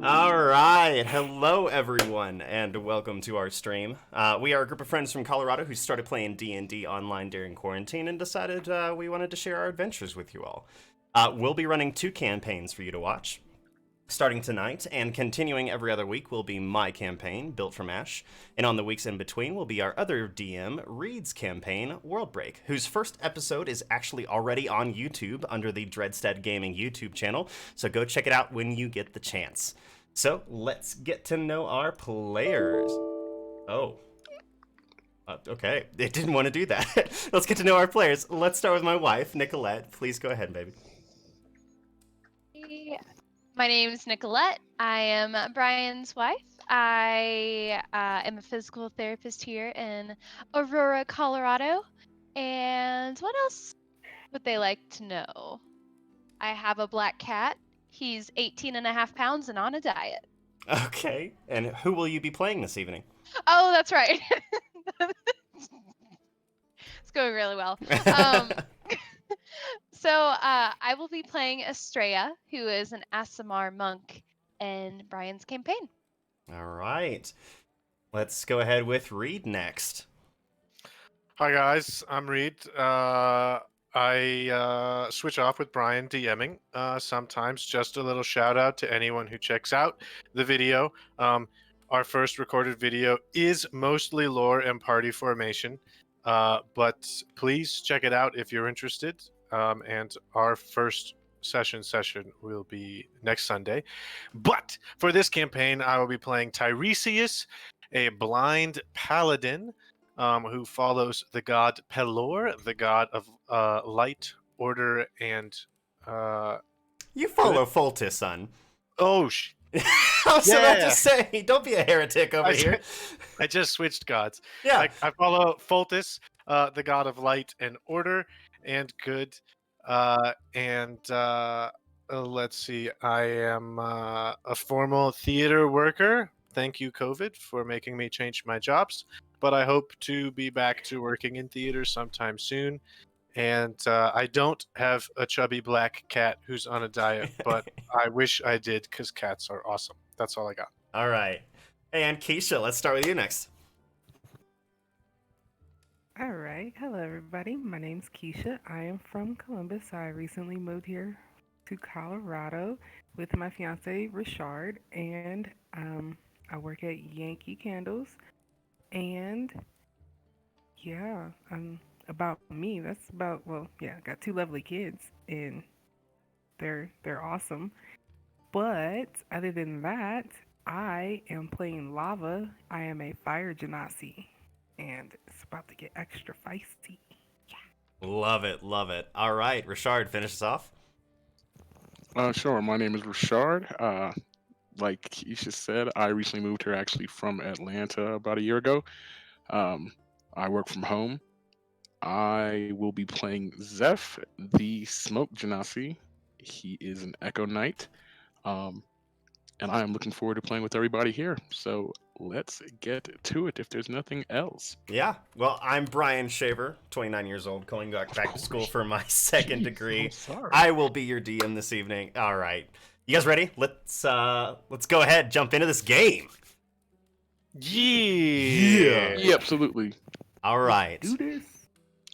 Alright, hello everyone, and welcome to our stream. We are a group of friends from Colorado who started playing D&D online during quarantine and decided we wanted to share our adventures with you all. We'll be running 2 campaigns for you to watch. Starting tonight and continuing every other week will be my campaign, Built from Ash, and on the weeks in between will be our other DM, Reed's campaign, World Break, whose first episode is actually already on YouTube under the Dread Stead Gaming YouTube channel, so go check it out when you get the chance. So, let's get to know our players. Oh. Okay, it didn't want to do that. Let's get to know our players. Let's start with my wife, Nicolette. Please go ahead, baby. My name is Nicolette. I am Brian's wife. I am a physical therapist here in Aurora, Colorado. And what else would they like to know? I have a black cat. He's 18 and a half pounds and on a diet. Okay, and who will you be playing this evening? Oh, that's right. It's going really well. So I will be playing Estrella, who is an Asimar monk in Brian's campaign. All right. Let's go ahead with Reed next. Hi guys, I'm Reed. I switch off with Brian DMing sometimes. Just a little shout out to anyone who checks out the video. Our first recorded video is mostly lore and party formation, but please check it out if you're interested. And our first session will be next Sunday. But for this campaign, I will be playing Tiresias, a blind paladin who follows the god Pelor, the god of light, order, and... You follow Foltis, son. Oh, I was about to say, don't be a heretic over here. I just switched gods. Yeah. I follow Foltis, the god of light and order and good. Let's see, I am a formal theater worker. Thank you, COVID, for making me change my jobs. But I hope to be back to working in theater sometime soon. And I don't have a chubby black cat who's on a diet, but I wish I did because cats are awesome. That's all I got. All right. And Keisha, let's start with you next. All right. Hello, everybody. My name's Keisha. I am from Columbus. I recently moved here to Colorado with my fiance, Richard, and I work at Yankee Candles. And yeah, about me, that's about, well, yeah, I got 2 lovely kids, and they're awesome. But other than that, I am playing Lava. I am a fire genasi. And it's about to get extra feisty. Yeah. Love it, love it. All right, Richard, finish us off. Sure. My name is Richard. Like Keisha said, I recently moved here actually from Atlanta about a year ago. I work from home. I will be playing Zeph, the Smoke Genasi. He is an Echo Knight. And I am looking forward to playing with everybody here. So let's get to it if there's nothing else. Yeah. Well, I'm Brian Shaver, 29 years old, going back to school for my second degree. I'm sorry. I will be your DM this evening. All right. You guys ready? Let's go ahead, jump into this game. Yeah. Yeah, absolutely. All right. Do this.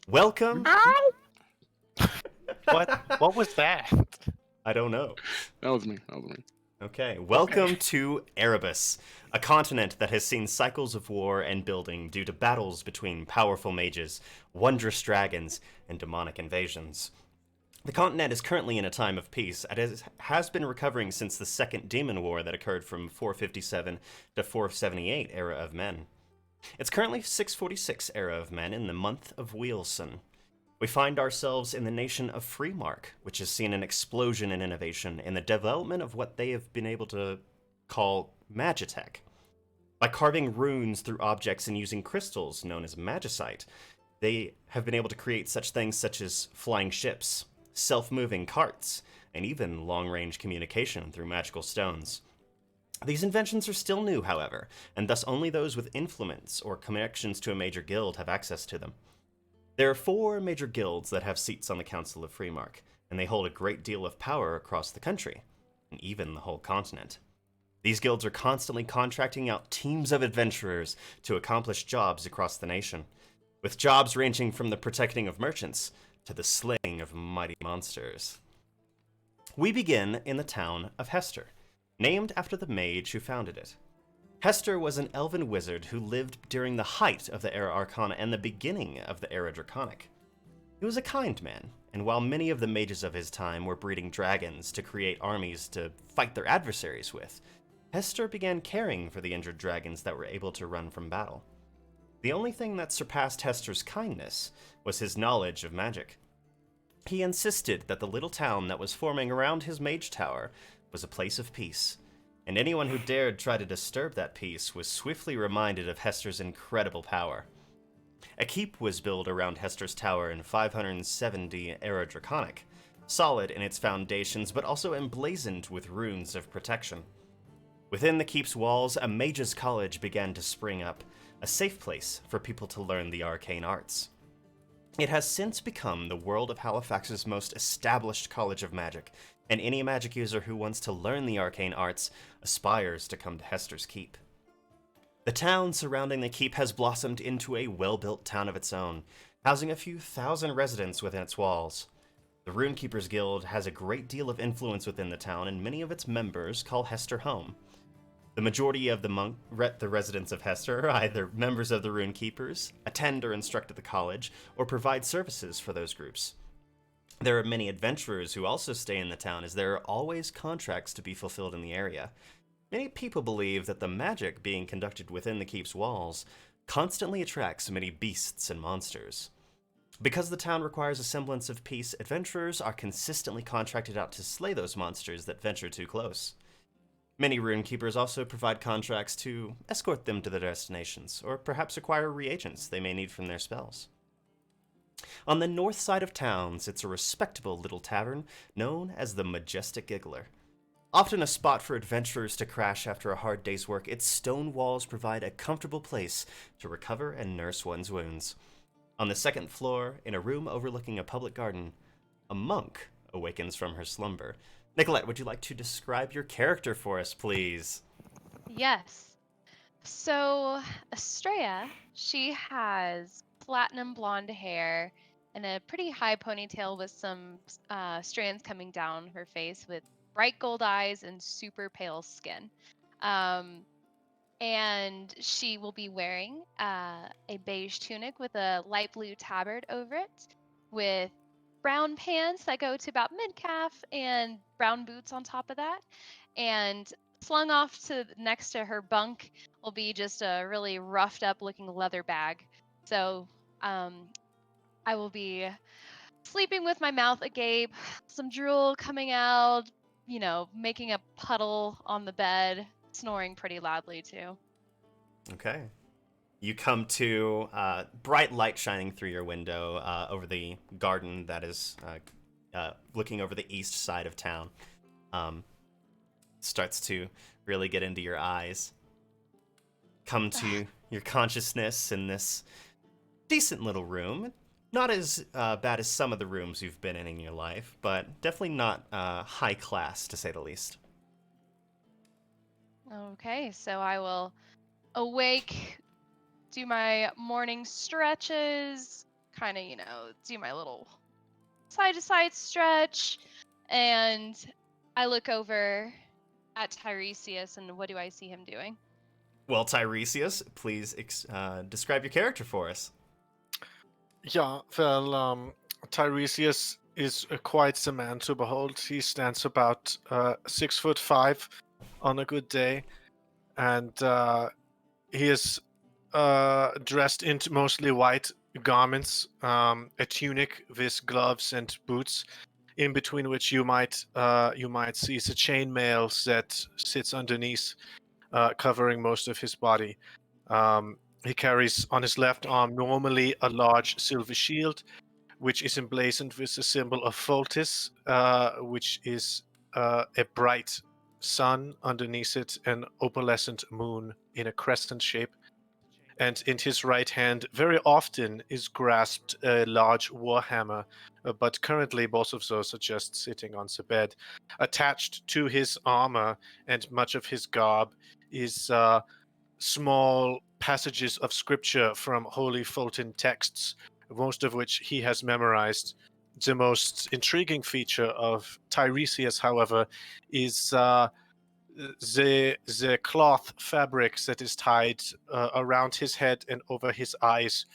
Welcome. What was that? I don't know. That was me. Okay, welcome to Erebus, a continent that has seen cycles of war and building due to battles between powerful mages, wondrous dragons, and demonic invasions. The continent is currently in a time of peace, and it has been recovering since the Second Demon War that occurred from 457 to 478 Era of Men. It's currently 646 Era of Men in the month of Wheelson. We find ourselves in the nation of Freemark, which has seen an explosion in innovation in the development of what they have been able to call magitech. By carving runes through objects and using crystals known as magicite, they have been able to create such things such as flying ships, self-moving carts, and even long-range communication through magical stones. These inventions are still new, however, and thus only those with influence or connections to a major guild have access to them. There are 4 major guilds that have seats on the Council of Freemark, and they hold a great deal of power across the country, and even the whole continent. These guilds are constantly contracting out teams of adventurers to accomplish jobs across the nation, with jobs ranging from the protecting of merchants to the slaying of mighty monsters. We begin in the town of Hester, named after the mage who founded it. Hester was an elven wizard who lived during the height of the Era Arcana and the beginning of the Era Draconic. He was a kind man, and while many of the mages of his time were breeding dragons to create armies to fight their adversaries with, Hester began caring for the injured dragons that were able to run from battle. The only thing that surpassed Hester's kindness was his knowledge of magic. He insisted that the little town that was forming around his mage tower was a place of peace, and anyone who dared try to disturb that peace was swiftly reminded of Hester's incredible power. A keep was built around Hester's tower in 570 Era Draconic, solid in its foundations but also emblazoned with runes of protection. Within the keep's walls, a mage's college began to spring up, a safe place for people to learn the arcane arts. It has since become the world of Halifax's most established college of magic, and any magic user who wants to learn the arcane arts aspires to come to Hester's Keep. The town surrounding the keep has blossomed into a well-built town of its own, housing a few thousand residents within its walls. The Rune Keepers Guild has a great deal of influence within the town, and many of its members call Hester home. The majority of the residents of Hester are either members of the Rune Keepers, attend or instruct at the college, or provide services for those groups. There are many adventurers who also stay in the town, as there are always contracts to be fulfilled in the area. Many people believe that the magic being conducted within the keep's walls constantly attracts many beasts and monsters. Because the town requires a semblance of peace, adventurers are consistently contracted out to slay those monsters that venture too close. Many Rune Keepers also provide contracts to escort them to their destinations, or perhaps acquire reagents they may need from their spells. On the north side of town sits a respectable little tavern known as the Majestic Giggler. Often a spot for adventurers to crash after a hard day's work, its stone walls provide a comfortable place to recover and nurse one's wounds. On the second floor, in a room overlooking a public garden, a monk awakens from her slumber. Nicolette, would you like to describe your character for us, please? Yes. So, Estrella, she has platinum blonde hair and a pretty high ponytail with some strands coming down her face, with bright gold eyes and super pale skin. And she will be wearing a beige tunic with a light blue tabard over it, with brown pants that go to about mid-calf and brown boots on top of that. And slung off to next to her bunk will be just a really roughed up looking leather bag. So I will be sleeping with my mouth agape, some drool coming out, making a puddle on the bed, snoring pretty loudly too. Okay. You come to bright light shining through your window over the garden that is looking over the east side of town. Starts to really get into your eyes. Come to your consciousness in this decent little room. Not as bad as some of the rooms you've been in your life, but definitely not high class, to say the least. Okay, so I will awake, do my morning stretches, kind of, do my little side to side stretch, and I look over at Tiresias, and what do I see him doing? Well, Tiresias, please describe your character for us. Yeah, well, Tiresias is quite the man to behold. He stands about 6'5" on a good day, and he is dressed in mostly white garments, a tunic with gloves and boots, in between which you might see the chainmail that sits underneath, covering most of his body. He carries on his left arm normally a large silver shield, which is emblazoned with the symbol of Foltis, which is a bright sun underneath it, an opalescent moon in a crescent shape. and in his right hand very often is grasped a large warhammer, but currently both of those are just sitting on the bed. Attached to his armor and much of his garb is small passages of scripture from holy Fulton texts, most of which he has memorized. The most intriguing feature of Tiresias, however, is the cloth fabric that is tied around his head and over his eyes,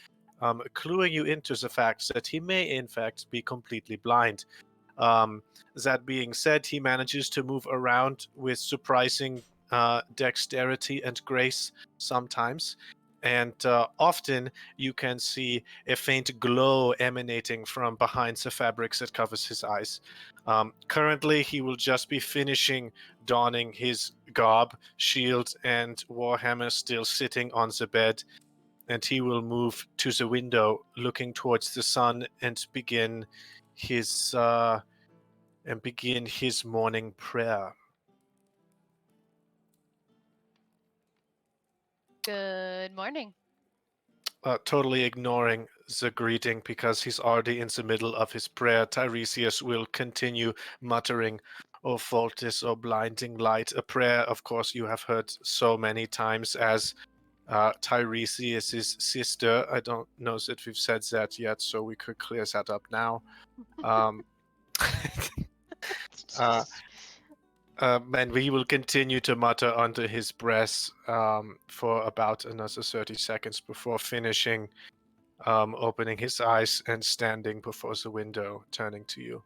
cluing you into the fact that he may in fact be completely blind. That being said, he manages to move around with surprising dexterity and grace sometimes, and often you can see a faint glow emanating from behind the fabrics that covers his eyes. Currently, he will just be finishing donning his garb, shield, and warhammer, still sitting on the bed, and he will move to the window, looking towards the sun, and begin his morning prayer. Good morning. Totally ignoring the greeting because he's already in the middle of his prayer, Tiresias will continue muttering, "O faultless, O blinding light," a prayer, of course, you have heard so many times as Tiresias' sister. I don't know that we've said that yet, so we could clear that up now. Um, uh, and we will continue to mutter under his breath for about another 30 seconds before finishing, opening his eyes and standing before the window, turning to you.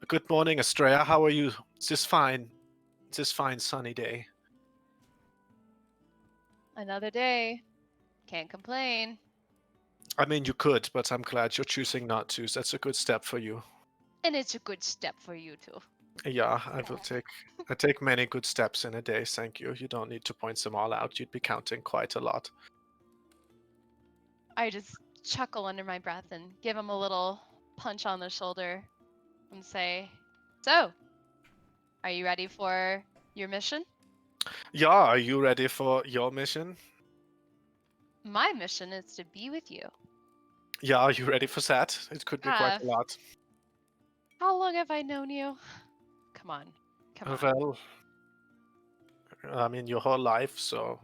"Good morning, Estrella. How are you this fine sunny day?" Another day. Can't complain. I mean, you could, but I'm glad you're choosing not to. That's a good step for you. And it's a good step for you too. Yeah, I take many good steps in a day, thank you. You don't need to point them all out. You'd be counting quite a lot. I just chuckle under my breath and give him a little punch on the shoulder and say, "So, are you ready for your mission?" Yeah, are you ready for your mission? My mission is to be with you. Yeah, are you ready for that? It could be quite a lot. How long have I known you? Come on. Come on. Well, I mean, your whole life, so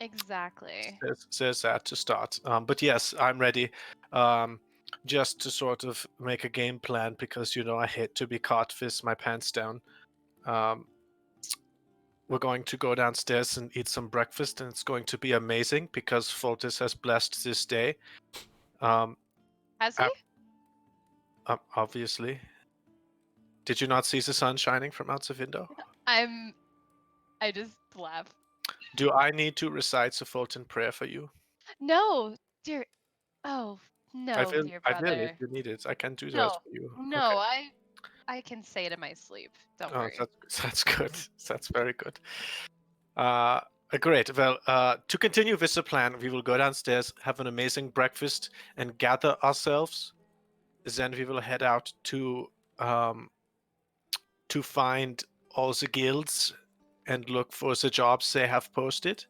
Exactly. there's that to start. But yes, I'm ready. Just to sort of make a game plan because, I hate to be caught with my pants down. We're going to go downstairs and eat some breakfast, and it's going to be amazing because Foltis has blessed this day. Has he? Obviously. Did you not see the sun shining from out the window? I just laugh. Do I need to recite the Fulton prayer for you? No, dear. Oh, no, dear I will brother. if you need it. I can do that No, for you. no, Okay. I can say it in my sleep. Don't Oh, worry. that's good. That's very good. Great. Well, to continue with the plan, we will go downstairs, have an amazing breakfast, and gather ourselves. Then we will head out to find all the guilds and look for the jobs they have posted.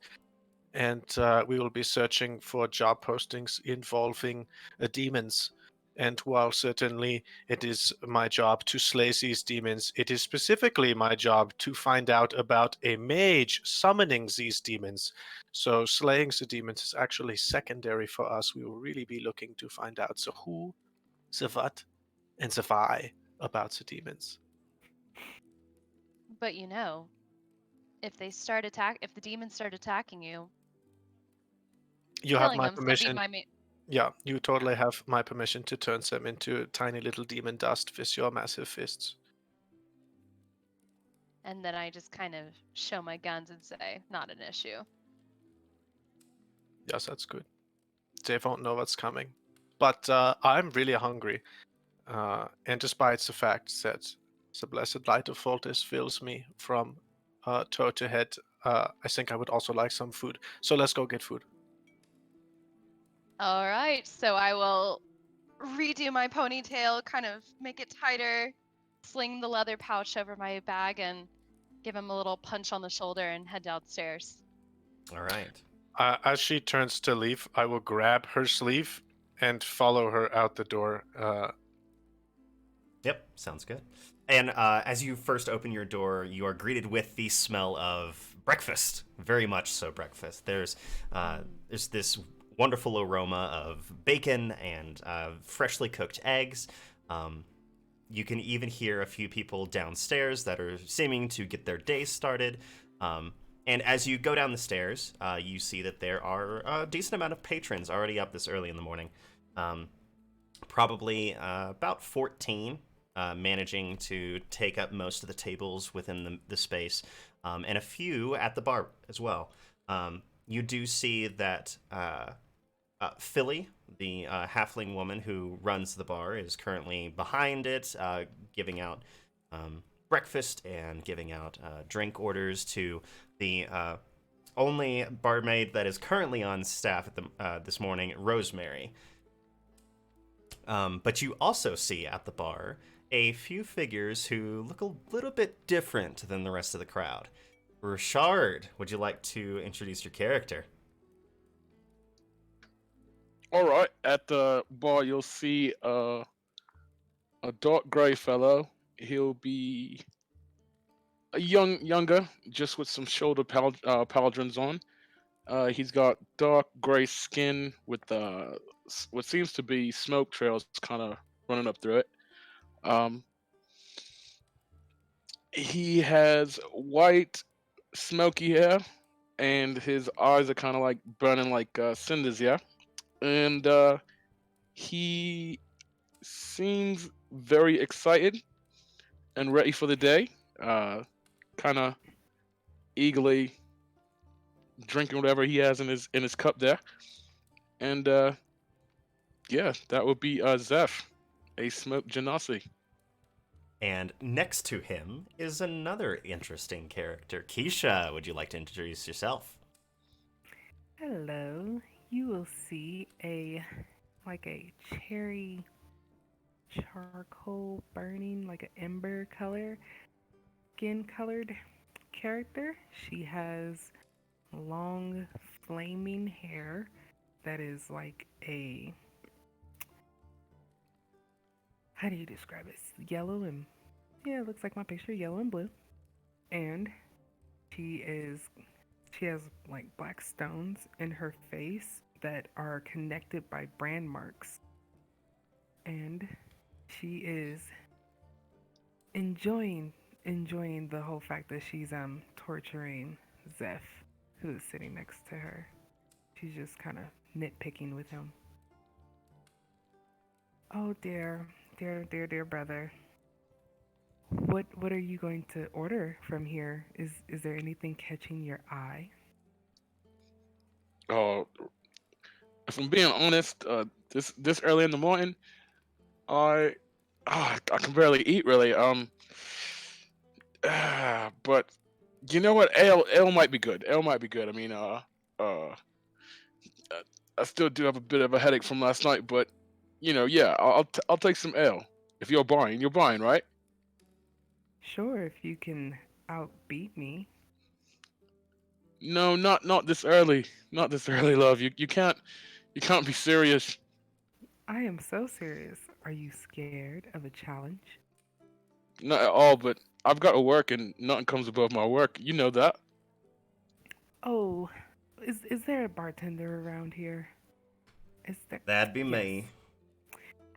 And we will be searching for job postings involving demons. And while certainly it is my job to slay these demons, it is specifically my job to find out about a mage summoning these demons. So slaying the demons is actually secondary for us. We will really be looking to find out the who, the what, and the why about the demons. But if the demons start attacking you, You have killing my them's gonna be permission. my main. Yeah, you totally have my permission to turn them into tiny little demon dust with your massive fists. And then I just kind of show my guns and say, "Not an issue." Yes, that's good. They won't know what's coming. But I'm really hungry. And despite the fact that the blessed light of Foltis fills me from toe to head, I think I would also like some food. So let's go get food. All right, so I will redo my ponytail, kind of make it tighter, sling the leather pouch over my bag, and give him a little punch on the shoulder and head downstairs. All right. As she turns to leave, I will grab her sleeve and follow her out the door. Yep, sounds good. And as you first open your door, you are greeted with the smell of breakfast. Very much so, breakfast. There's this wonderful aroma of bacon and freshly cooked eggs. You can even hear a few people downstairs that are seeming to get their day started. And as you go down the stairs, you see that there are a decent amount of patrons already up this early in the morning. Probably about 14 managing to take up most of the tables within the space, and a few at the bar as well. You do see that Philly, the halfling woman who runs the bar, is currently behind it, giving out breakfast and giving out drink orders to the only barmaid that is currently on staff at this morning, Rosemary. But you also see at the bar a few figures who look a little bit different than the rest of the crowd. Richard, would you like to introduce your character? All right, at the bar you'll see a dark gray fellow. He'll be a younger, just with some shoulder pauldrons on. He's got dark gray skin with what seems to be smoke trails kind of running up through it. Um, he has white, smoky hair, and his eyes are kind of like burning like cinders. Yeah, and he seems very excited and ready for the day. Kind of eagerly drinking whatever he has in his cup there, and yeah, that would be Zeph, a smoked genasi. And next to him is another interesting character. Keisha, would you like to introduce yourself? Hello. You will see a cherry charcoal burning, like an ember color, skin colored character. She has long flaming hair that is like a, how do you describe it? It's yellow and, yeah, it looks like my picture, yellow and blue. And she has like black stones in her face that are connected by brand marks. And she is enjoying the whole fact that she's torturing Zeph, who is sitting next to her. She's just kind of nitpicking with him. Oh dear brother. What are you going to order from here? Is there anything catching your eye? Uh, if I'm being honest, this early in the morning, I I can barely eat really. But you know what? Ale might be good. Ale might be good. I mean, uh, I still do have a bit of a headache from last night, but yeah, I'll take some ale. If you're buying, right? Sure, if you can outbeat me. No, not this early. Not this early, love. You can't be serious. I am so serious. Are you scared of a challenge? Not at all, but I've got to work and nothing comes above my work. You know that. Oh, is there a bartender around here? Is there? That'd be Yes. me.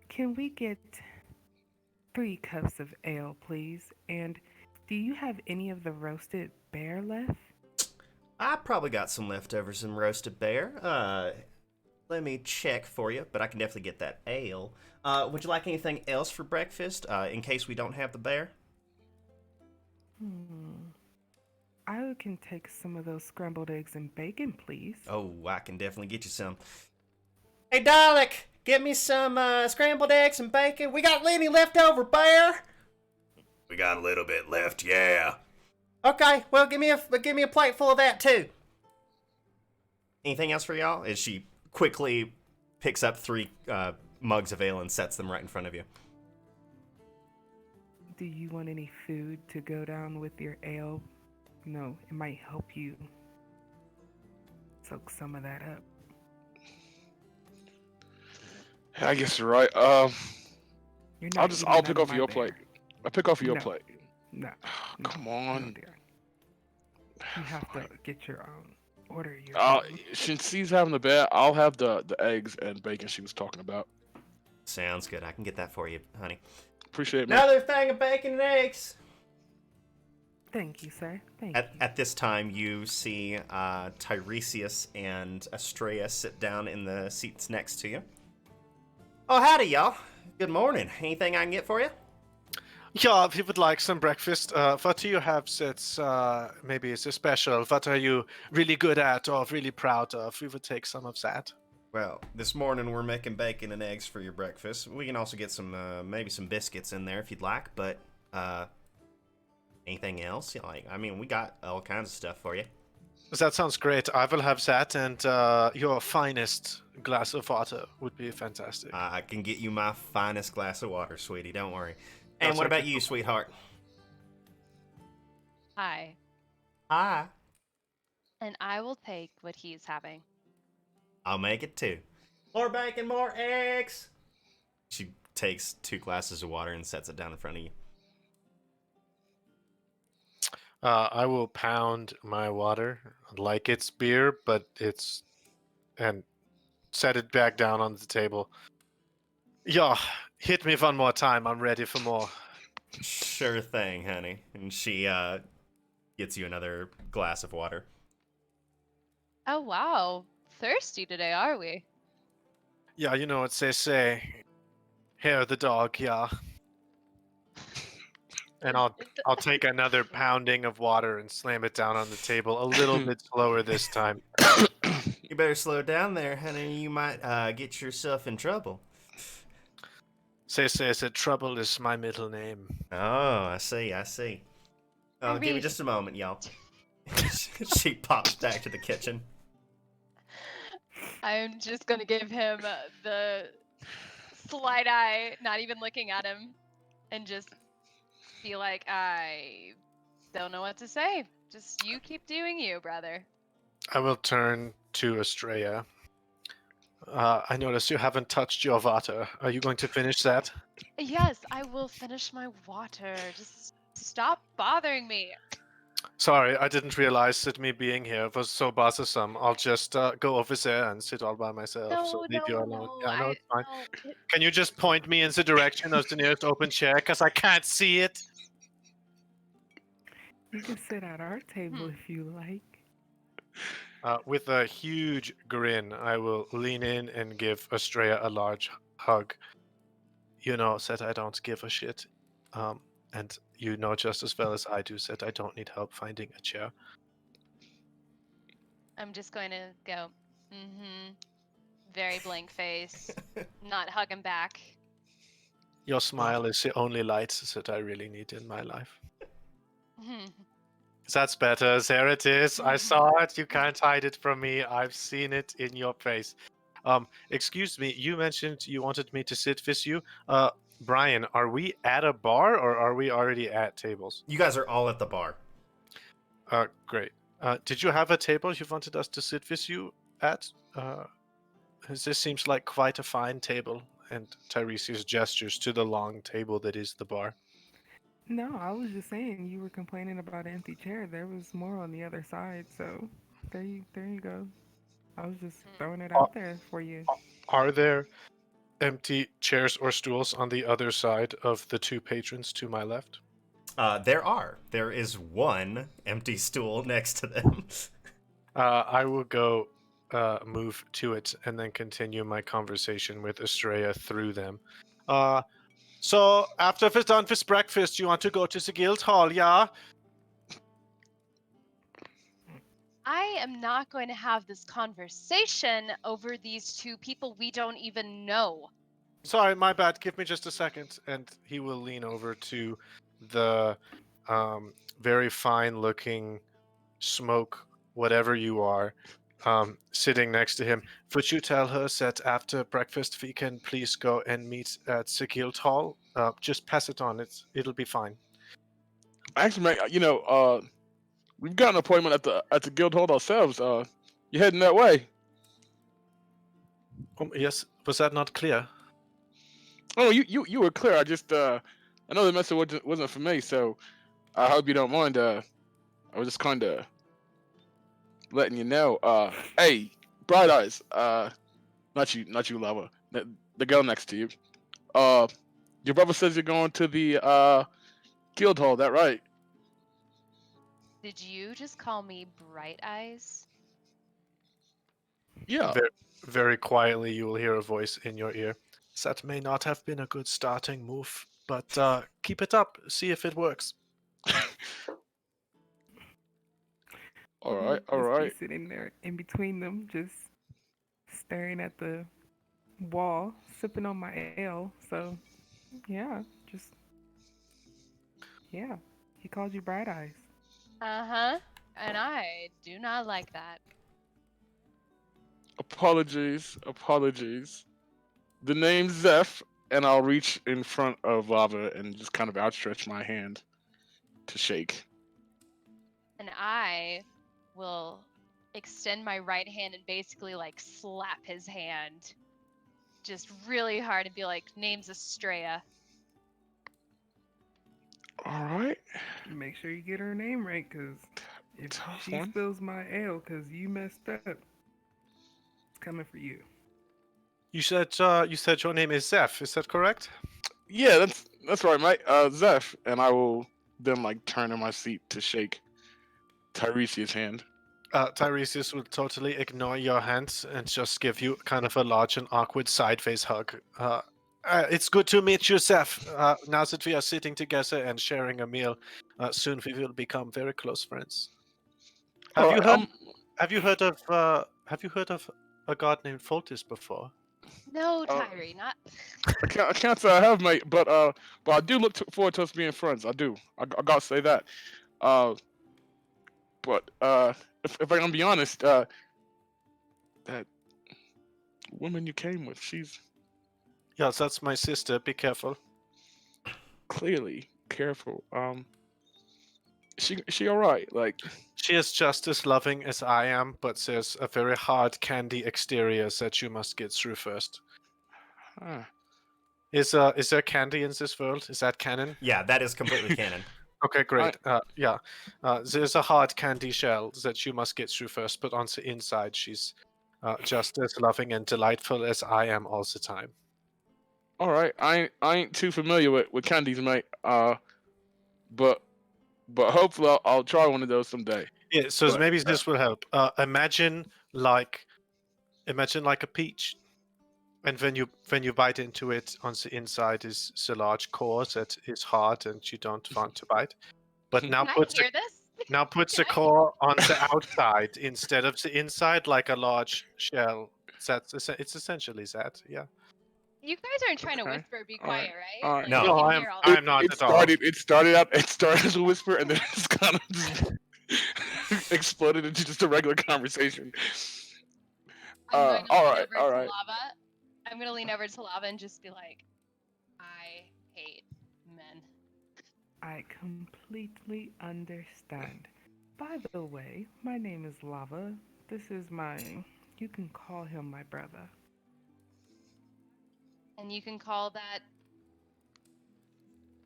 Can we get 3 cups of ale, please? And do you have any of the roasted bear left? I probably got some leftovers in roasted bear. Let me check for you, but I can definitely get that ale. Would you like anything else for breakfast, in case we don't have the bear? I can take some of those scrambled eggs and bacon, please. Oh, I can definitely get you some. Hey, Dalek, get me some scrambled eggs and bacon. We got any leftover bear? We got a little bit left, yeah. Okay, well, give me a plate full of that too. Anything else for y'all? As she quickly picks up 3 mugs of ale and sets them right in front of you. Do you want any food to go down with your ale? No, it might help you soak some of that up. I guess you're right. You're not eating I'll none pick of off my your bear. plate. I'll pick off your No. plate. No, no, Come no, on. dear. You have to get your own. Order your Uh, own. since she's having the bear, I'll have the eggs and bacon she was talking about. Sounds good. I can get that for you, honey. Appreciate it, man. Another thing of bacon and eggs. Thank you, sir. Thank you. At this time, you see Tiresias and Estrella sit down in the seats next to you. Oh, howdy, y'all. Good morning. Anything I can get for you? Yeah, we would like some breakfast. What do you have that's maybe it's a special? What are you really good at or really proud of? We would take some of that. Well, this morning we're making bacon and eggs for your breakfast. We can also get some, maybe some biscuits in there if you'd like, but, anything else? Like, I mean, we got all kinds of stuff for you. That sounds great. I will have that, and your finest glass of water would be fantastic. I can get you my finest glass of water, sweetie. Don't worry. And That's what about okay. you, sweetheart? Hi. Hi. And I will take what he's having. I'll make it too. More bacon, more eggs. She takes 2 glasses of water and sets it down in front of you. I will pound my water like it's beer, but and set it back down on the table. Yeah, hit me one more time. I'm ready for more. Sure thing, honey. And she gets you another glass of water. Oh, wow. Thirsty today, are we? Yeah, you know what they say. Hair the dog, yeah. And I'll take another pounding of water and slam it down on the table a little bit slower this time. You better slow down there, honey. You might get yourself in trouble. Say that trouble is my middle name. Oh, I see. Oh, give me just a moment, y'all. She pops back to the kitchen. I'm just gonna give him the slight eye, not even looking at him, and just be like, I don't know what to say. Just you keep doing you, brother. I will turn to Estrella. I notice you haven't touched your water. Are you going to finish that? Yes, I will finish my water. Just stop bothering me. Sorry, I didn't realize that me being here was so bothersome. I'll just go over there and sit all by myself. So leave you alone. Yeah, no, it's fine. Can you just point me in the direction of the nearest open chair? Because I can't see it. You can sit at our table if you like. With a huge grin, I will lean in and give Estrella a large hug. You know that I don't give a shit. And you know just as well as I do that I don't need help finding a chair. I'm just going to go, very blank face, not hug him back. Your smile is the only light that I really need in my life. That's better. There it is. I saw it. You can't hide it from me. I've seen it in your face. Excuse me. You mentioned you wanted me to sit with you. Brian, are we at a bar or are we already at tables? You guys are all at the bar. Great. Did you have a table you wanted us to sit with you at? This seems like quite a fine table. And Tiresias gestures to the long table that is the bar. No, I was just saying you were complaining about an empty chair. There was more on the other side, so there you go. I was just throwing it out there for you. Are there empty chairs or stools on the other side of the 2 patrons to my left? There is one empty stool next to them. I will go move to it and then continue my conversation with Estrella through them. So after we're done with breakfast, you want to go to the guild hall, yeah? I am not going to have this conversation over these 2 people we don't even know. Sorry, my bad. Give me just a second. And he will lean over to the very fine-looking smoke, whatever you are, sitting next to him. Would you tell her that after breakfast we can please go and meet at the guild hall? Just pass it on. It'll be fine. Actually, man, we've got an appointment at the guild hall ourselves. You're heading that way. Yes, was that not clear? Oh, you were clear. I just I know the message wasn't for me, so I hope you don't mind. I was just kind of letting you know. Hey, Bright Eyes. Not you, Lava. The girl next to you. Your brother says you're going to the guild hall. That right? Did you just call me Bright Eyes? Yeah. Very, very quietly, you will hear a voice in your ear. That may not have been a good starting move, but keep it up. See if it works. All We'll right. All just right. be sitting there in between them, just staring at the wall, sipping on my ale. So, yeah, just yeah. He called you Bright Eyes. Uh-huh. And I do not like that. Apologies. The name's Zeph, and I'll reach in front of Lava and just kind of outstretch my hand to shake. And I will extend my right hand and basically like slap his hand just really hard and be like, name's Estrella. All right. Make sure you get her name right, cause if Tough she one. spills my ale, cause you messed up, it's coming for you. You said your name is Zeph. Is that correct? Yeah, that's right, mate. Zeph, and I will then like turn in my seat to shake Tiresias' hand. Tiresias will totally ignore your hand and just give you kind of a large and awkward sideways hug. It's good to meet you, Zeph. Now that we are sitting together and sharing a meal, soon we will become very close friends. Have All you right, heard? Have you heard of? Have you heard of a god named Foltis before? No, Uh, Tyree, not. I can't say I have, mate, but I do look forward to us being friends. I do. I gotta say that. Uh, but if I can be honest, that woman you came with, she's Yes, that's my sister. Be careful. clearly careful. She all right? Like, She is just as loving as I am, but there's a very hard candy exterior that you must get through first. huh. Is there candy in this world? Is that canon? Yeah, that is completely canon. Okay, great. Yeah. There's a hard candy shell that you must get through first, but on the inside, she's just as loving and delightful as I am all the time. All right. I ain't too familiar with candies, mate. But hopefully I'll try one of those someday. Yeah. So But, maybe this will help. Imagine like a peach, and when you bite into it, on the inside is the large core that is hard and you don't want to bite. But now Can I put the hear this? Now put the Can I- core on the outside instead of the inside, like a large shell. It's essentially that, yeah. You guys aren't trying to Okay. whisper, be All right. quiet, right? All right. No. I No, can I am. hear all I that. am not It at all. started as a whisper and then it's kind of just exploded into just a regular conversation. I'm going to all lean right, over all to right. Lava. I'm going to lean over to Lava and just be like, I hate men. I completely understand. By the way, my name is Lava. This is you can call him my brother. And you can call that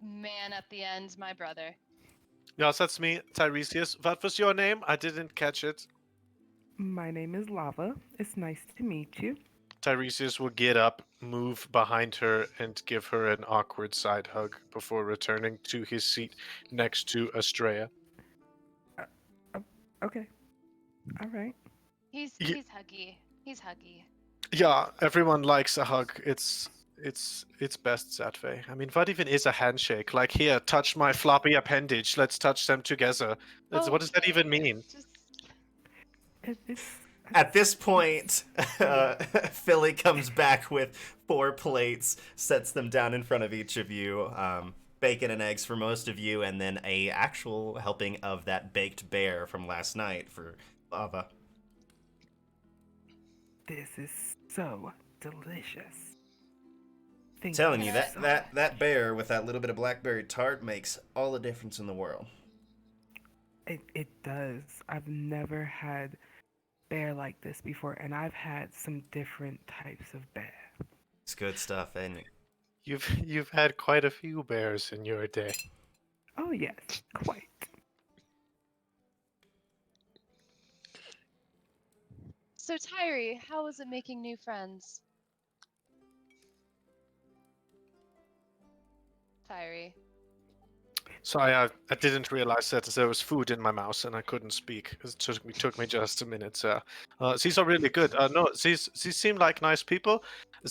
man at the end my brother. Yes, that's me, Tiresias. What was your name? I didn't catch it. My name is Lava. It's nice to meet you. Tiresias will get up, move behind her, and give her an awkward side hug before returning to his seat next to Estrella. Okay. All right. He's Ye- huggy. He's huggy. Yeah, everyone likes a hug. It's best that way. I mean, what even is a handshake? Like, here, touch my floppy appendage. Let's touch them together. What does that even Okay, mean? Just It's At this point, Philly comes back with 4 plates, sets them down in front of each of you. Bacon and eggs for most of you, and then a actual helping of that baked bear from last night for Lava. this is so delicious. Thank Telling you so that bear with that little bit of blackberry tart makes all the difference in the world. It does. I've never had bear like this before, and I've had some different types of bear. It's good stuff, ain't it? You've had quite a few bears in your day. Oh yes, quite. So Tyree, how was it making new friends? Tyree. Sorry, I didn't realize that there was food in my mouth and I couldn't speak. It took me just a minute. These are really good. No, these seem like nice people.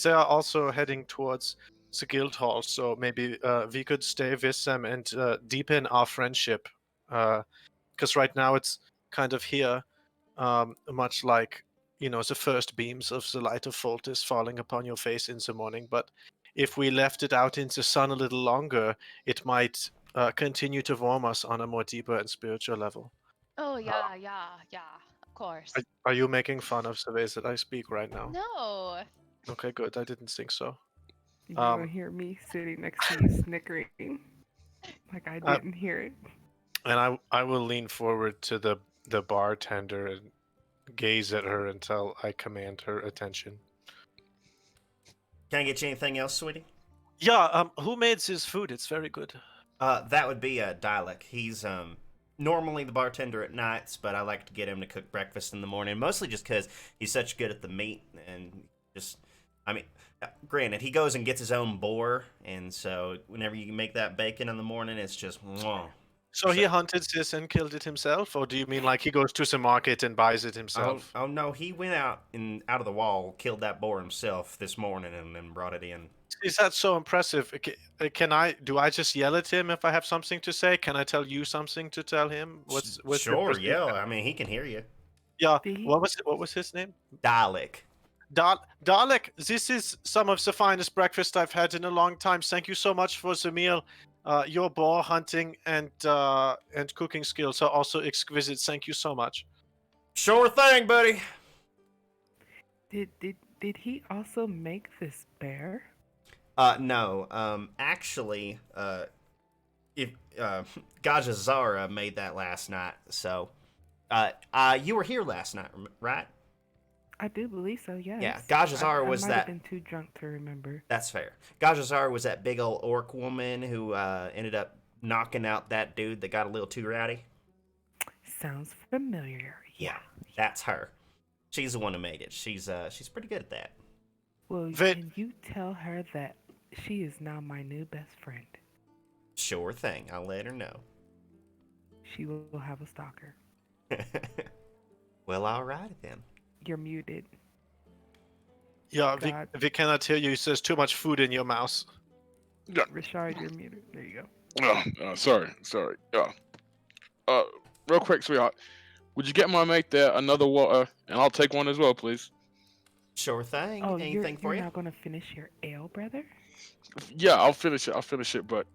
They are also heading towards the guild hall, so maybe we could stay with them and deepen our friendship. Because right now it's kind of here, much like the first beams of the light of Foltis falling upon your face in the morning. But if we left it out in the sun a little longer, it might continue to warm us on a more deeper and spiritual level. Oh yeah, of course. Are you making fun of the ways that I speak right now? No. Okay, good. I didn't think so. You're gonna hear me sitting next to you snickering, like I didn't hear it. And I will lean forward to the bartender and gaze at her until I command her attention. Can I get you anything else, sweetie? Yeah. Who made this food? It's very good. That would be Dialek. He's normally the bartender at nights, but I like to get him to cook breakfast in the morning, mostly just because he's such good at the meat and just, I mean, granted, he goes and gets his own boar, and so whenever you make that bacon in the morning, it's just, mwah. So he hunted this and killed it himself, or do you mean like he goes to the market and buys it himself? Oh no, he went out of the wall, killed that boar himself this morning, and then brought it in. Is that so impressive? Do I just yell at him if I have something to say? Can I tell you something to tell him? What's your Sure, first name? yeah. I mean, he can hear you. Yeah. Did he- What was his name? Dalek. Dalek, this is some of the finest breakfast I've had in a long time. Thank you so much for the meal. Your boar hunting and cooking skills are also exquisite. Thank you so much. Sure thing, buddy. Did he also make this bear? No. Actually, if Gajazara made that last night, so you were here last night, right? I do believe so. Yes. Yeah, Gajazara was I might that. have been too drunk to remember. That's fair. Gajazara was that big old orc woman who ended up knocking out that dude that got a little too rowdy. Sounds familiar. Yeah, that's her. She's the one who made it. She's pretty good at that. Well, can you tell her that she is now my new best friend? Sure thing. I'll let her know. She will have a stalker. Well, all right then. You're muted. Yeah, God. we cannot hear you. There's too much food in your mouth. Yeah. Rashard, you're muted. There you go. Sorry. Yeah. Real quick, sweetheart. Would you get my mate there another water, and I'll take one as well, please? Sure thing. Oh, Anything for you're you? not gonna finish your ale, brother? Yeah, I'll finish it, but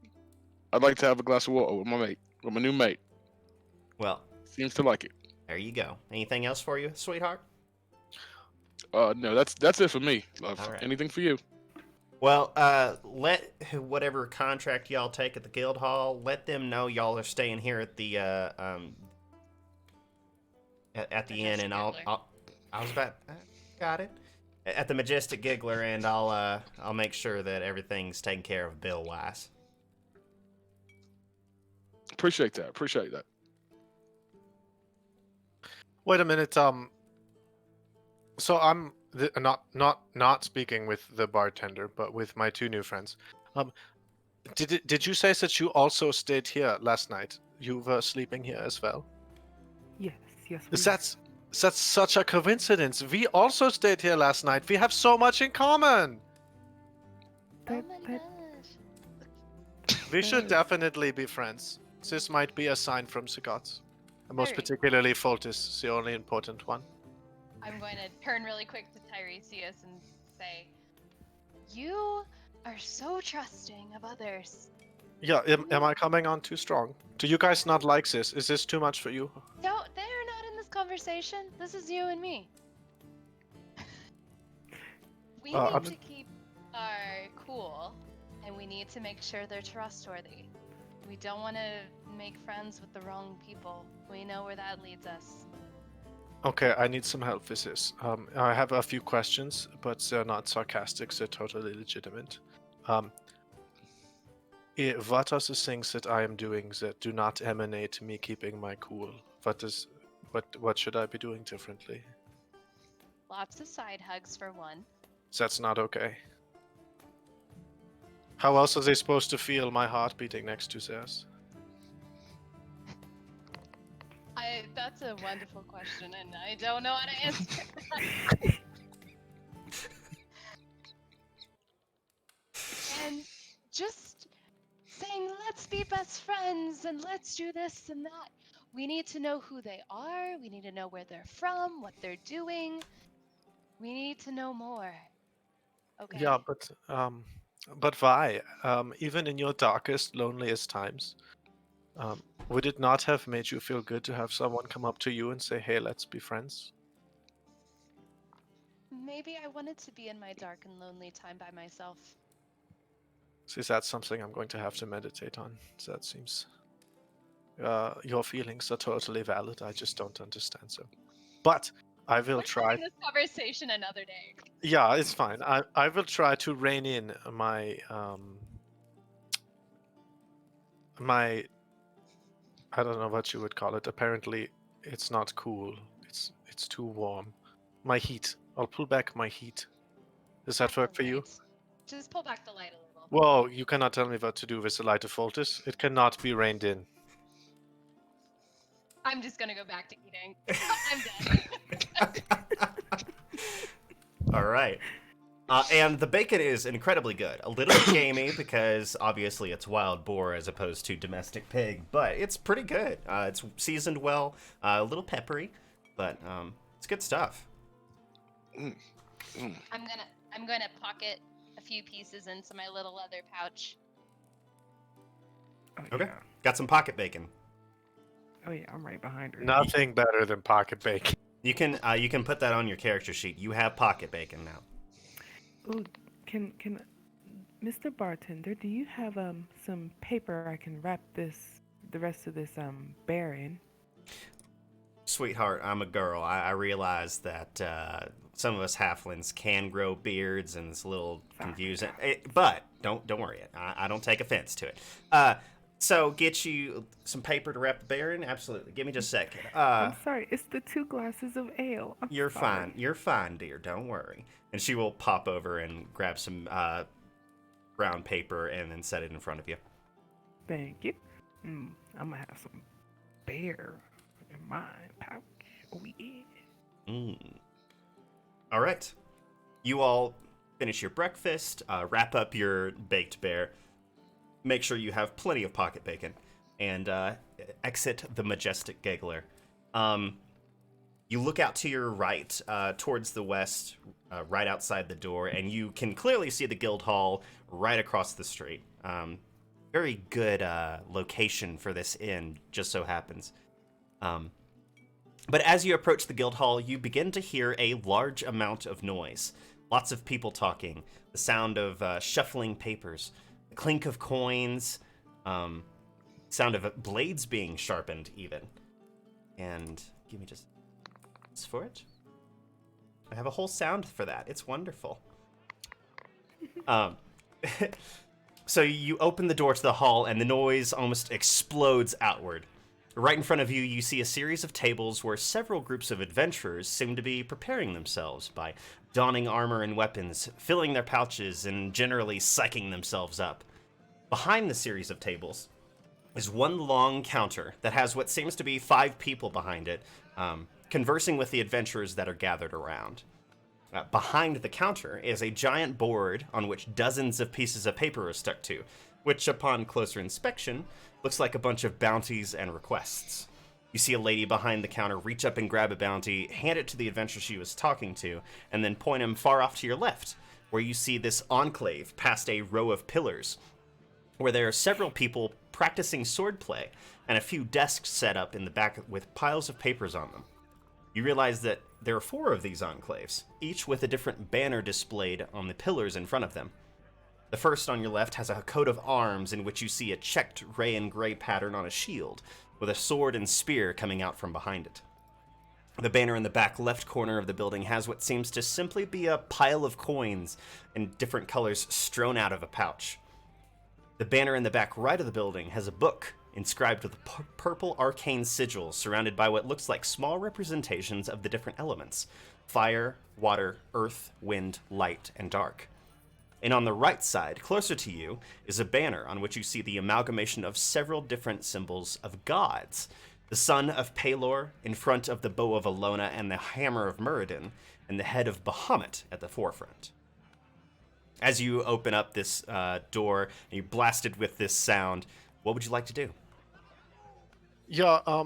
I'd like to have a glass of water with my new mate. Well, Seems to like it. there you go. Anything else for you, sweetheart? No, that's it for me, love. All right. Anything for you? Well, let whatever contract y'all take at the guild hall, let them know y'all are staying here at the at the inn, and got it at the Majestic Giggler, and I'll make sure that everything's taken care of bill wise. Appreciate that. Wait a minute. So I'm not speaking with the bartender, but with my two new friends. Did you say that you also stayed here last night? You were sleeping here as well. Yes. That's such a coincidence. We also stayed here last night. We have so much in common. Oh my that- gosh. We should definitely be friends. This might be a sign from the gods. And most Very. particularly Foltis, the only important one. I'm going to turn really quick to Tiresias and say, you are so trusting of others. Yeah, am I coming on too strong? Do you guys not like this? Is this too much for you? No, they're not in this conversation. This is you and me. We I'm- need to keep our cool, and we need to make sure they're trustworthy. We don't want to make friends with the wrong people. We know where that leads us. Okay, I need some help with this. I have a few questions, but they're not sarcastic, they're totally legitimate. What are the things that I am doing that do not emanate me keeping my cool? What should I be doing differently? Lots of side hugs for one. That's not okay. How else are they supposed to feel my heart beating next to theirs? That's a wonderful question, and I don't know how to answer. And just saying, let's be best friends and let's do this and that. We need to know who they are. We need to know where they're from, what they're doing. We need to know more. Okay. Yeah, but why? Even in your darkest, loneliest times, would it not have made you feel good to have someone come up to you and say, "Hey, let's be friends"? Maybe I wanted to be in my dark and lonely time by myself. See, that's something I'm going to have to meditate on. That seems. Your feelings are totally valid. I just don't understand so. But I will We're try. having this conversation another day. Yeah, it's fine. I will try to rein in my my I don't know what you would call it. Apparently, it's not cool. It's too warm. My heat. I'll pull back my heat. Does that work for you? Alright. Just pull back the light a little. Well, you cannot tell me what to do with the light of Foltis. It cannot be reined in. I'm just gonna go back to eating. I'm done. All right. And the bacon is incredibly good. A little gamey because obviously it's wild boar as opposed to domestic pig, but it's pretty good. It's seasoned well, a little peppery, but it's good stuff. I'm gonna pocket a few pieces into my little leather pouch. Oh, Okay. yeah. Got some pocket bacon. Oh yeah, I'm right behind her. Nothing better than pocket bacon. You can put that on your character sheet. You have pocket bacon now. Ooh, can Mr. Bartender, do you have some paper I can wrap the rest of this bear in? Sweetheart, I'm a girl. I realize that some of us halflings can grow beards, and it's a little confusing. But don't worry. I don't take offense to it. So get you some paper to wrap the bear in? Absolutely. Give me just a second. I'm sorry, it's the 2 glasses of ale. I'm You're sorry. fine. You're fine, dear. Don't worry. And she will pop over and grab some brown paper and then set it in front of you. Thank you. I'm gonna have some bear in my pouch. Oh yeah. All right. You all finish your breakfast, wrap up your baked bear, make sure you have plenty of pocket bacon, and exit the Majestic Giggler. You look out to your right, towards the west, right outside the door, and you can clearly see the guild hall right across the street. Very good location for this inn, just so happens. But as you approach the guild hall, you begin to hear a large amount of noise. Lots of people talking, the sound of shuffling papers, the clink of coins, sound of blades being sharpened even. And give me just for it. I have a whole sound for that. It's wonderful. So you open the door to the hall, and the noise almost explodes outward. Right in front of you, you see a series of tables where several groups of adventurers seem to be preparing themselves by donning armor and weapons, filling their pouches, and generally psyching themselves up. Behind the series of tables is one long counter that has what seems to be 5 people behind it, conversing with the adventurers that are gathered around. Behind the counter is a giant board on which dozens of pieces of paper are stuck to, which upon closer inspection looks like a bunch of bounties and requests. You see a lady behind the counter reach up and grab a bounty, hand it to the adventurer she was talking to, and then point him far off to your left, where you see this enclave past a row of pillars, where there are several people practicing swordplay and a few desks set up in the back with piles of papers on them. You realize that there are 4 of these enclaves, each with a different banner displayed on the pillars in front of them. The first on your left has a coat of arms in which you see a checked ray and gray pattern on a shield, with a sword and spear coming out from behind it. The banner in the back left corner of the building has what seems to simply be a pile of coins in different colors strewn out of a pouch. The banner in the back right of the building has a book inscribed with a purple arcane sigil surrounded by what looks like small representations of the different elements: fire, water, earth, wind, light, and dark. And on the right side, closer to you, is a banner on which you see the amalgamation of several different symbols of gods. The son of Pelor in front of the bow of Alona and the hammer of Muradin, and the head of Bahamut at the forefront. As you open up this door and you're blasted with this sound, what would you like to do? Yeah,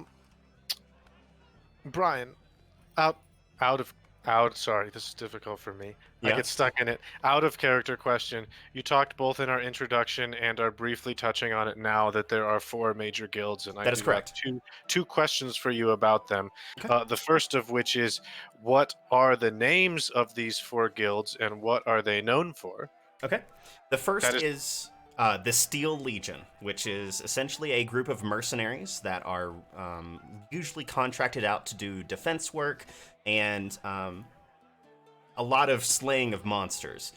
Brian, out sorry, this is difficult for me. I Yeah. get stuck in it. Out of character question. You talked both in our introduction and are briefly touching on it now that there are 4 major guilds, and I That is do correct. have two questions for you about them. Okay. The first of which is, what are the names of these 4 guilds and what are they known for? Okay. The first That is the Steel Legion, which is essentially a group of mercenaries that are usually contracted out to do defense work and a lot of slaying of monsters.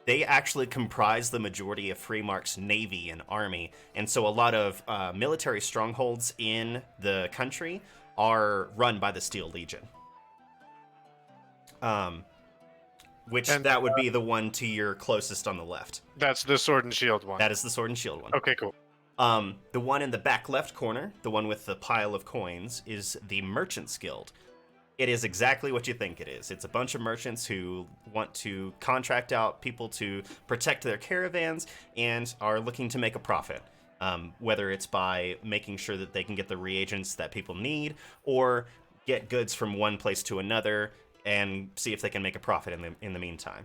They actually comprise the majority of Freemark's navy and army, and so a lot of military strongholds in the country are run by the Steel Legion. And, that would be the one to your closest on the left. That's the Sword and Shield one. That is the Sword and Shield one. Okay, cool. The one in the back left corner, the one with the pile of coins, is the Merchants Guild. It is exactly what you think it is. It's a bunch of merchants who want to contract out people to protect their caravans and are looking to make a profit. Whether it's by making sure that they can get the reagents that people need, or get goods from one place to another and see if they can make a profit in the meantime.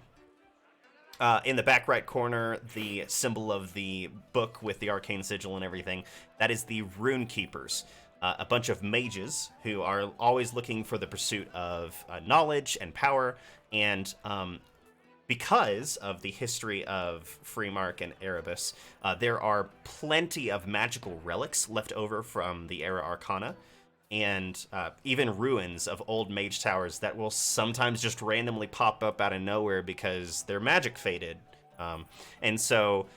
In the back right corner, the symbol of the book with the arcane sigil and everything, that is the Rune Keepers. A bunch of mages who are always looking for the pursuit of knowledge and power, and because of the history of Freemark and Erebus, there are plenty of magical relics left over from the Era Arcana, and even ruins of old mage towers that will sometimes just randomly pop up out of nowhere because they're magic faded. And so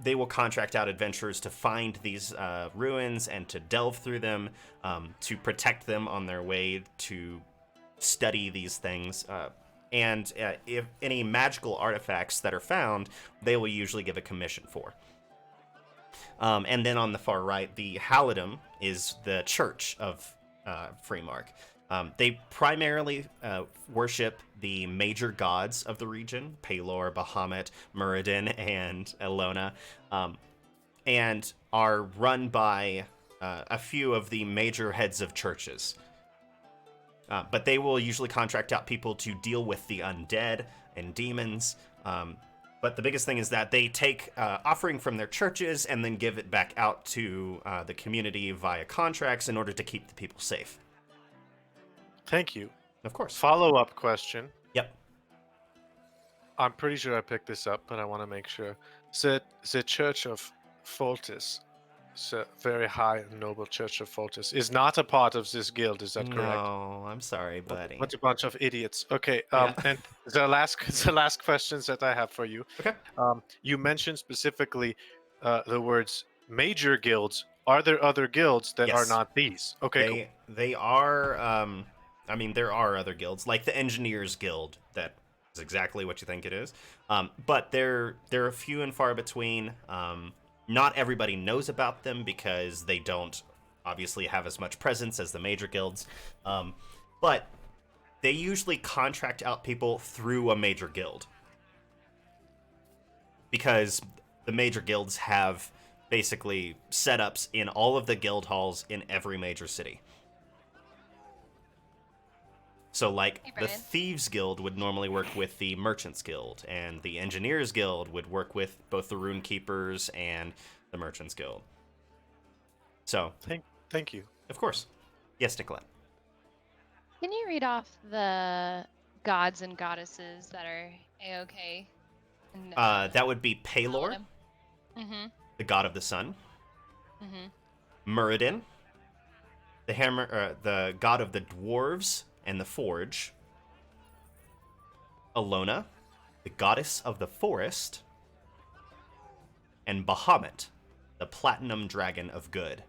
they will contract out adventurers to find these ruins and to delve through them, to protect them on their way to study these things. And if any magical artifacts that are found, they will usually give a commission for. And then on the far right, the Halidom is the church of Freemark. They primarily worship the major gods of the region: Pelor, Bahamut, Muradin, and Alona, and are run by a few of the major heads of churches. But they will usually contract out people to deal with the undead and demons. But the biggest thing is that they take offering from their churches and then give it back out to the community via contracts in order to keep the people safe. Thank you. Of course. Follow-up question. Yep. I'm pretty sure I picked this up, but I want to make sure. The Church of Foltis, the very high and noble Church of Foltis, is not a part of this guild. Is that correct? No, I'm sorry, buddy. What a bunch of idiots. Okay. Yeah. And the last questions that I have for you. Okay. You mentioned specifically the words major guilds. Are there other guilds that are Yes. not these? Okay. Cool. They are. I mean, there are other guilds, like the Engineers Guild. That is exactly what you think it is. But they're few and far between. Not everybody knows about them because they don't obviously have as much presence as the major guilds. But they usually contract out people through a major guild, because the major guilds have basically setups in all of the guild halls in every major city. So, like, Hey, the Brian. Thieves Guild would normally work with the Merchants Guild, and the Engineers Guild would work with both the Rune Keepers and the Merchants Guild. So, Thank you. of course. Yes, Nicolette. Can you read off the gods and goddesses that are A-OK? That would be Pelor, Mm-hmm. the god of the sun, Mm-hmm. Muradin, the god of the dwarves and the forge, Alona, the goddess of the forest, and Bahamut, the platinum dragon of good.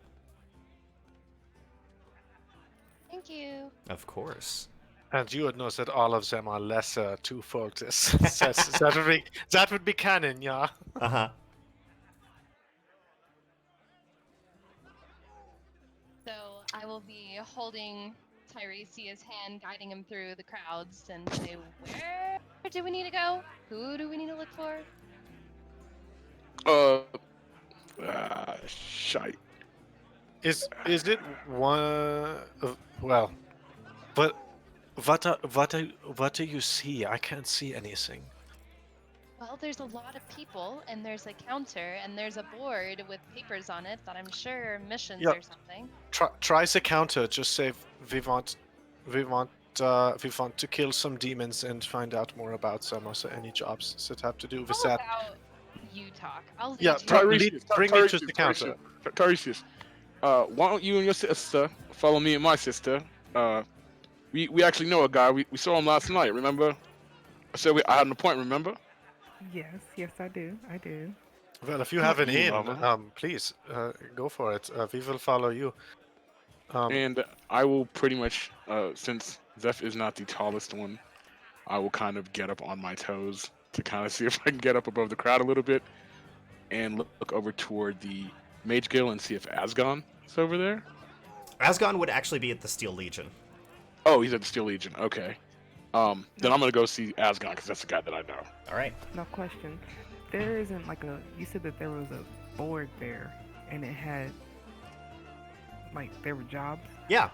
Thank you. Of course. And you would know that all of them are lesser two folks. That would be canon, yeah. Uh-huh. So I will be holding Tiresias' hand, guiding him through the crowds, and say, where do we need to go? Who do we need to look for? Shite. Is it one? Well, but what do you see? I can't see anything. Well, there's a lot of people, and there's a counter, and there's a board with papers on it that I'm sure are missions Yeah. or something. Try the counter. Just say we want to kill some demons and find out more about them. Also, any jobs that have to do with How that. about you talk? I'll lead Yeah, you. bring me to the counter. Tiresias, why don't you and your sister follow me and my sister? We actually know a guy. We saw him last night. Remember? I said I had an appointment. Remember? Yes, I do. Well, if you have an in, Lover. please go for it. We will follow you. And I will pretty much, since Zeph is not the tallest one, I will kind of get up on my toes to kind of see if I can get up above the crowd a little bit, and look over toward the Mage Guild and see if Asgon is over there. Asgon would actually be at the Steel Legion. Oh, he's at the Steel Legion. Okay. Then I'm gonna go see Asgon because that's the guy that I know. All right. No question. There isn't like you said that there was a board there, and it had there were jobs. Yeah.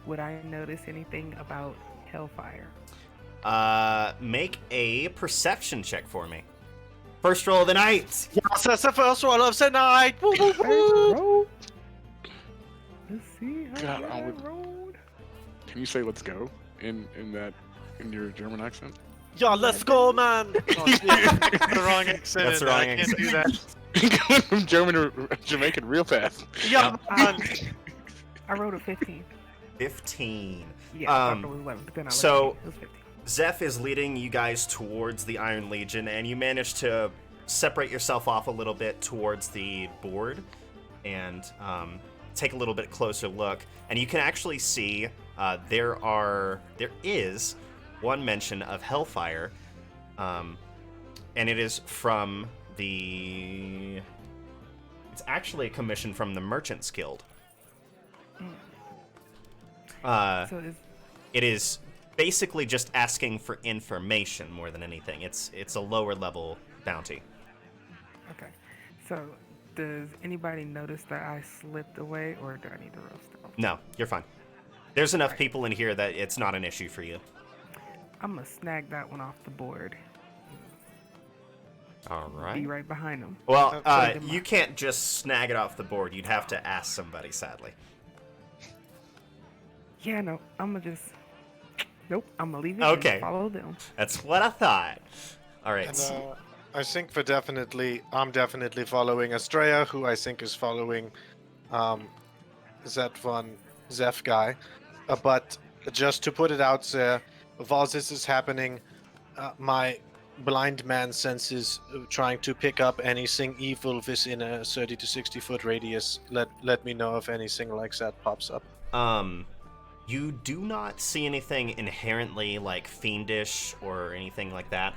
Would I notice anything about Hellfire? Make a perception check for me. First roll of the night. Yes, that's the first one of the night. Woo, woo, woo. Roll. Let's see how God, I I would- rolled. Can you say "let's go" in your German accent? Yeah, let's go, man. Oh, shit. The wrong accent. That's the wrong I can't do that. Going from German to Jamaican real fast. Yeah, man. I rolled a 15. 15. Yeah, I thought it was 11, but then I so- it was 15. Zeph is leading you guys towards the Iron Legion, and you manage to separate yourself off a little bit towards the board and take a little bit closer look. And you can actually see there is one mention of Hellfire, and it is from it's actually a commission from the Merchants Guild. So It is basically just asking for information more than anything. It's a lower level bounty. okay. So does anybody notice that I slipped away, or do I need to roll still? No, you're fine. There's enough people in here that it's not an issue for you. I'm gonna snag that one off the board. All Be right. right behind them. Well, Put it in you can't just snag it off the board. You'd have to ask somebody, sadly. Yeah, no, I'm gonna just. Nope, I'm gonna leave it. Okay. And follow them. That's what I thought. All right. And, I think I'm definitely following Estrella, who I think is following that one Zeph guy. But just to put it out there, while this is happening, my blind man senses trying to pick up anything evil within a 30 to 60 foot radius. Let me know if anything like that pops up. You do not see anything inherently like fiendish or anything like that.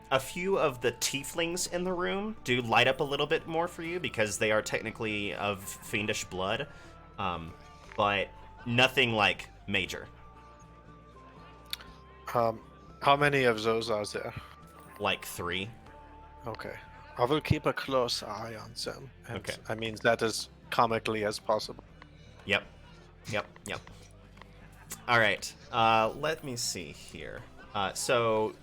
A few of the tieflings in the room do light up a little bit more for you because they are technically of fiendish blood, but nothing like major. How many of those are there? Like 3. Okay. I will keep a close eye on them. And Okay. I mean, that as comically as possible. Yep. All right. Let me see here. So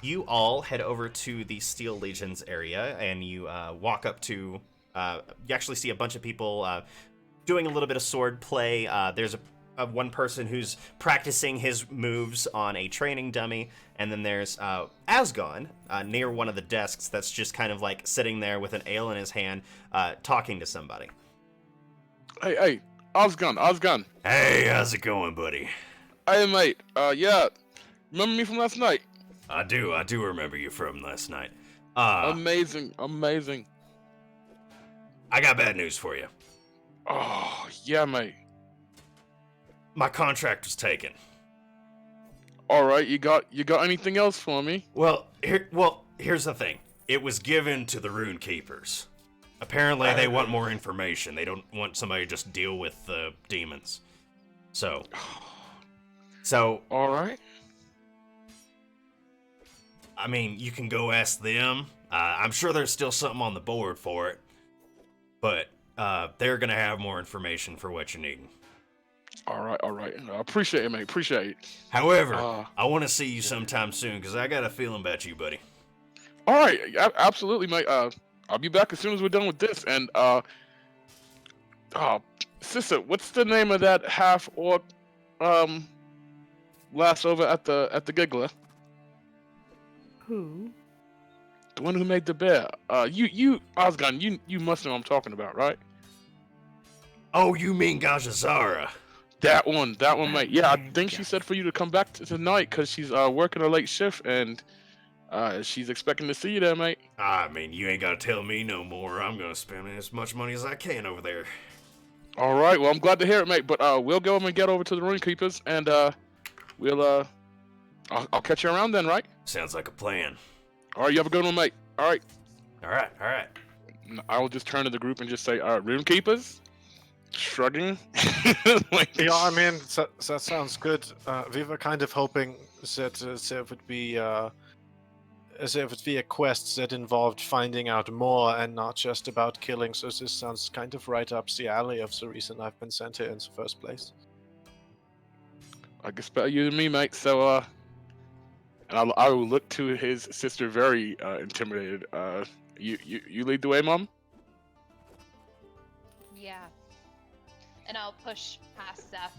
you all head over to the Steel Legion's area, and you walk up to. You actually see a bunch of people doing a little bit of sword play. There's a one person who's practicing his moves on a training dummy, and then there's Asgon near one of the desks that's just kind of like sitting there with an ale in his hand, talking to somebody. Hey, Osgun. Hey, how's it going, buddy? Hey, mate. Yeah. Remember me from last night? I do remember you from last night. Amazing. I got bad news for you. Oh, yeah, mate. My contract was taken. All right, you got anything else for me? Well, here's the thing. It was given to the Rune Keepers. Apparently, they want more information. They don't want somebody to just deal with the demons. So, all right. I mean, you can go ask them. I'm sure there's still something on the board for it, but they're gonna have more information for what you need. All right. I appreciate it, mate. Appreciate it. However, I want to see you sometime soon because I got a feeling about you, buddy. All right, absolutely, mate. I'll be back as soon as we're done with this. And sister, what's the name of that half orc lass over at the Giggler? Who? The one who made the bear. You Osgun, you must know what I'm talking about, right? Oh, you mean Gajazara? That one, mate. Yeah, I think she Yes. said for you to come back tonight because she's working a late shift and she's expecting to see you there, mate. I mean, you ain't gotta tell me no more. I'm gonna spend as much money as I can over there. All right, well, I'm glad to hear it, mate. But we'll go and get over to the Rune Keepers and we'll I'll catch you around then, right? Sounds like a plan. All right, you have a good one, mate. All right. All right. I will just turn to the group and just say, Rune Keepers? Shrugging. Yeah, I mean, that sounds good. We were kind of hoping that there would be a quest that involved finding out more and not just about killing. So this sounds kind of right up the alley of the reason I've been sent here in the first place. I guess better you than me, mate. So, and I will look to his sister very intimidated. You lead the way, Mom? Yeah. And I'll push past Zeph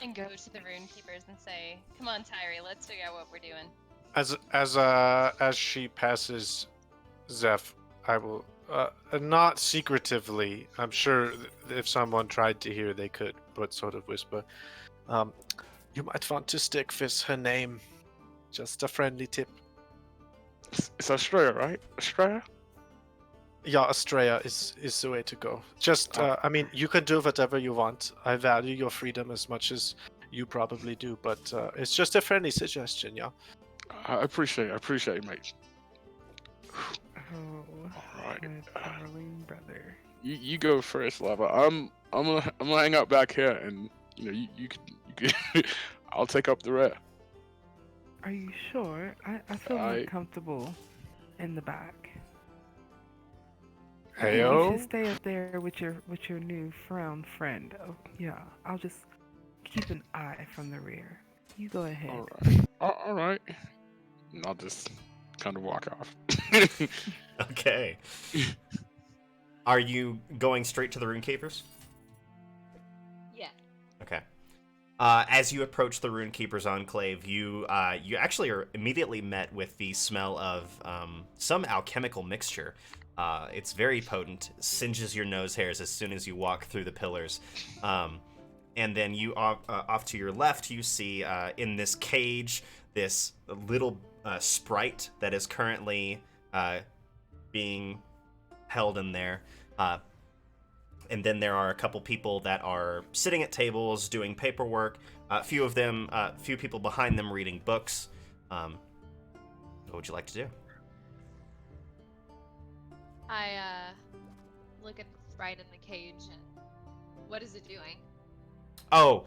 and go to the Rune Keepers and say, "Come on, Tyree, let's figure out what we're doing." As she passes Zeph, I will not secretively. I'm sure if someone tried to hear, they could, but sort of whisper. You might want to stick with her name. Just a friendly tip. It's Australia, right? Australia? Yeah, Estrella is the way to go. Just, I mean, you can do whatever you want. I value your freedom as much as you probably do, but it's just a friendly suggestion, yeah. I appreciate it, mate. Oh, Alright. my darling brother. You go first, Lava. I'm gonna hang out back here, and you know you can I'll take up the rear. Are you sure? I feel more comfortable in the back. You Heyo. should stay up there with your new friend. Oh, yeah, I'll just keep an eye from the rear. You go ahead. All right. And I'll just kind of walk off. Okay. Are you going straight to the Rune Keepers? Yeah. Okay. As you approach the Rune Keepers enclave, you actually are immediately met with the smell of some alchemical mixture. It's very potent, singes your nose hairs as soon as you walk through the pillars. And then you off to your left, you see in this cage this little sprite that is currently being held in there. And then there are a couple people that are sitting at tables doing paperwork. Few people behind them reading books. What would you like to do? I look at the sprite in the cage and what is it doing? Oh,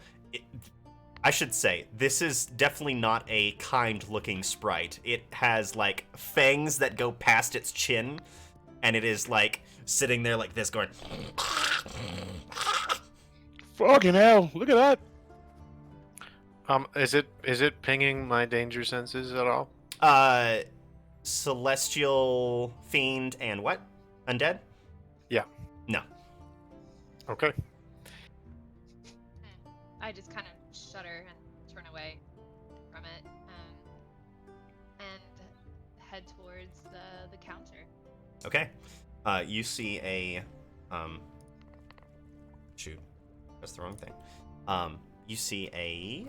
I should say, this is definitely not a kind-looking sprite. It has, like, fangs that go past its chin, and it is, like, sitting there like this going... Fucking hell, look at that. Is it pinging my danger senses at all? Celestial Fiend and what? Undead? Yeah. No. Okay. I just kind of shudder and turn away from it and head towards the counter. Okay. You see a Shoot, that's the wrong thing. You see a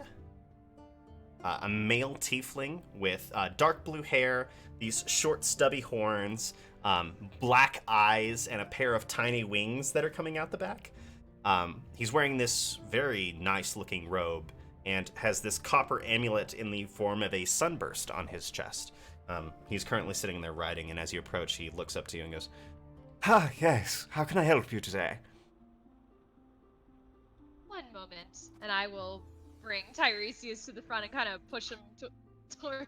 male tiefling with dark blue hair, these short stubby horns, black eyes, and a pair of tiny wings that are coming out the back. He's wearing this very nice looking robe and has this copper amulet in the form of a sunburst on his chest. He's currently sitting there writing, and as you approach, he looks up to you and goes, "Ah, yes, how can I help you today?" One moment, and I will bring Tiresias to the front and kind of push him towards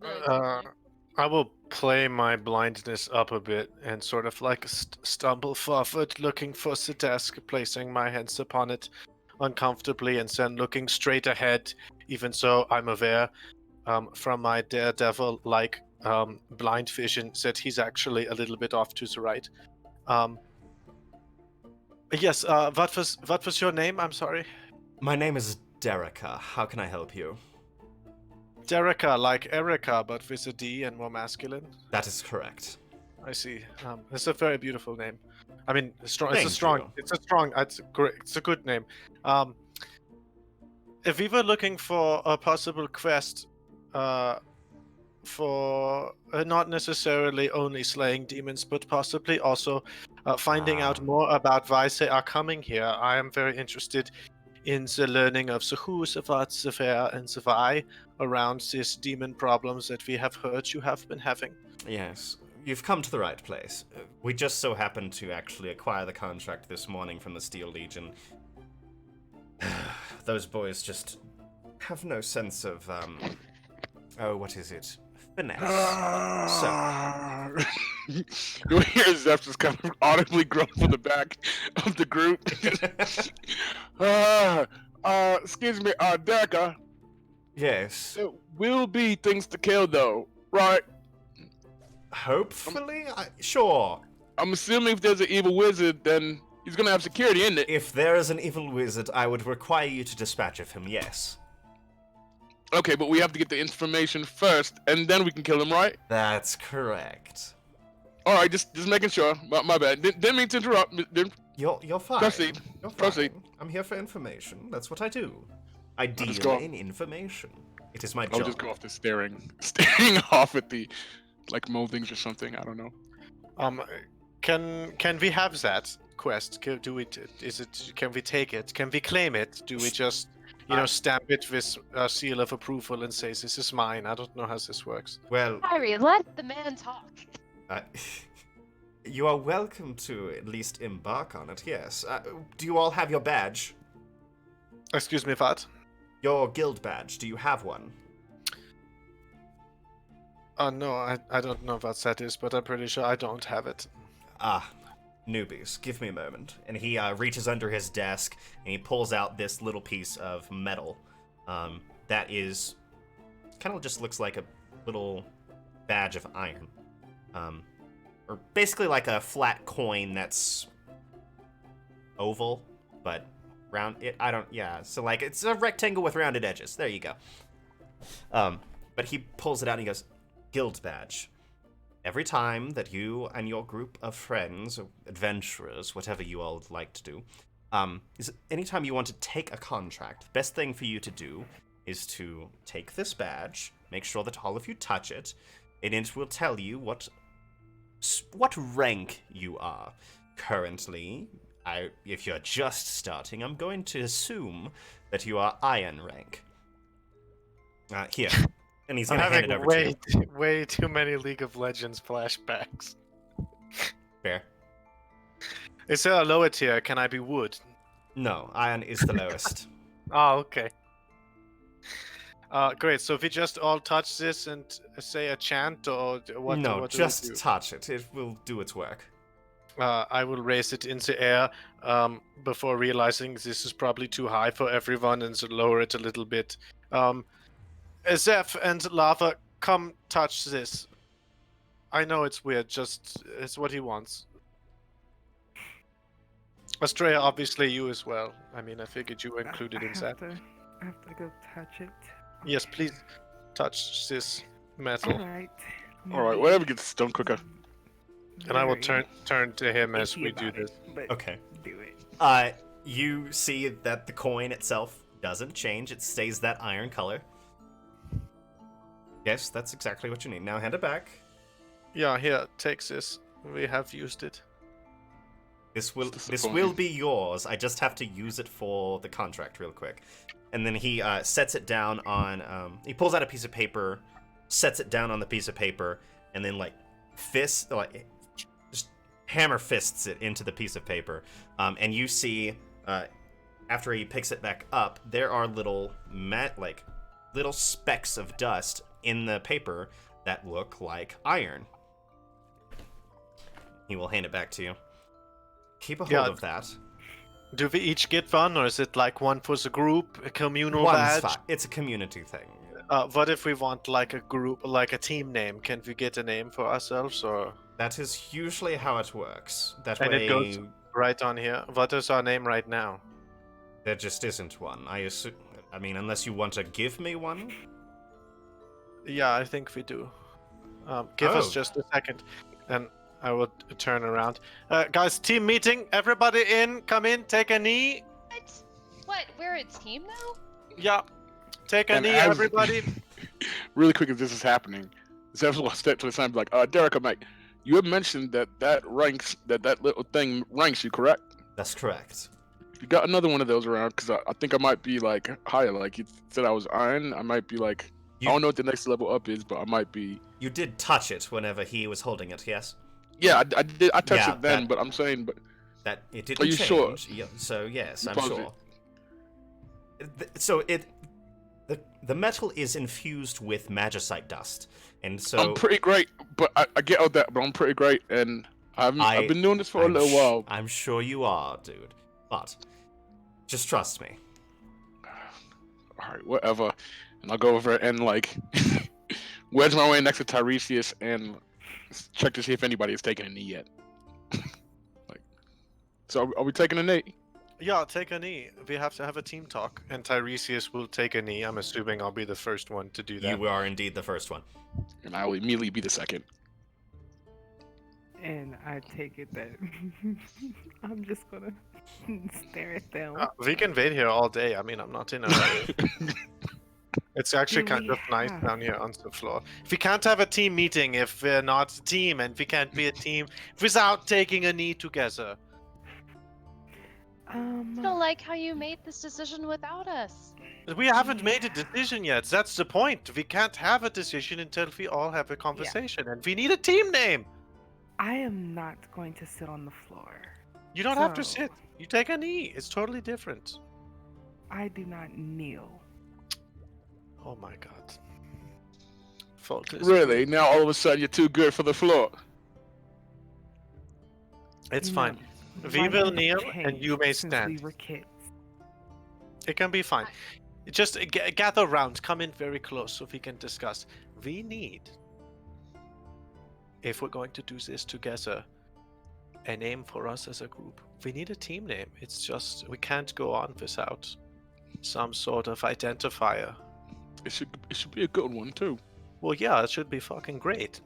the I will play my blindness up a bit and sort of like stumble forward, looking for the desk, placing my hands upon it uncomfortably, and then looking straight ahead, even so I'm aware from my daredevil-like blind vision that he's actually a little bit off to the right. Yes, what was your name? I'm sorry. My name is Derica. How can I help you? Derica, like Erica, but with a D and more masculine. That is correct. I see. It's a very beautiful name. I mean, strong. Thank It's a good name. If we were looking for a possible quest, for not necessarily only slaying demons, but possibly also finding out more about why they are coming here, I am very interested in the learning of the who, the what, the where, and the why around these demon problems that we have heard you have been having. Yes, you've come to the right place. We just so happened to actually acquire the contract this morning from the Steel Legion. Those boys just have no sense of, what is it? Finesse. So, You'll hear Zeph just kind of audibly groan from the back of the group. Excuse me, Deca. yes. There will be things to kill, though, right? Hopefully? Sure. I'm assuming if there's an evil wizard, then he's gonna have security, isn't it? If there is an evil wizard, I would require you to dispatch of him, yes. Okay, but we have to get the information first, and then we can kill him, right? That's correct. All right, just making sure. My bad. Didn't mean to interrupt. You're fine. Proceed. You're fine. Proceed. I'm here for information. That's what I do. I just deal go- in information. It is my I'll job. just go off to staring off at the like moldings or something. I don't know. Can we have that quest? Can we take it? Can we claim it? Do we just stamp it with a seal of approval and say this is mine? I don't know how this works. Well, Kyrie, let the man talk. you are welcome to at least embark on it, yes. Do you all have your badge? Excuse me, what? Your guild badge, do you have one? No, I don't know what that is, but I'm pretty sure I don't have it. Newbies, give me a moment. And he reaches under his desk and he pulls out this little piece of metal that is kind of just looks like a little badge of iron. Or basically like a flat coin that's oval, but round. So like it's a rectangle with rounded edges. There you go. But he pulls it out and he goes, "Guild badge. Every time that you and your group of friends, or adventurers, whatever you all like to do, anytime you want to take a contract, the best thing for you to do is to take this badge, make sure that all of you touch it, and it will tell you what rank you are. Currently, if you're just starting, I'm going to assume that you are iron rank. Here." And he's going to hand it over to you. Way too many League of Legends flashbacks. Fair. Is there a lower tier? Can I be wood? No, iron is the lowest. Oh, okay. Great. So if we just all touch this and say a chant, or what? No, what do just we do? touch it. It will do its work. I will raise it in the air before realizing this is probably too high for everyone, and so lower it a little bit. Zeph and Lava, come touch this. I know it's weird, just it's what he wants. Estrella, obviously you as well. I mean, I figured you were included in that. I have to go touch it. Yes, please touch this metal. All right, whatever gets done quicker. And I will turn to him as we do this. But Okay. do it. you see that the coin itself doesn't change. It stays that iron color. Yes, that's exactly what you need. Now hand it back. Yeah, here, take this. We have used it. This will be yours. I just have to use it for the contract real quick. And then he sets it down on. He pulls out a piece of paper, sets it down on the piece of paper, and then just hammer fists it into the piece of paper. And you see, after he picks it back up, there are little specks of dust in the paper that look like iron. He will hand it back to you. Keep a hold of that. Do we each get one, or is it like one for the group, a communal One's badge? fine. It's a community thing. What if we want like a group, like a team name? Can we get a name for ourselves, or? That is usually how it works. That And way, it goes right on here. What is our name right now? there just isn't one. I mean, unless you want to give me one. Yeah, I think we do. Give us Oh. just a second, and I will turn around. Guys, team meeting. Everybody in. Come in. Take a knee. What? We're a team now? Yeah. Take a And knee, as- everybody. Really quick as this is happening, Zeph's will step to the side and be like, Derek, Mike, you had mentioned that that little thing ranks you, correct? That's correct. You got another one of those around, because I think I might be like higher. Like you said, I was iron. I might be like, I don't know what the next level up is, but I might be. You did touch it whenever he was holding it, yes? Yeah, I did. I touched Yeah, it then, that- but I'm saying, but That it didn't Are you change. sure? Yeah, so yes, You I'm positive? sure. The metal is infused with magicite dust, and so I'm pretty great. But I get all that, but I'm pretty great, and I've been doing this for a little while. I'm sure you are, dude. But just trust me. All right, whatever. And I'll go over and like wedge my way next to Tiresias and check to see if anybody has taken a knee yet. So are we taking a knee? Yeah, take a knee. We have to have a team talk, and Tiresias will take a knee. I'm assuming I'll be the first one to do that. You are indeed the first one. And I will immediately be the second. And I take it that I'm just gonna stare at them. We can wait here all day. I mean, I'm not in a hurry. It's actually Do kind we of nice have- down here on the floor. We can't have a team meeting if we're not a team, and we can't be a team without taking a knee together. I don't like how you made this decision without us. We haven't made a decision yet. That's the point. We can't have a decision until we all have a conversation, and we need a team name. I am not going to sit on the floor. You don't have to So- sit. You take a knee. It's totally different. I do not kneel. Oh my god. Focus. Really? Now all of a sudden you're too good for the floor. It's No. fine. We Life will has kneel, and you may changed since we stand. were kids. It can be fine. Just gather round. Come in very close so we can discuss. We need, if we're going to do this together, a name for us as a group. We need a team name. It's just, we can't go on without some sort of identifier. It should be a good one too. Well, yeah, it should be fucking great.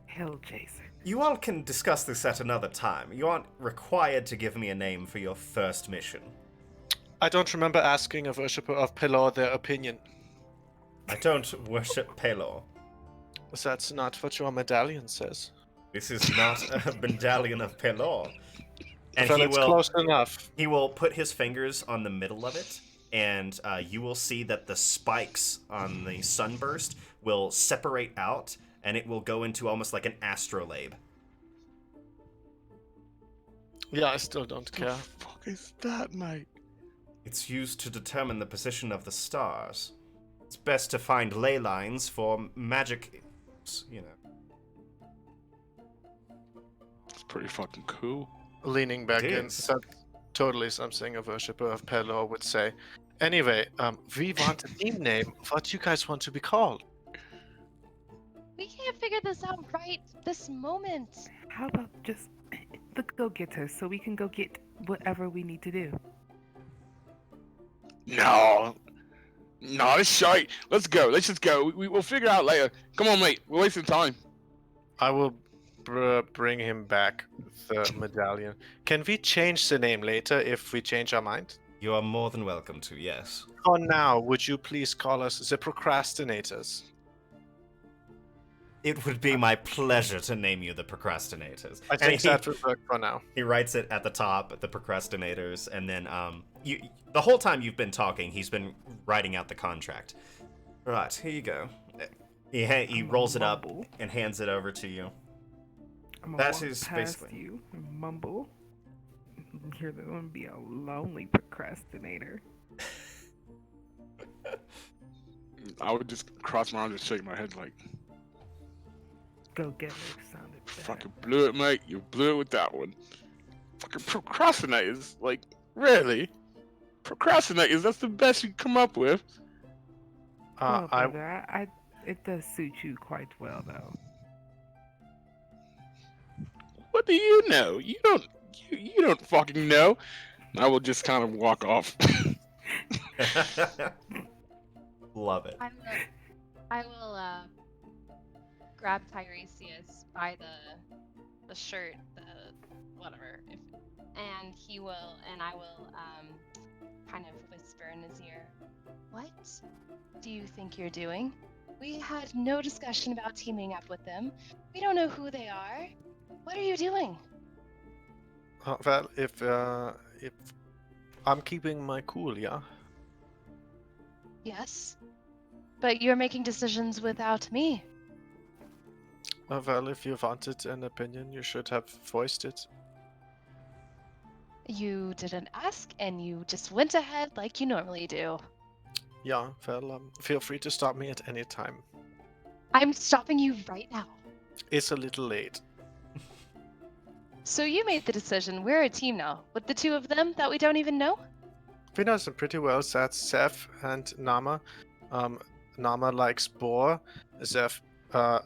Hell, Jason. You all can discuss this at another time. You aren't required to give me a name for your first mission. I don't remember asking a worshipper of Pelor their opinion. I don't worship Pelor. That's not what your medallion says. This is not a medallion of Pelor. And Well, he it's will close enough. he will put his fingers on the middle of it, and you will see that the spikes on the sunburst will separate out, and it will go into almost like an astrolabe. Yeah, I still don't The care. fuck is that, mate? It's used to determine the position of the stars. It's best to find ley lines for magic, you know. It's pretty fucking cool. Leaning back It in, is. that's totally something a worshipper of Pelor would say. Anyway, we want a team name. What do you guys want to be called? We can't figure this out right this moment. How about just the go-getters so we can go get whatever we need to do? No, it's shite. Let's go. Let's just go. We'll figure out later. Come on, mate. We're wasting time. I will bring him back the medallion. Can we change the name later if we change our mind? You are more than welcome to, yes. For now, would you please call us the Procrastinators? It would be my pleasure to name you the Procrastinators. I And think that would work for now. he writes it at the top, the Procrastinators, and then the whole time you've been talking, he's been writing out the contract. Right, here you go. He rolls it up mumble. and hands it over to you. I'm That walk is past basically- you and mumble. You're going to be a lonely procrastinator. I would just cross my arms and shake my head like, Go get it. Sounded better. fucking blew it, mate. You blew it with that one. Fucking procrastinators. Like, really? Procrastinators, that's the best you come up with. Well, I brother, it does suit you quite well, though. What do you know? You don't fucking know. I will just kind of walk off. Love it. I will grab Tiresias by the shirt, the whatever, and I will kind of whisper in his ear. What do you think you're doing? We had no discussion about teaming up with them. We don't know who they are. What are you doing? well, if I'm keeping my cool, yeah. Yes, but you're making decisions without me. Well, if you wanted an opinion, you should have voiced it. You didn't ask, and you just went ahead like you normally do. Yeah, well, feel free to stop me at any time. I'm stopping you right now. It's a little late. So you made the decision. We're a team now. With the two of them that we don't even know? We know them pretty well. That's Zeph and Nama. Nama likes boar. Zeph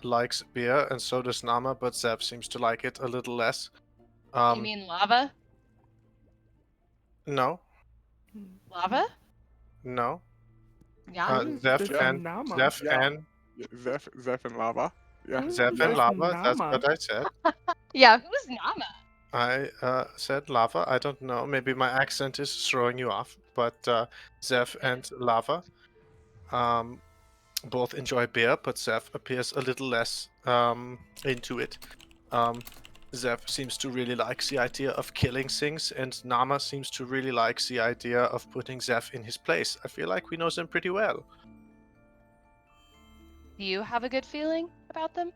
likes beer, and so does Nama, but Zeph seems to like it a little less. You mean lava? No, Lava? no. Yeah. Zeph This is and Nama. Zeph Yeah. and Zeph and Lava. Yeah. Zeph and That's lava. That's Nama. what I said. Yeah, who's Nama? I said lava. I don't know. Maybe my accent is throwing you off. But Zeph and Lava both enjoy beer, but Zeph appears a little less into it. Zeph seems to really like the idea of killing things, and Nama seems to really like the idea of putting Zeph in his place. I feel like we know them pretty well. Do you have a good feeling about them?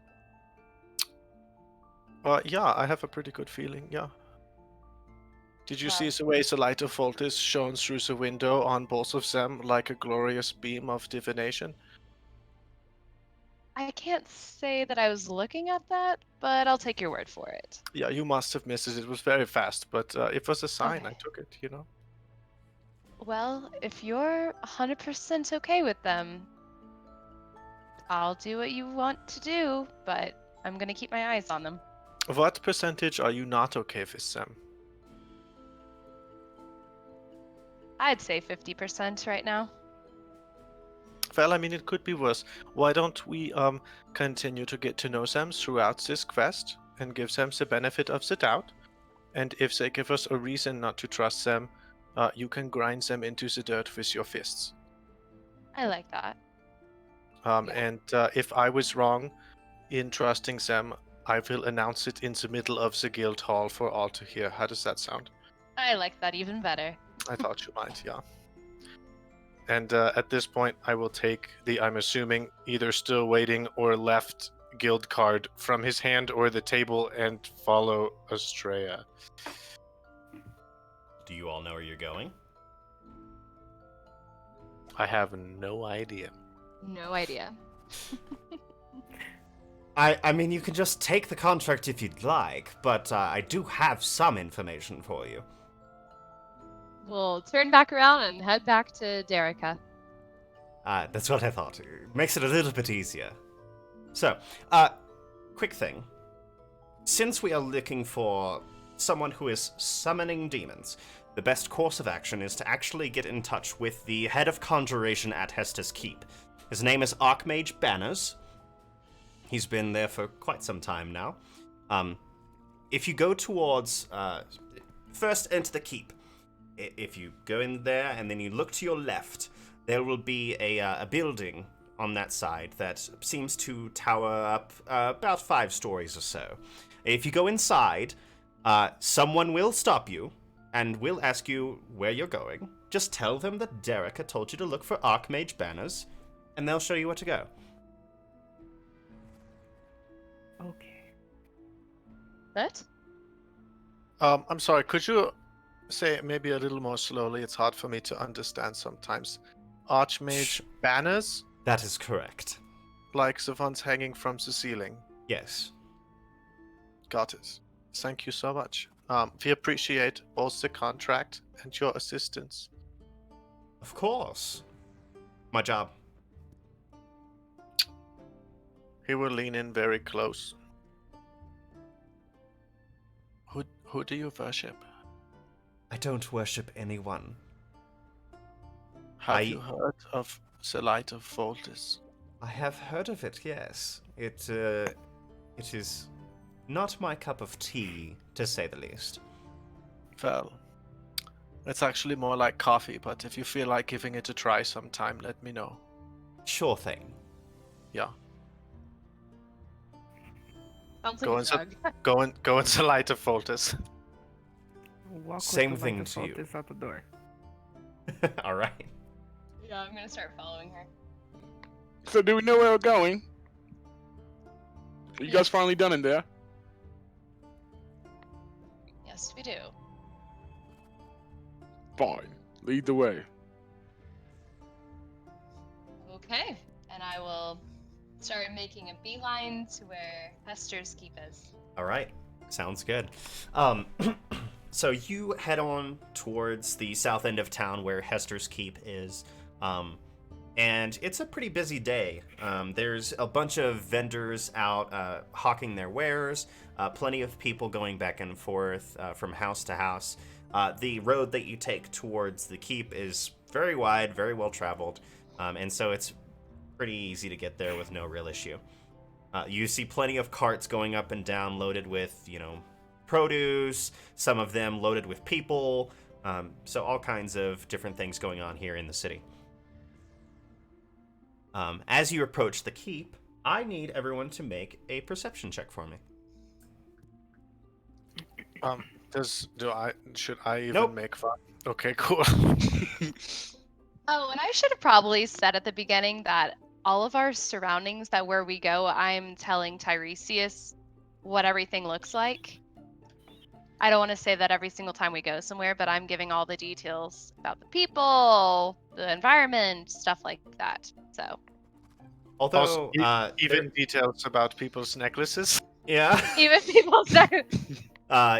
Yeah, I have a pretty good feeling, yeah. Did you see Wow. the way the light of Voltis shone through the window on both of them like a glorious beam of divination? I can't say that I was looking at that, but I'll take your word for it. Yeah, you must have missed it. It was very fast, but it was a sign. I Okay. took it, you know? Well, if you're 100% okay with them, I'll do what you want to do, but I'm gonna keep my eyes on them. What percentage are you not okay with them? I'd say 50% right now. Well, I mean, it could be worse. Why don't we continue to get to know them throughout this quest and give them the benefit of the doubt? And if they give us a reason not to trust them, you can grind them into the dirt with your fists. I like that. And if I was wrong in trusting them, I will announce it in the middle of the guild hall for all to hear. How does that sound? I like that even better. I thought you might, yeah. And at this point, I will take the, I'm assuming, either still waiting or left guild card from his hand or the table and follow Estrella. Do you all know where you're going? I have no idea. No idea. I mean, you can just take the contract if you'd like, but I do have some information for you. We'll turn back around and head back to Derica. That's what I thought. It makes it a little bit easier. So, quick thing. Since we are looking for someone who is summoning demons, the best course of action is to actually get in touch with the head of conjuration at Hestus Keep. His name is Archmage Banners. He's been there for quite some time now. If you go towards first enter the keep. If you go in there and then you look to your left, there will be a building on that side that seems to tower up about 5 stories or so. If you go inside, someone will stop you and will ask you where you're going. Just tell them that Derek told you to look for Archmage banners, and they'll show you where to go. Okay. What? I'm sorry, could you say it maybe a little more slowly? It's hard for me to understand sometimes. Archmage banners? That is correct. Like the ones hanging from the ceiling. Yes. Got it. Thank you so much. We appreciate both the contract and your assistance. Of course. My job. He will lean in very close. Who do you worship? I don't worship anyone. Have you heard of the Light of Voltus? I have heard of it, yes. It is not my cup of tea, to say the least. Well, it's actually more like coffee, but if you feel like giving it a try sometime, let me know. Sure thing. Yeah. Sounds Go like a inside. drug. Go in the Light of Voltus. Walk Same with the thing light to you. This out the door. All right. Yeah, I'm gonna start following her. So do we know where we're going? You guys finally done in there? Yes, we do. Fine. Lead the way. Okay, and I will start making a beeline to where Hester's keep is. All right. Sounds good. So you head on towards the south end of town where Hester's Keep is. And it's a pretty busy day. There's a bunch of vendors out hawking their wares, plenty of people going back and forth from house to house. The road that you take towards the keep is very wide, very well traveled, and so it's pretty easy to get there with no real issue. You see plenty of carts going up and down loaded with, produce, some of them loaded with people, so all kinds of different things going on here in the city. As you approach the keep, I need everyone to make a perception check for me. Should I even Nope. make fun? Okay, cool. Oh, and I should have probably said at the beginning that all of our surroundings, that where we go, I'm telling Tiresias what everything looks like. I don't want to say that every single time we go somewhere, but I'm giving all the details about the people, the environment, stuff like that. So, Although, Also, even details about people's necklaces. yeah, even people say,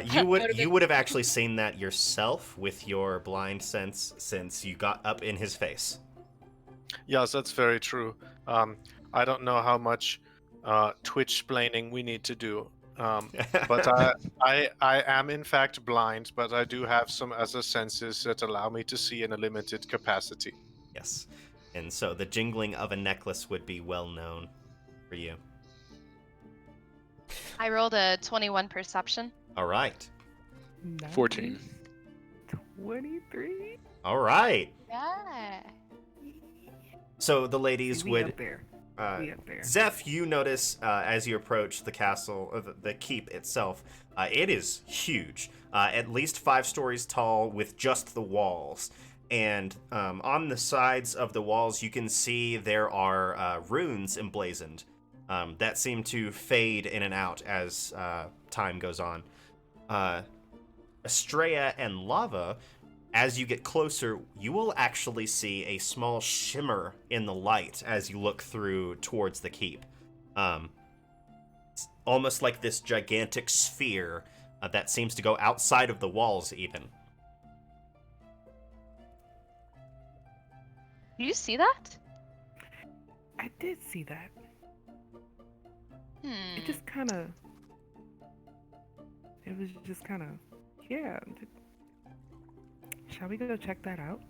you would have actually seen that yourself with your blind sense since you got up in his face. Yes, that's very true. I don't know how much Twitch-splaining we need to do. But I am in fact blind, but I do have some other senses that allow me to see in a limited capacity. Yes, and so the jingling of a necklace would be well known for you. I rolled a 21 perception. All right. 14. 23. All right. Yeah. So the ladies We would. up there. We up there. Zeph, you notice as you approach the castle, or the keep itself, it is huge, at least 5 stories tall with just the walls. And on the sides of the walls, you can see there are runes emblazoned that seem to fade in and out as time goes on. Estrella and Lava, as you get closer, you will actually see a small shimmer in the light as you look through towards the keep. It's almost like this gigantic sphere that seems to go outside of the walls even. Do you see that? I did see that. It just kind of. It was just kind of. Yeah. Shall we go check that out?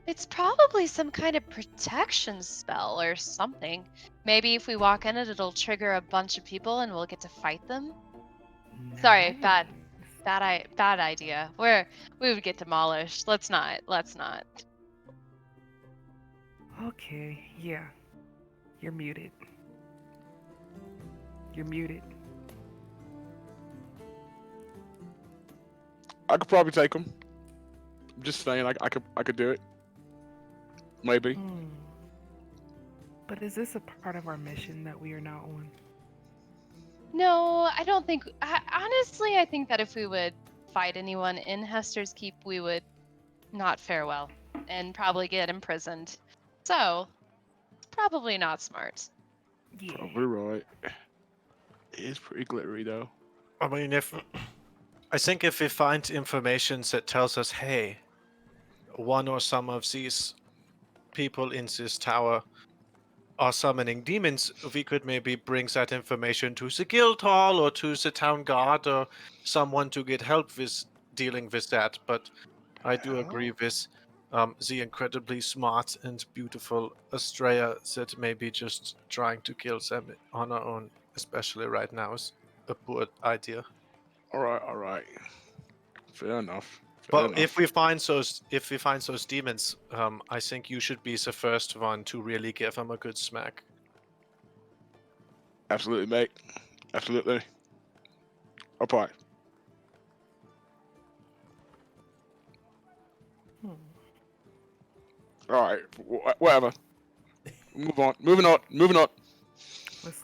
It's probably some kind of protection spell or something. Maybe if we walk in it, it'll trigger a bunch of people and we'll get to fight them. Sorry, bad Nice. bad idea. We would get demolished. Let's not. Let's not. Okay, yeah. You're muted. You're muted. I could probably take them. I'm just saying, I could do it. Maybe. Hmm. But is this a part of our mission that we are not on? No, I don't think. Honestly, I think that if we would fight anyone in Hester's Keep, we would not fare well and probably get imprisoned. So, it's probably not smart. Yeah. Probably right. It is pretty glittery though. I mean, I think if we find information that tells us, hey, one or some of these people in this tower are summoning demons, we could maybe bring that information to the guild hall or to the town guard or someone to get help with dealing with that. But I do agree with the incredibly smart and beautiful Estrella that maybe just trying to kill them on our own, especially right now, is a poor idea. All right. Fair enough. But if we find those demons, I think you should be the first one to really give them a good smack. Absolutely, mate. Absolutely. All right. Hmm. All right. Whatever. Move on. Moving on. Let's.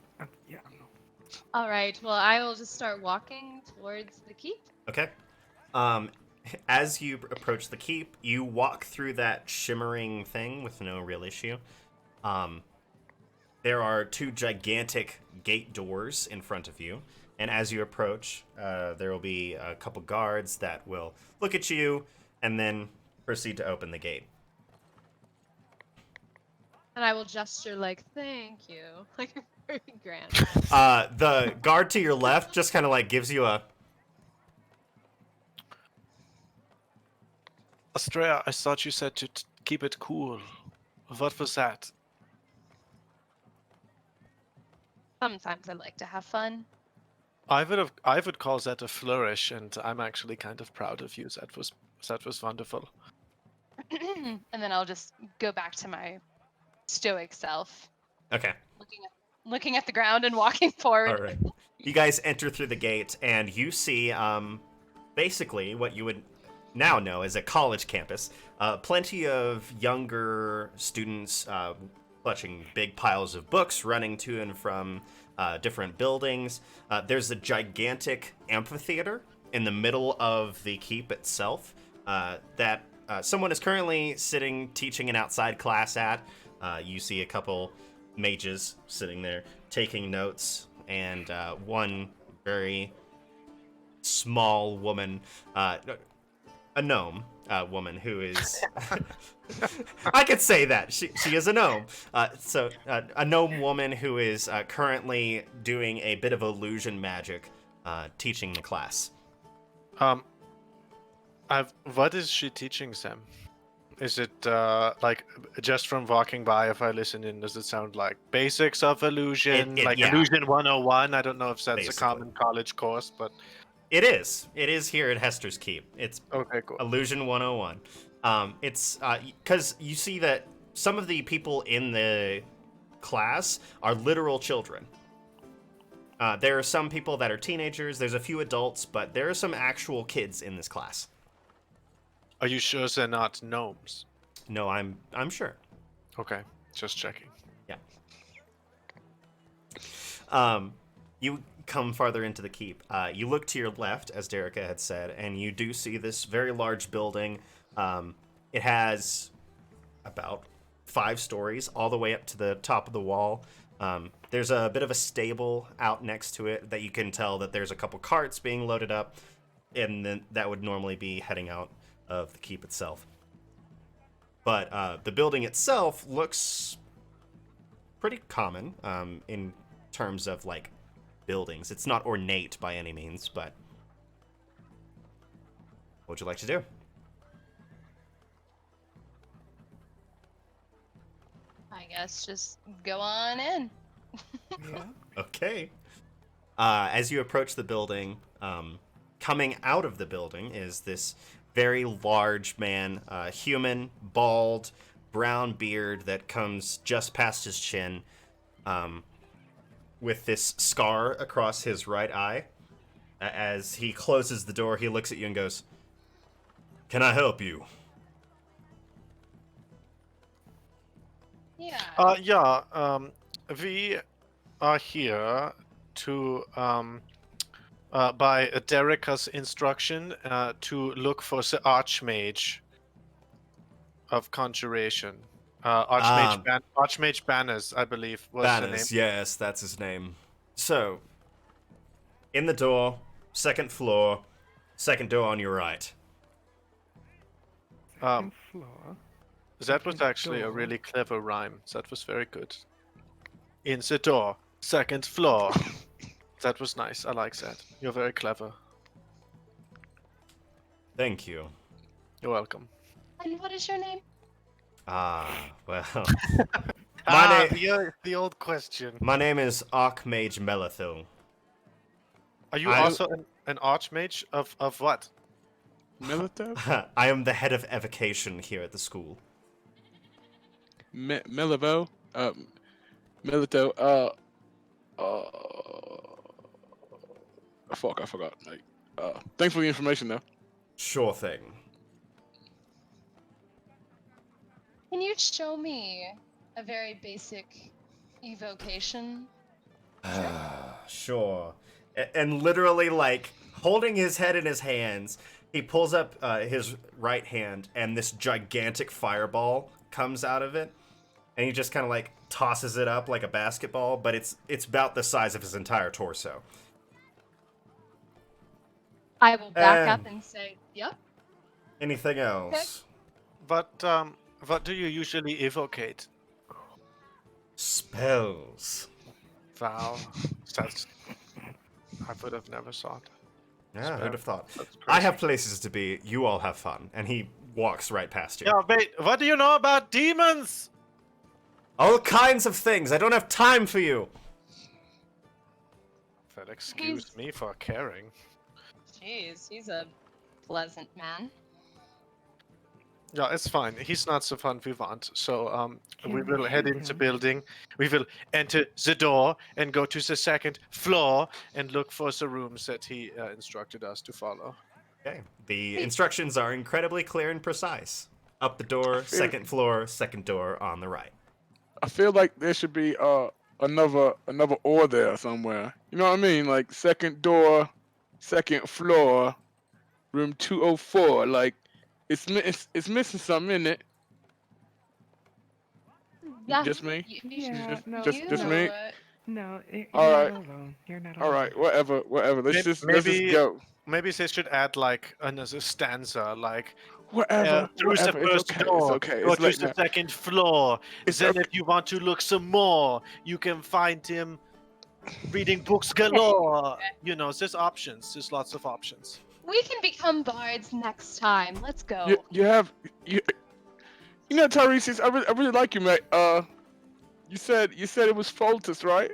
Yeah. All right. Well, I will just start walking towards the keep. Okay. As you approach the keep, you walk through that shimmering thing with no real issue. There are two gigantic gate doors in front of you, and as you approach, there will be a couple guards that will look at you and then proceed to open the gate. And I will gesture like, thank you. Like, very grand. The guard to your left just kind of like gives you a... Estrella, I thought you said to keep it cool. What was that? Sometimes I like to have fun. I would call that a flourish, and I'm actually kind of proud of you. That was wonderful. And then I'll just go back to my stoic self, Okay. looking at the ground and walking forward. All right. You guys enter through the gate, and you see basically what you would now know as a college campus. Plenty of younger students clutching big piles of books, running to and from different buildings. There's a gigantic amphitheater in the middle of the keep itself that someone is currently sitting teaching an outside class at. You see a couple mages sitting there taking notes, and one very small woman, a gnome woman who is... I could say that. She is a gnome. So a gnome woman who is currently doing a bit of illusion magic, teaching the class. What is she teaching them? Is it like just from walking by? If I listen in, does it sound like basics of illusion, yeah. Illusion 101? I don't know if that's Basically. a common college course, but It is. It is here at Hester's Keep. It's okay, cool. Illusion 101. It's because you see that some of the people in the class are literal children. There are some people that are teenagers. There's a few adults, but there are some actual kids in this class. Are you sure they're not gnomes? No, I'm sure. Okay, just checking. Yeah. You come farther into the keep. You look to your left, as Derica had said, and you do see this very large building. It has about 5 stories, all the way up to the top of the wall. There's a bit of a stable out next to it that you can tell that there's a couple carts being loaded up, and then that would normally be heading out of the keep itself. But the building itself looks pretty common in terms of like buildings. It's not ornate by any means, but what would you like to do? I guess just go on in. Yeah. Okay. As you approach the building, coming out of the building is this very large man, human, bald, brown beard that comes just past his chin, with this scar across his right eye. As he closes the door, he looks at you and goes, "Can I help you?" Yeah. We are here to, by Dereka's instruction, to look for the Archmage of Conjuration. Archmage Banners, I believe, was the name. Banners, yes, that's his name. So, in the door, second floor, second door on your right. Um, Second floor. That was Second actually a door. really clever rhyme. That was very good. In the door, second floor. That was nice. I like that. You're very clever. Thank you. You're welcome. And what is your name? Well, Ah, name- the old question. my name is Archmage Melithil. Are you I- also an Archmage of what? Milito? I am the head of evocation here at the school. Milivo? Milito, fuck, I forgot. Like, thanks for the information, though. Sure thing. Can you show me a very basic evocation? Sure. And literally, like, holding his head in his hands, he pulls up his right hand, and this gigantic fireball comes out of it. And he just kind of, like, tosses it up like a basketball, but it's about the size of his entire torso. I will back Um, up and say, "Yep." Anything else? What do you usually evocate? Spells. Wow, that's I would have never thought. Yeah, who'd have thought? That's I crazy. have places to be. You all have fun. And he walks right past you. Yeah, wait. What do you know about demons? All kinds of things. I don't have time for you. Well, excuse He's- me for caring. Jeez, he's a pleasant man. Yeah, it's fine. He's not the fun we want. So we Can will we head shoot into him? building. We will enter the door and go to the second floor and look for the rooms that he instructed us to follow. Okay. The instructions are incredibly clear and precise. Up the door, second floor, second door on the right. I feel like there should be another or there somewhere. You know what I mean? Like second door, second floor, room 204. Like it's missing something in it. Yeah. Just me? Yeah, Just- no, just you me? know it. No, you're All not right. alone. You're not All alone. right, whatever. Let's just Maybe- go. Maybe they should add like another stanza, like Whatever. through the Whatever. first It's okay. door, It's okay. go It's to late the now. second floor. It's Then, okay. if you want to look some more, you can find him reading books galore. You know, there's options. There's lots of options. We can become bards next time. Let's go. You know, Tiresias, I really like you, mate. You said it was Foltus, right?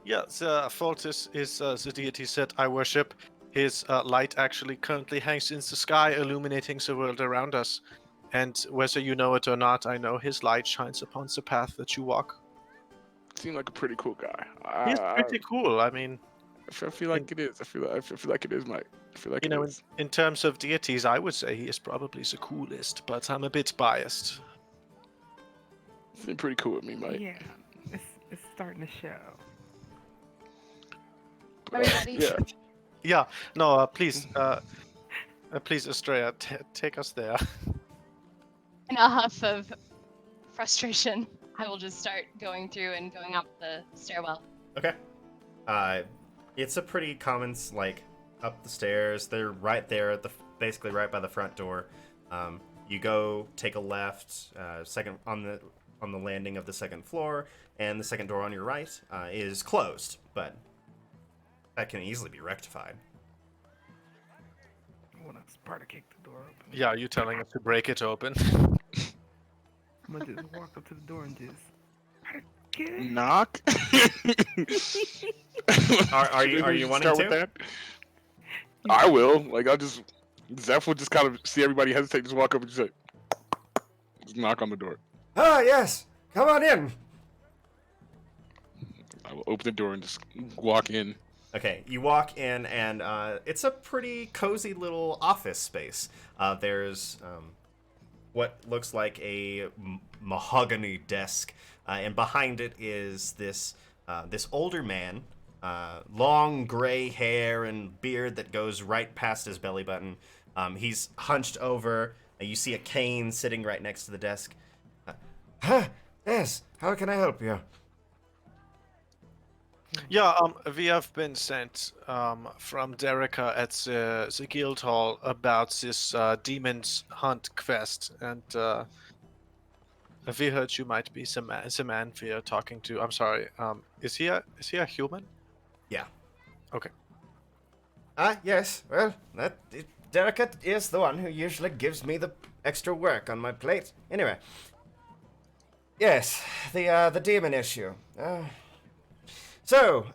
Yeah, the Foltus is the deity that I worship. His light actually currently hangs in the sky, illuminating the world around us. And whether you know it or not, I know his light shines upon the path that you walk. Seemed like a pretty cool guy. He's pretty cool. I mean, I feel like it is. I feel like it is, mate. I feel like you it know, is. in terms of deities, I would say he is probably the coolest, but I'm a bit biased. Seemed pretty cool with me, mate. Yeah, it's starting to show. Everybody. Yeah. Yeah, no, please, please, Estrella, take us there. In a huff of frustration, I will just start going through and going up the stairwell. Okay. It's a pretty common, like, up the stairs. They're right there at basically right by the front door. You go take a left, second on the landing of the second floor, and the second door on your right is closed, but that can easily be rectified. I want to Sparta kick the door open. Yeah, you telling us to break it open? I'm gonna just walk up to the door and just get it. Knock. Are you Should we wanting start with to? that? I will. Like I'll just Zeph will just kind of see everybody hesitate, just walk up and just knock on the door. Ah, yes. Come on in. I will open the door and just walk in. Okay, you walk in, and it's a pretty cozy little office space. There's what looks like a mahogany desk, and behind it is this older man, long gray hair and beard that goes right past his belly button. He's hunched over. You see a cane sitting right next to the desk. Yes, how can I help you? Yeah, we have been sent from Derica at the guild hall about this demon's hunt quest, and we heard you might be the man we are talking to. I'm sorry. Is he a human? Yeah. Okay. Yes. Well, Derek is the one who usually gives me the extra work on my plate. Anyway. Yes, the demon issue. So,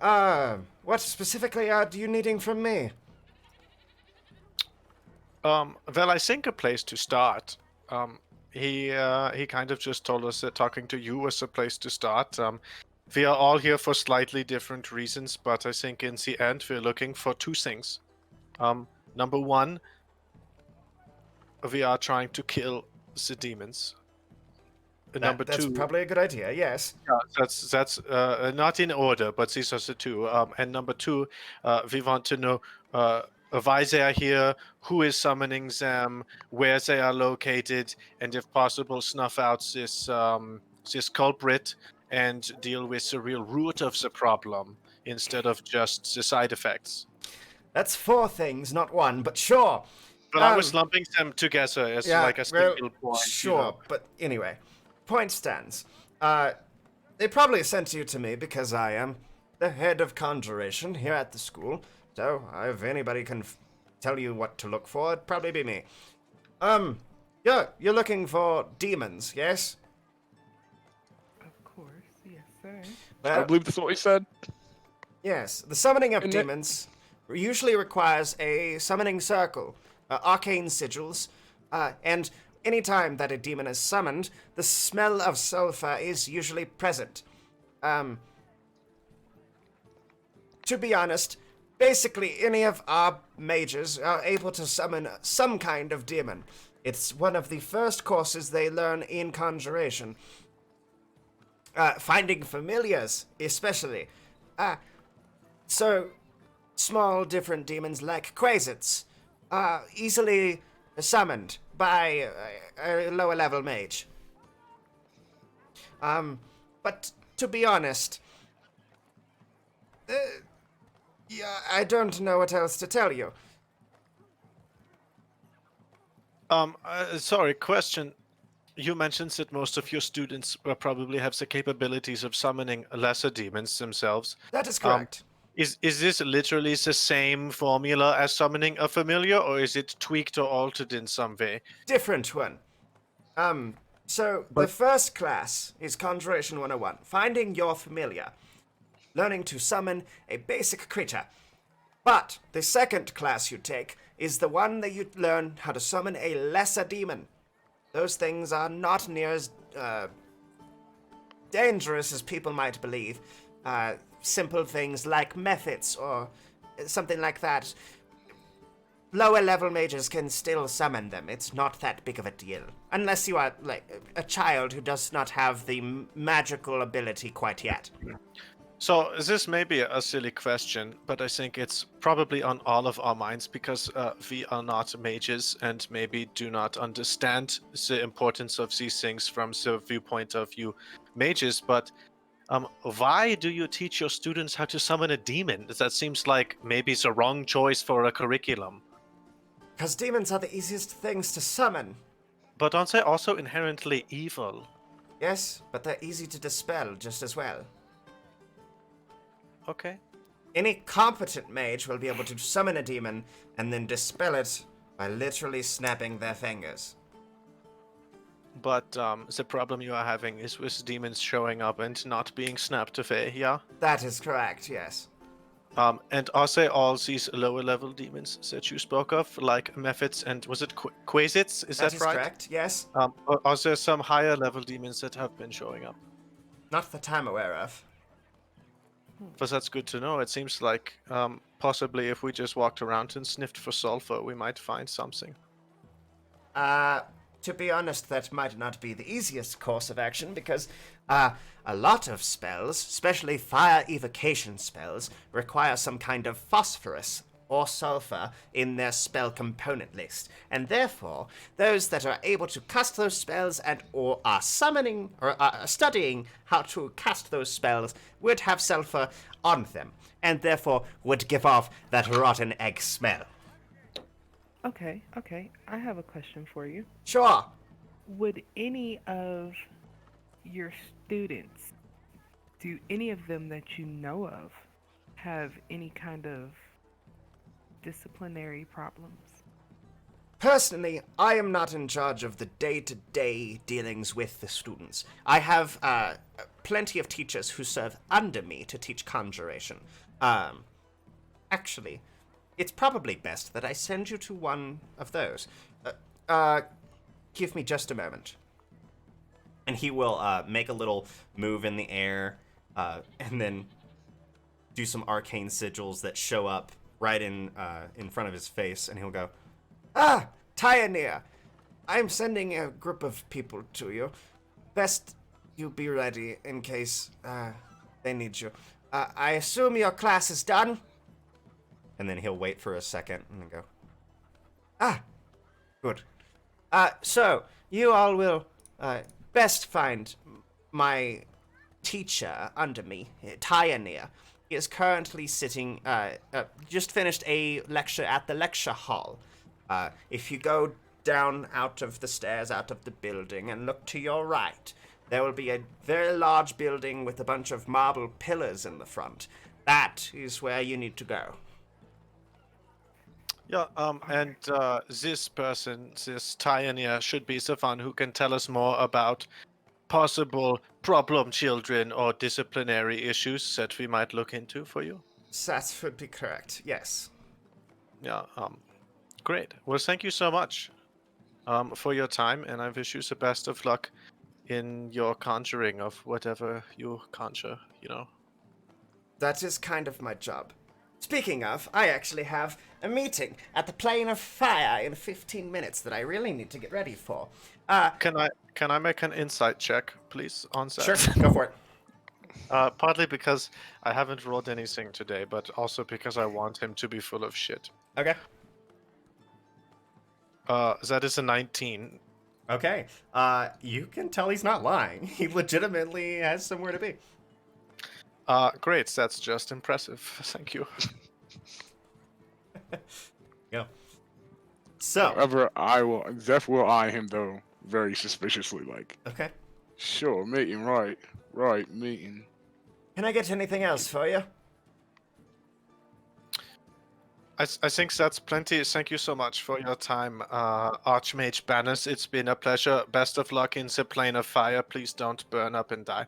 what specifically are you needing from me? Well, I think a place to start. He kind of just told us that talking to you was a place to start. We are all here for slightly different reasons, but I think in the end we're looking for two things. Number one, we are trying to kill the demons. Number that's two, probably a good idea. Yes. that's not in order, but these are the two. And number two, we want to know why they are here, who is summoning them, where they are located, and if possible, snuff out this culprit and deal with the real root of the problem instead of just the side effects. That's 4 things, not 1, but sure. But I was lumping them together as like a single point. Sure, but anyway, point stands. They probably sent you to me because I am the head of conjuration here at the school. So if anybody can tell you what to look for, it'd probably be me. Yeah, you're looking for demons, yes? Of course, yes, sir. I Well, believe that's what he said. yes, the summoning of And it- demons usually requires a summoning circle, arcane sigils, and anytime that a demon is summoned, the smell of sulfur is usually present. To be honest, basically any of our mages are able to summon some kind of demon. It's one of the first courses they learn in conjuration. Finding familiars, especially. So, small different demons like quasits are easily summoned by a lower level mage. But to be honest, yeah, I don't know what else to tell you. Sorry, question. You mentioned that most of your students probably have the capabilities of summoning lesser demons themselves. That is correct. Is this literally the same formula as summoning a familiar, or is it tweaked or altered in some way? Different one. So the first class is Conjuration 101, finding your familiar, learning to summon a basic creature. But the second class you take is the one that you learn how to summon a lesser demon. Those things are not near as dangerous as people might believe. Simple things like methods or something like that. Lower level mages can still summon them. It's not that big of a deal. Unless you are, like, a child who does not have the magical ability quite yet. So this may be a silly question, but I think it's probably on all of our minds because we are not mages and maybe do not understand the importance of these things from the viewpoint of you mages. But why do you teach your students how to summon a demon? That seems like maybe the wrong choice for a curriculum. Because demons are the easiest things to summon. But aren't they also inherently evil? Yes, but they're easy to dispel just as well. Okay. Any competent mage will be able to summon a demon and then dispel it by literally snapping their fingers. but the problem you are having is with demons showing up and not being snapped away, yeah? That is correct, yes. And are there all these lower level demons that you spoke of, like Mephits and was it Quasits? Is That that is right? correct, yes. Are there some higher level demons that have been showing up? Not that I'm aware of. But that's good to know. It seems like possibly if we just walked around and sniffed for sulfur, we might find something. To be honest, that might not be the easiest course of action because a lot of spells, especially fire evocation spells, require some kind of phosphorus or sulfur in their spell component list, and therefore those that are able to cast those spells and or are summoning or are studying how to cast those spells would have sulfur on them, and therefore would give off that rotten egg smell. Okay. I have a question for you. Sure. Would any of your students, do any of them that you know of, have any kind of disciplinary problems? Personally, I am not in charge of the day-to-day dealings with the students. I have plenty of teachers who serve under me to teach conjuration. Actually, it's probably best that I send you to one of those. Give me just a moment. And he will make a little move in the air, and then do some arcane sigils that show up right in front of his face, and he'll go, "Ah, Tyaneer, I'm sending a group of people to you. Best you be ready in case they need you. I assume your class is done?" And then he'll wait for a second and then go, "Ah, good. So, you all will best find my teacher under me, Tyaneer. He is currently sitting, just finished a lecture at the lecture hall. If you go down out of the stairs, out of the building, and look to your right, there will be a very large building with a bunch of marble pillars in the front. That is where you need to go." Yeah, and this person, this Tyaneer, should be the one who can tell us more about possible problem children or disciplinary issues that we might look into for you. That would be correct, yes. Yeah, great. Well, thank you so much for your time, and I wish you the best of luck in your conjuring of whatever you conjure, you know. That is kind of my job. Speaking of, I actually have a meeting at the Plane of Fire in 15 minutes that I really need to get ready for. Can I make an insight check, please, on that? Sure, go for it. Partly because I haven't rolled anything today, but also because I want him to be full of shit. Okay. That is a 19. Okay. You can tell he's not lying. He legitimately has somewhere to be. Great. That's just impressive. Thank you. Yeah. So. However, Zeph will eye him though very suspiciously, like, Okay. sure, meeting, right, meeting. Can I get anything else for you? I think that's plenty. Thank you so much for your time, Archmage Banners. It's been a pleasure. Best of luck in the Plane of Fire. Please don't burn up and die.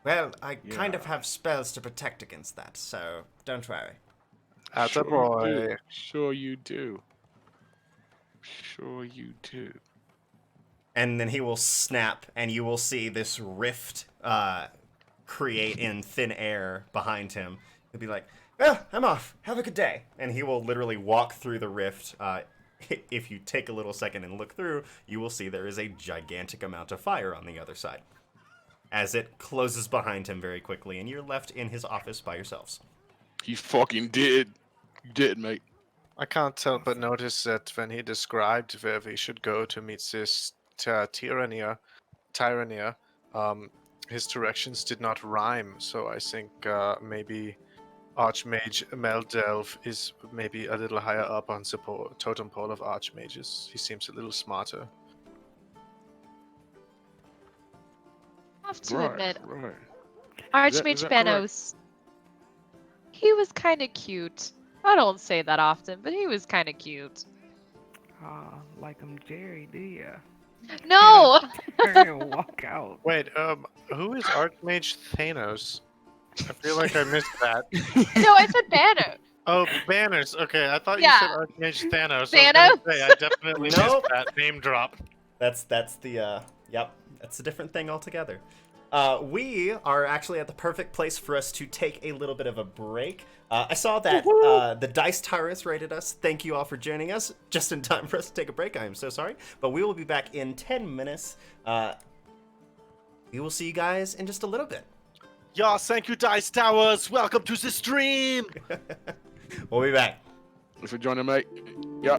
Well, I kind of Yeah. have spells to protect against that, so don't worry. Attaboy. Sure you do. Sure you do. And then he will snap, and you will see this rift create in thin air behind him. He'll be like, "Well, I'm off. Have a good day." And he will literally walk through the rift. If you take a little second and look through, you will see there is a gigantic amount of fire on the other side. As it closes behind him very quickly, and you're left in his office by yourselves. He fucking did. You did, mate. I can't help but notice that when he described where we should go to meet this Tyrannia, his directions did not rhyme. So I think maybe Archmage Meldelv is maybe a little higher up on the totem pole of Archmages. He seems a little smarter. I have to Right, admit, right. Archmage is that correct? Benos, he was kind of cute. I don't say that often, but he was kind of cute. Ah, like I'm Jerry, do ya? No. Turn and walk out. Wait, who is Archmage Thanos? I feel like I missed that. No, I said Banner. Oh, banners. Okay, I thought you Yeah. said Archmage Thanos. I was Thanos? gonna say I definitely Nope. missed that name drop. That's the yep. That's a different thing altogether. We are actually at the perfect place for us to take a little bit of a break. I saw that the Dice Tyrus rated us. Thank you all for joining us. Just in time for us to take a break. I am so sorry. But we will be back in 10 minutes. We will see you guys in just a little bit. Yes, thank you, Dice Towers. Welcome to the stream. We'll be back. Thanks for joining, mate. Yeah.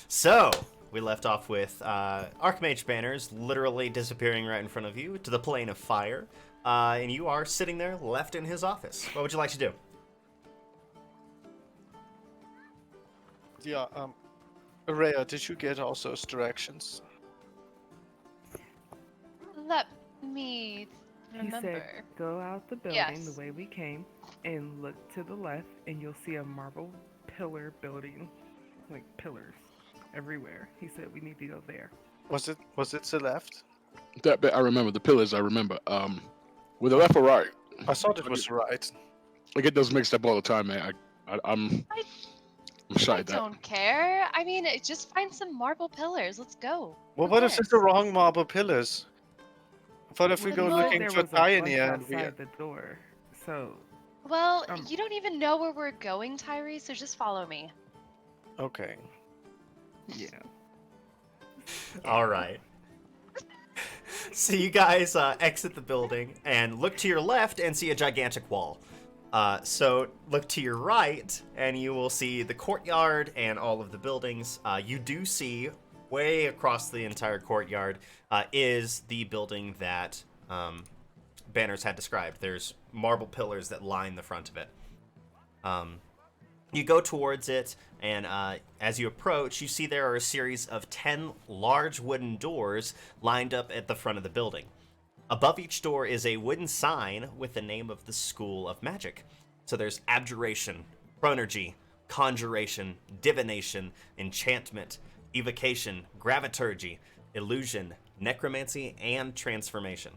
So, we left off with Archmage banners literally disappearing right in front of you to the plane of fire, and you are sitting there left in his office. What would you like to do? Yeah, Rhea, did you get all those directions? Let me He remember. said, go out the building Yes. the way we came and look to the left, and you'll see a marble pillar building, like pillars everywhere. He said we need to go there. Was it to the left? That bit I remember. The pillars I remember. With the left or right? I thought it was right. I get those mixed up all the time, man. I'm shy I at that. don't care. I mean, just find some marble pillars. Let's go. Well, Who what if it's cares? the wrong marble pillars? What if we Well, go he said looking there for was a bunch Pioneer and we... outside the door. So Well, Um, you don't even know where we're going, Tyree, so just follow me. Okay. yeah. All right. So you guys exit the building and look to your left and see a gigantic wall. So look to your right and you will see the courtyard and all of the buildings. You do see way across the entire courtyard is the building that Banners had described. There's marble pillars that line the front of it. You go towards it, and as you approach, you see there are a series of 10 large wooden doors lined up at the front of the building. Above each door is a wooden sign with the name of the School of Magic. So there's Abjuration, Chronergy, Conjuration, Divination, Enchantment, Evocation, Graviturgy, Illusion, Necromancy, and Transformation.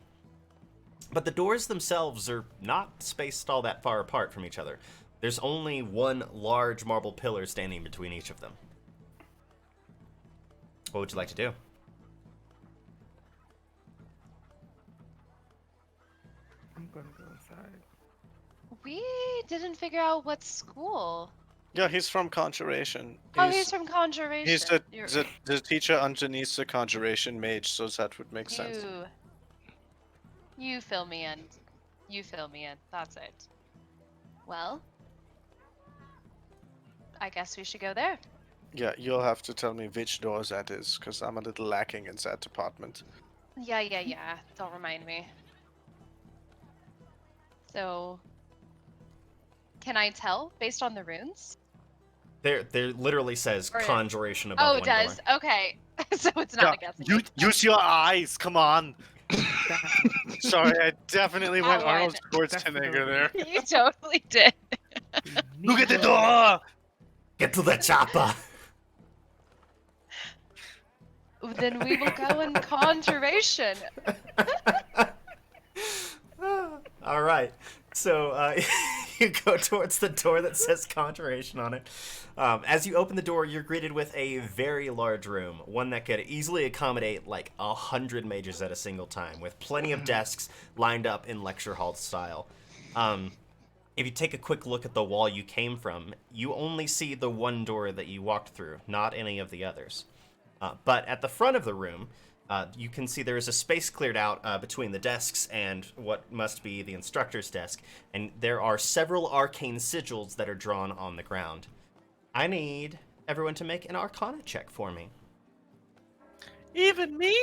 But the doors themselves are not spaced all that far apart from each other. There's only one large marble pillar standing between each of them. What would you like to do? I'm gonna go inside. We didn't figure out what school. Yeah, he's from Conjuration. Oh, he's from Conjuration. He's the, You're- the teacher underneath the Conjuration mage, so that would make sense. You fill me in. You fill me in. That's it. Well, I guess we should go there. Yeah, you'll have to tell me which door that is, because I'm a little lacking in that department. Yeah. Don't remind me. So, can I tell based on the runes? There literally says Or- Conjuration Oh, above it one does. door. Okay. So it's not a guessing. You use your eyes. Come on. Sorry, I definitely went That one. Arnold That's Schwarzenegger the- there. You totally did. Look at the door. Get to the chopper! Then we will go in Conjuration. All right. So you go towards the door that says Conjuration on it. As you open the door, you're greeted with a very large room, one that could easily accommodate like 100 mages at a single time, with plenty of desks lined up in lecture hall style. If you take a quick look at the wall you came from, you only see the one door that you walked through, not any of the others. But at the front of the room, you can see there is a space cleared out between the desks and what must be the instructor's desk, and there are several arcane sigils that are drawn on the ground. I need everyone to make an Arcana check for me. Even me?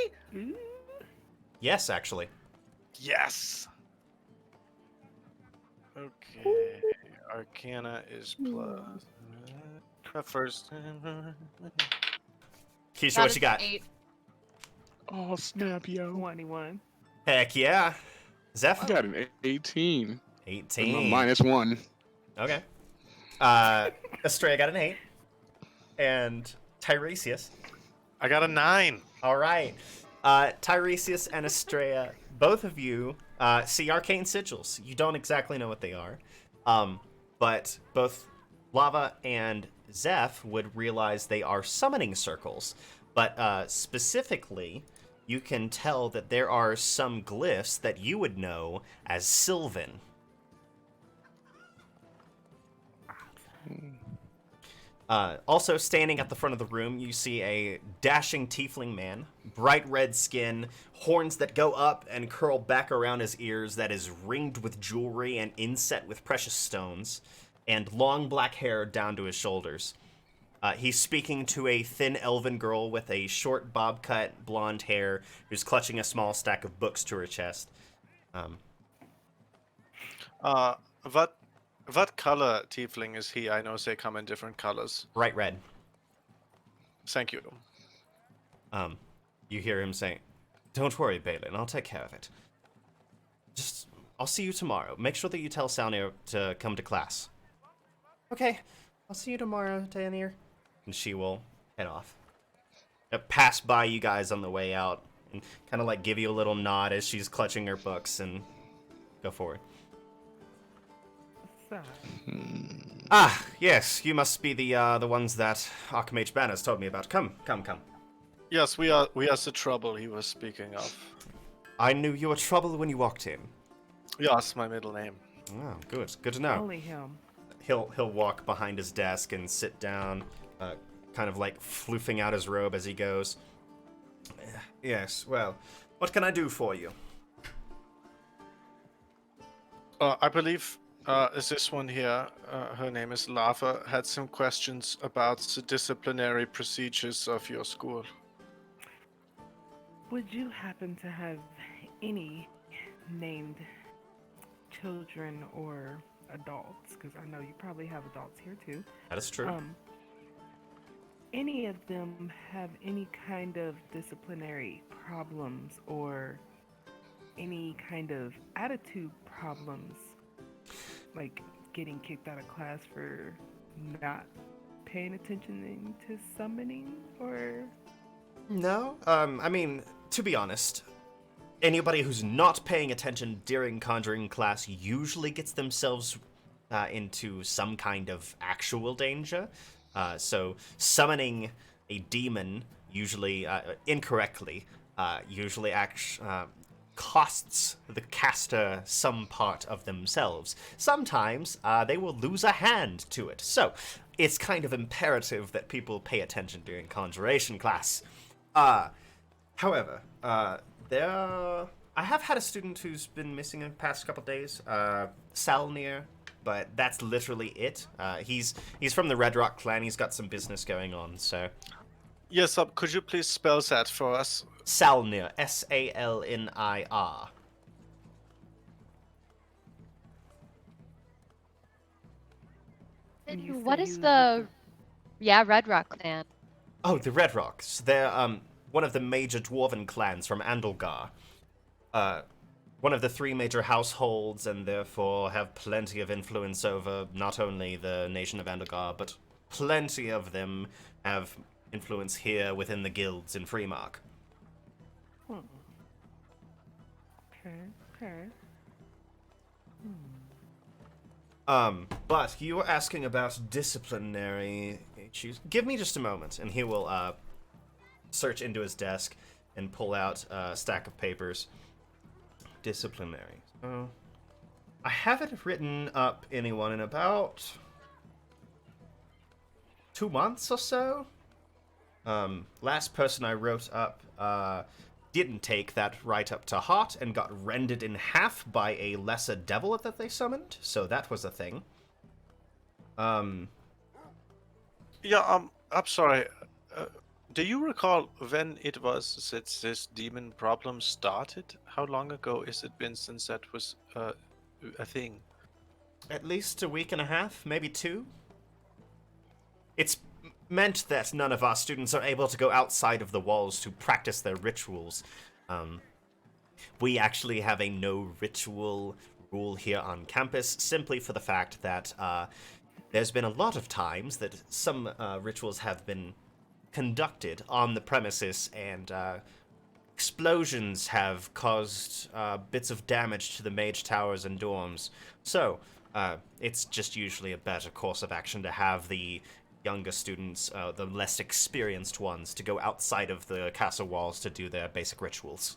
Yes, actually. Yes. Okay. Arcana is plus. First. Keisha, That what is you got? 8. Oh snap, yo! 21. Heck yeah. Zeph? I got an 18. 18. -1. Okay. Estrella got an 8. And Tiresias. I got a 9. All right. Tiresias and Estrella, both of you see arcane sigils. You don't exactly know what they are. But both Lava and Zeph would realize they are summoning circles. But specifically, you can tell that there are some glyphs that you would know as Sylvan. Also, standing at the front of the room, you see a dashing tiefling man, bright red skin, horns that go up and curl back around his ears that is ringed with jewelry and inset with precious stones. and long black hair down to his shoulders. He's speaking to a thin elven girl with a short bob cut blonde hair who's clutching a small stack of books to her chest. What color tiefling is he? I know they come in different colors. Bright red. Thank you. You hear him saying, "Don't worry, Balin, I'll take care of it. I'll see you tomorrow. Make sure that you tell Salnir to come to class." "Okay, I'll see you tomorrow, Daenir." And she will head off. Pass by you guys on the way out and kind of like give you a little nod as she's clutching her books and go forward. So, Ah, yes, you must be the ones that Archmage Banners told me about. Come. Yes, we are the trouble he was speaking of. I knew you were trouble when you walked in. Yes, my middle name. Oh, good to know. only him. He'll walk behind his desk and sit down, kind of like floofing out his robe as he goes. Yes, well, what can I do for you? I believe is this one here, her name is Lava, had some questions about the disciplinary procedures of your school. Would you happen to have any named children or adults? Because I know you probably have adults here too. That is true. Any of them have any kind of disciplinary problems or any kind of attitude problems, like getting kicked out of class for not paying attention to summoning, or? No, I mean, to be honest, anybody who's not paying attention during conjuring class usually gets themselves into some kind of actual danger. So summoning a demon, usually incorrectly, usually costs the caster some part of themselves. Sometimes they will lose a hand to it. So it's kind of imperative that people pay attention during conjuration class. However, I have had a student who's been missing in the past couple days, Salnir, but that's literally it. He's from the Red Rock clan. He's got some business going on, so. Yes, could you please spell that for us? Salnir, Salnir. And you What say is he was the... with Yeah, Red Rock clan. Oh, the Red Rocks. They're one of the major dwarven clans from Andalgar. One of the 3 major households, and therefore have plenty of influence over not only the nation of Andalgar, but plenty of them have influence here within the guilds in Freemark. Okay. But you were asking about disciplinary issues. Give me just a moment, and he will search into his desk and pull out a stack of papers. Disciplinary. So, I haven't written up anyone in about 2 months or so. Last person I wrote up didn't take that right up to heart and got rended in half by a lesser devil that they summoned, so that was a thing. Yeah, I'm sorry. Do you recall when it was that this demon problem started? How long ago has it been since that was a thing? At least a week and a half, maybe 2. It's meant that none of our students are able to go outside of the walls to practice their rituals. We actually have a no ritual rule here on campus, simply for the fact that there's been a lot of times that some rituals have been conducted on the premises, and explosions have caused bits of damage to the mage towers and dorms. So, it's just usually a better course of action to have the younger students, the less experienced ones, to go outside of the castle walls to do their basic rituals.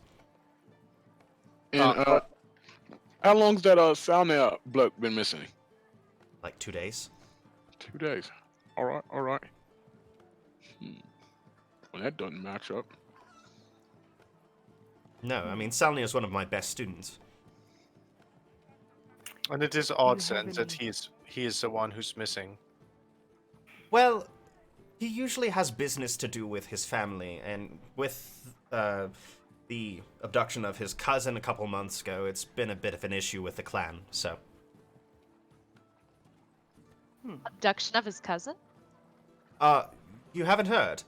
And how long's that Salnir bloke been missing? Like 2 days. 2 days. All right. Well, that doesn't match up. No, I mean, Salnir is one of my best students. And it is odd Do you have then that any- he is the one who's missing? Well, he usually has business to do with his family, and with the abduction of his cousin a couple months ago, it's been a bit of an issue with the clan, so. Abduction of his cousin? You haven't heard?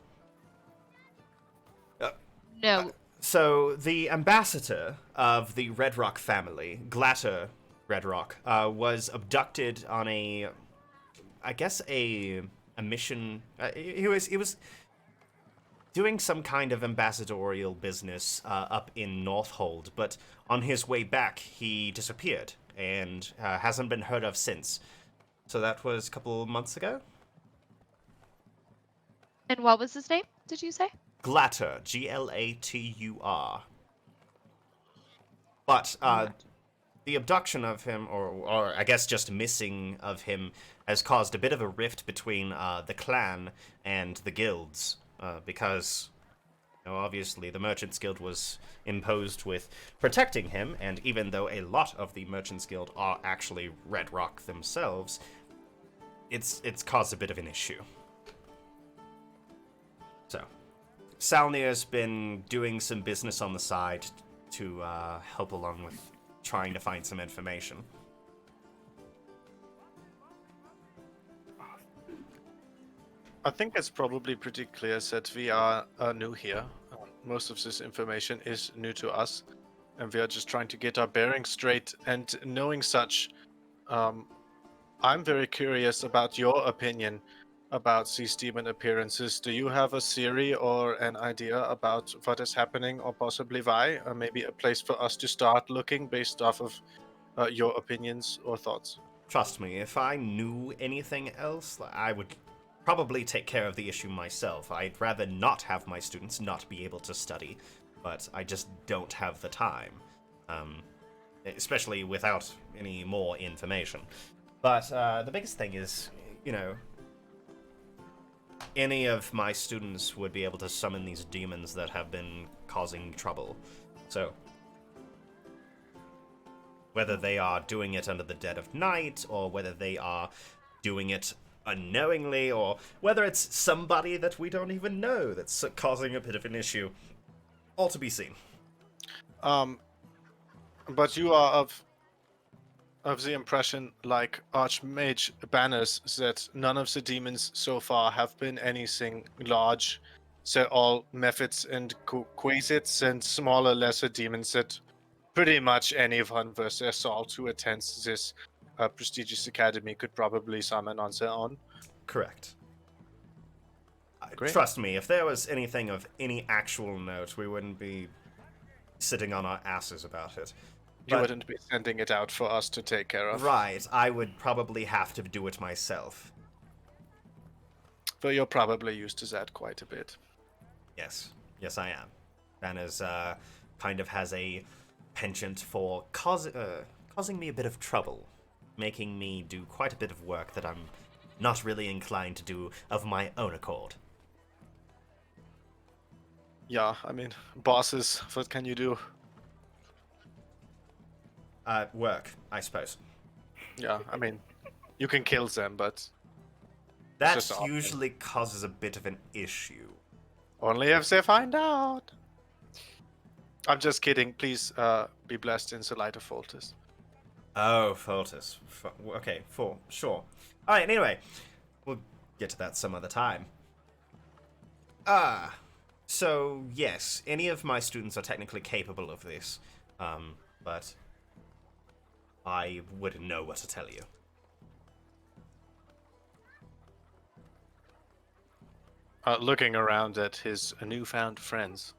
No. So, the ambassador of the Red Rock family, Glatter Red Rock, was abducted on a mission. He was doing some kind of ambassadorial business up in Northhold, but on his way back, he disappeared and hasn't been heard of since. So that was a couple months ago? And what was his name, did you say? Glatter, Glatur. But the abduction of him, or I guess just missing of him, has caused a bit of a rift between the clan and the guilds, because obviously the Merchants Guild was imposed with protecting him, and even though a lot of the Merchants Guild are actually Red Rock themselves, it's caused a bit of an issue. So, Salnir's been doing some business on the side to help along with trying to find some information. I think it's probably pretty clear that we are new here. Most of this information is new to us, and we are just trying to get our bearings straight. And knowing such, I'm very curious about your opinion about these demon appearances. Do you have a theory or an idea about what is happening, or possibly why? Or maybe a place for us to start looking based off of your opinions or thoughts? Trust me, if I knew anything else, I would probably take care of the issue myself. I'd rather not have my students not be able to study, but I just don't have the time, especially without any more information. But the biggest thing is, any of my students would be able to summon these demons that have been causing trouble. So, whether they are doing it under the dead of night, or whether they are doing it unknowingly, or whether it's somebody that we don't even know that's causing a bit of an issue, all to be seen. But you are of the impression, like Archmage Banners, that none of the demons so far have been anything large. They're all methods and quasits and smaller, lesser demons that pretty much anyone worth their salt who attends this prestigious academy could probably summon on their own. Correct. Great. Trust me, if there was anything of any actual note, we wouldn't be sitting on our asses about it. You wouldn't be sending it out for us to take care of. Right, I would probably have to do it myself. But you're probably used to that quite a bit. Yes, I am. Banner's kind of has a penchant for causing me a bit of trouble, making me do quite a bit of work that I'm not really inclined to do of my own accord. Yeah, I mean, bosses, what can you do? Work, I suppose. Yeah, I mean, you can kill them, but That just often. usually causes a bit of an issue. Only if they find out. I'm just kidding. Please be blessed in the light of Foltis. Oh, Foltis. Okay, sure. Alright, anyway. We'll get to that some other time. So, yes, any of my students are technically capable of this. But I wouldn't know what to tell you. Looking around at his newfound friends.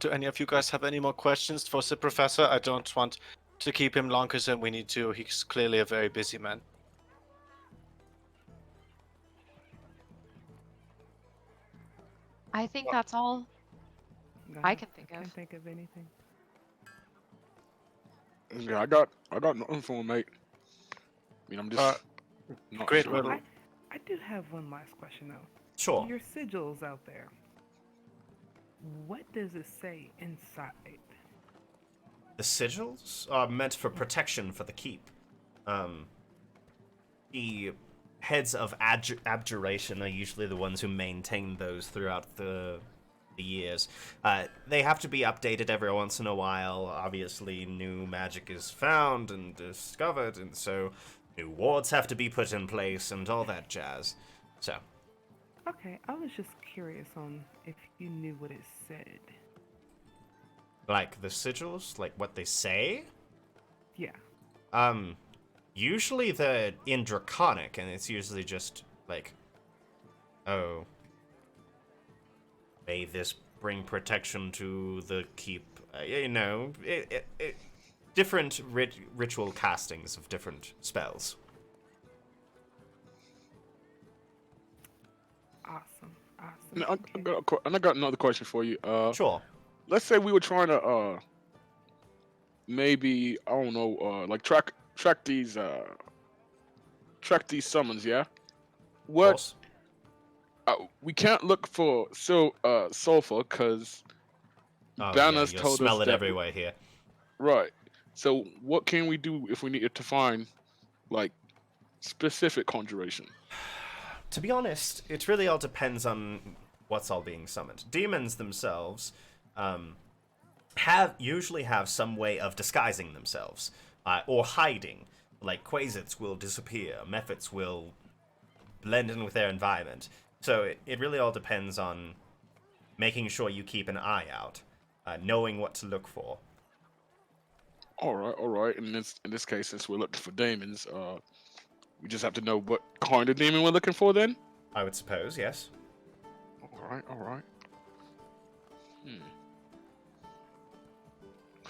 Do any of you guys have any more questions for the professor? I don't want to keep him longer than we need to. He's clearly a very busy man. I think that's all No, I can think I of. can't think of anything. Yeah, I got nothing for him, mate. I mean, I'm just not great sure. little- I do have one last question though. Sure. Your sigils out there. What does it say inside? The sigils are meant for protection for the keep. the heads of abjuration are usually the ones who maintain those throughout the years. They have to be updated every once in a while. Obviously, new magic is found and discovered, and so new wards have to be put in place and all that jazz. So, Okay, I was just curious on if you knew what it said. like the sigils, like what they say. Yeah. Usually they're in Draconic, and it's usually just like, oh, may this bring protection to the keep. Different ritual castings of different spells. Awesome. And Okay. I got another question for you. Sure. Let's say we were trying to maybe I don't know like track these summons, yeah. Of What course. we can't look for sulfur because Oh, Banner's yeah, you'll told smell us it that everywhere here. right. So what can we do if we needed to find like specific conjuration? To be honest, it really all depends on what's all being summoned. Demons themselves usually have some way of disguising themselves or hiding. Like Quasits will disappear, Mephits will blend in with their environment. So it really all depends on making sure you keep an eye out, knowing what to look for. All right. In this case, since we're looking for demons, we just have to know what kind of demon we're looking for. Then. I would suppose, yes. All right.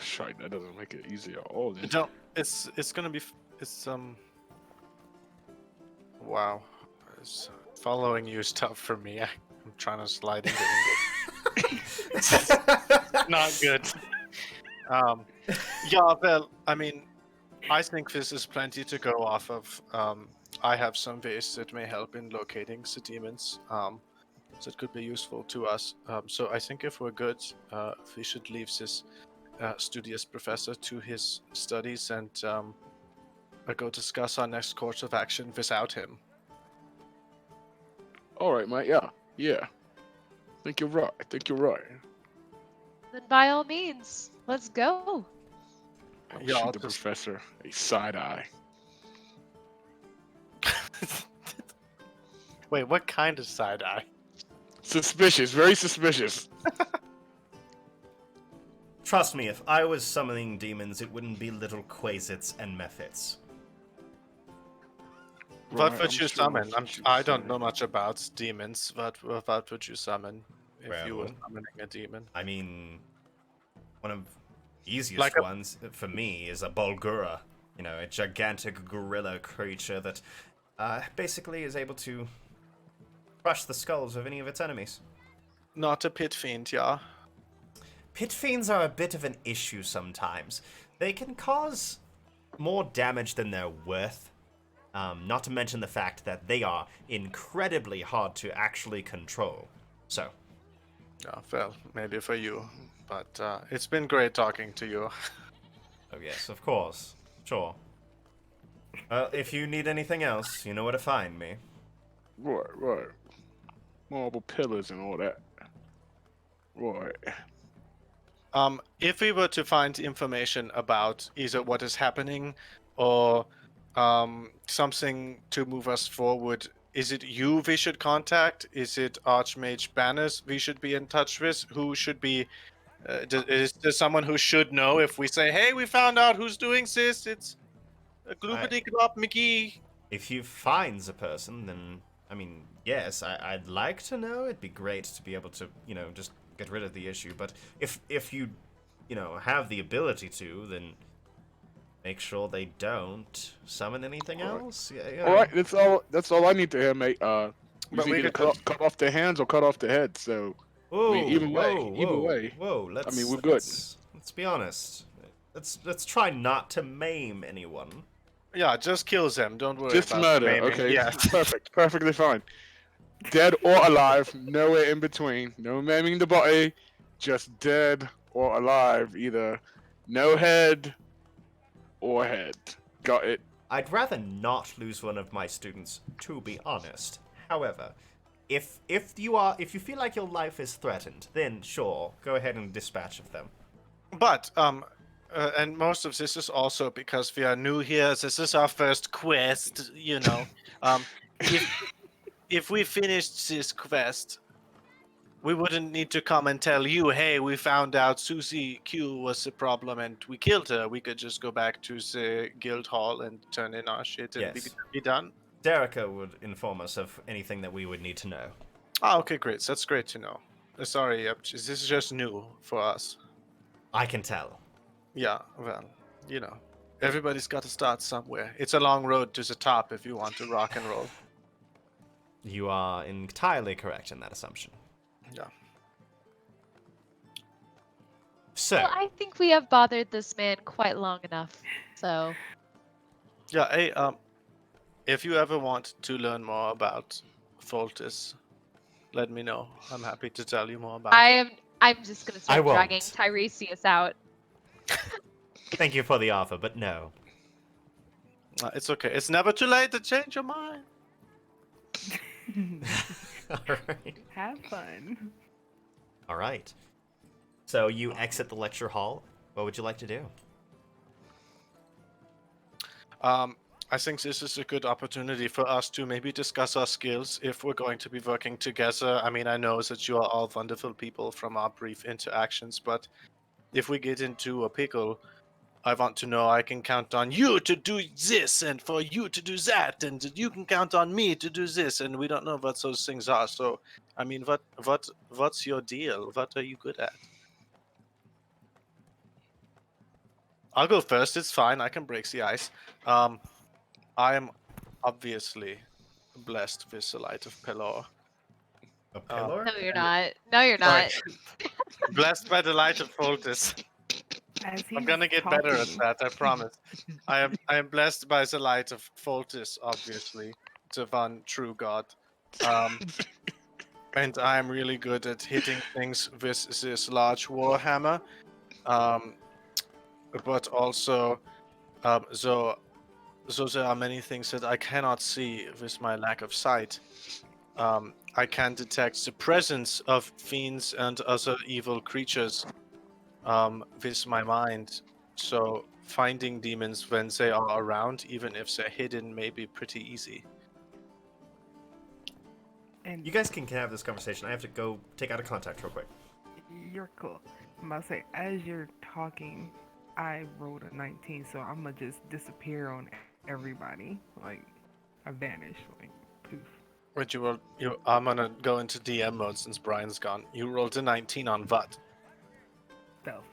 Shite, that doesn't make it easy at all. Then. Don't. It's gonna be. Wow. Following you is tough for me. I'm trying to slide into English. Not good. Yeah, well, I mean, I think this is plenty to go off of. I have some ways that may help in locating the demons, so it could be useful to us. So I think if we're good, we should leave this studious professor to his studies and go discuss our next course of action without him. All right, mate. Yeah. I think you're right. Then by all means, let's go. I'll Yeah, I'll shoot the just- professor a side eye. Wait, what kind of side eye? Suspicious, very suspicious. Trust me, if I was summoning demons, it wouldn't be little Quasits and Mephits. What Right, would I'm you sure summon? what you I don't say. know much about demons. What would you summon if you were Well- summoning a demon? I mean, one of the easiest Like a- ones for me is a Bulgura. You know, a gigantic gorilla creature that basically is able to crush the skulls of any of its enemies. Not a pit fiend, yeah. Pit fiends are a bit of an issue sometimes. They can cause more damage than they're worth. Not to mention the fact that they are incredibly hard to actually control. So, Yeah, well, maybe for you. But it's been great talking to you. oh yes, of course. Sure. If you need anything else, you know where to find me. Right. Marble pillars and all that. Right. If we were to find information about either what is happening or something to move us forward, is it you we should contact? Is it Archmage Banners we should be in touch with? Who should be? Is there someone who should know if we say, "Hey, we found out who's doing this"? It's a gloopity glop McGee. If you find the person, then, I mean, yes, I'd like to know. It'd be great to be able to, just get rid of the issue. But if you, have the ability to, then make sure they don't summon anything Alright. else. All right. That's all I need to hear, mate. But We we either could- cut off their hands or cut off their heads. So Whoa, either way- whoa, either whoa, way, Whoa, let's. we're good. Let's be honest. Let's try not to maim anyone. Yeah, just kill them. Don't worry just about murder. maiming. Okay. Yeah. Perfectly fine. Dead or alive, nowhere in between. No maiming the body, just dead or alive. Either no head or head. Got it. I'd rather not lose one of my students, to be honest. However, if you feel like your life is threatened, then sure, go ahead and dispatch of them. But and most of this is also because we are new here. This is our first quest, you know. If we finished this quest, we wouldn't need to come and tell you, hey, we found out Susie Q was the problem and we killed her. We could just go back to the guild hall and turn in our shit and Yes. be done. Derica would inform us of anything that we would need to know. Oh, okay, great. That's great to know. Sorry, this is just new for us. I can tell. Yeah, well, you know, everybody's got to start somewhere. It's a long road to the top if you want to rock and roll. You are entirely correct in that assumption. Yeah. So, Well, I think we have bothered this man quite long enough. So Yeah, hey, if you ever want to learn more about Foltis, let me know. I'm happy to tell you more about it. I'm just gonna I start won't. dragging Tiresias out. thank you for the offer, but no. It's okay. It's never too late to change your mind. Alright. Have fun. Alright. So you exit the lecture hall. What would you like to do? I think this is a good opportunity for us to maybe discuss our skills if we're going to be working together. I mean, I know that you are all wonderful people from our brief interactions, but if we get into a pickle, I want to know I can count on you to do this and for you to do that, and that you can count on me to do this, and we don't know what those things are. So, I mean, what's your deal? What are you good at? I'll go first. It's fine. I can break the ice. I am obviously blessed with the light of Pelor. A pillar? No, you're not. No, you're not. Blessed by the light of Foltis. As I'm he's gonna get better at talking, that, I promise. I am blessed by the light of Foltis, obviously, the one true god. And I am really good at hitting things with this large warhammer. But also, so there are many things that I cannot see with my lack of sight. I can detect the presence of fiends and other evil creatures with my mind. So finding demons when they are around, even if they're hidden, may be pretty easy. and You guys can have this conversation. I have to go take out a contact real quick. you're cool. I'm about to say, as you're talking, I rolled a 19, so I'm gonna just disappear on everybody. Like, I vanish. Like, poof. But I'm gonna go into DM mode since Brian's gone. You rolled a 19 on what? Stealth.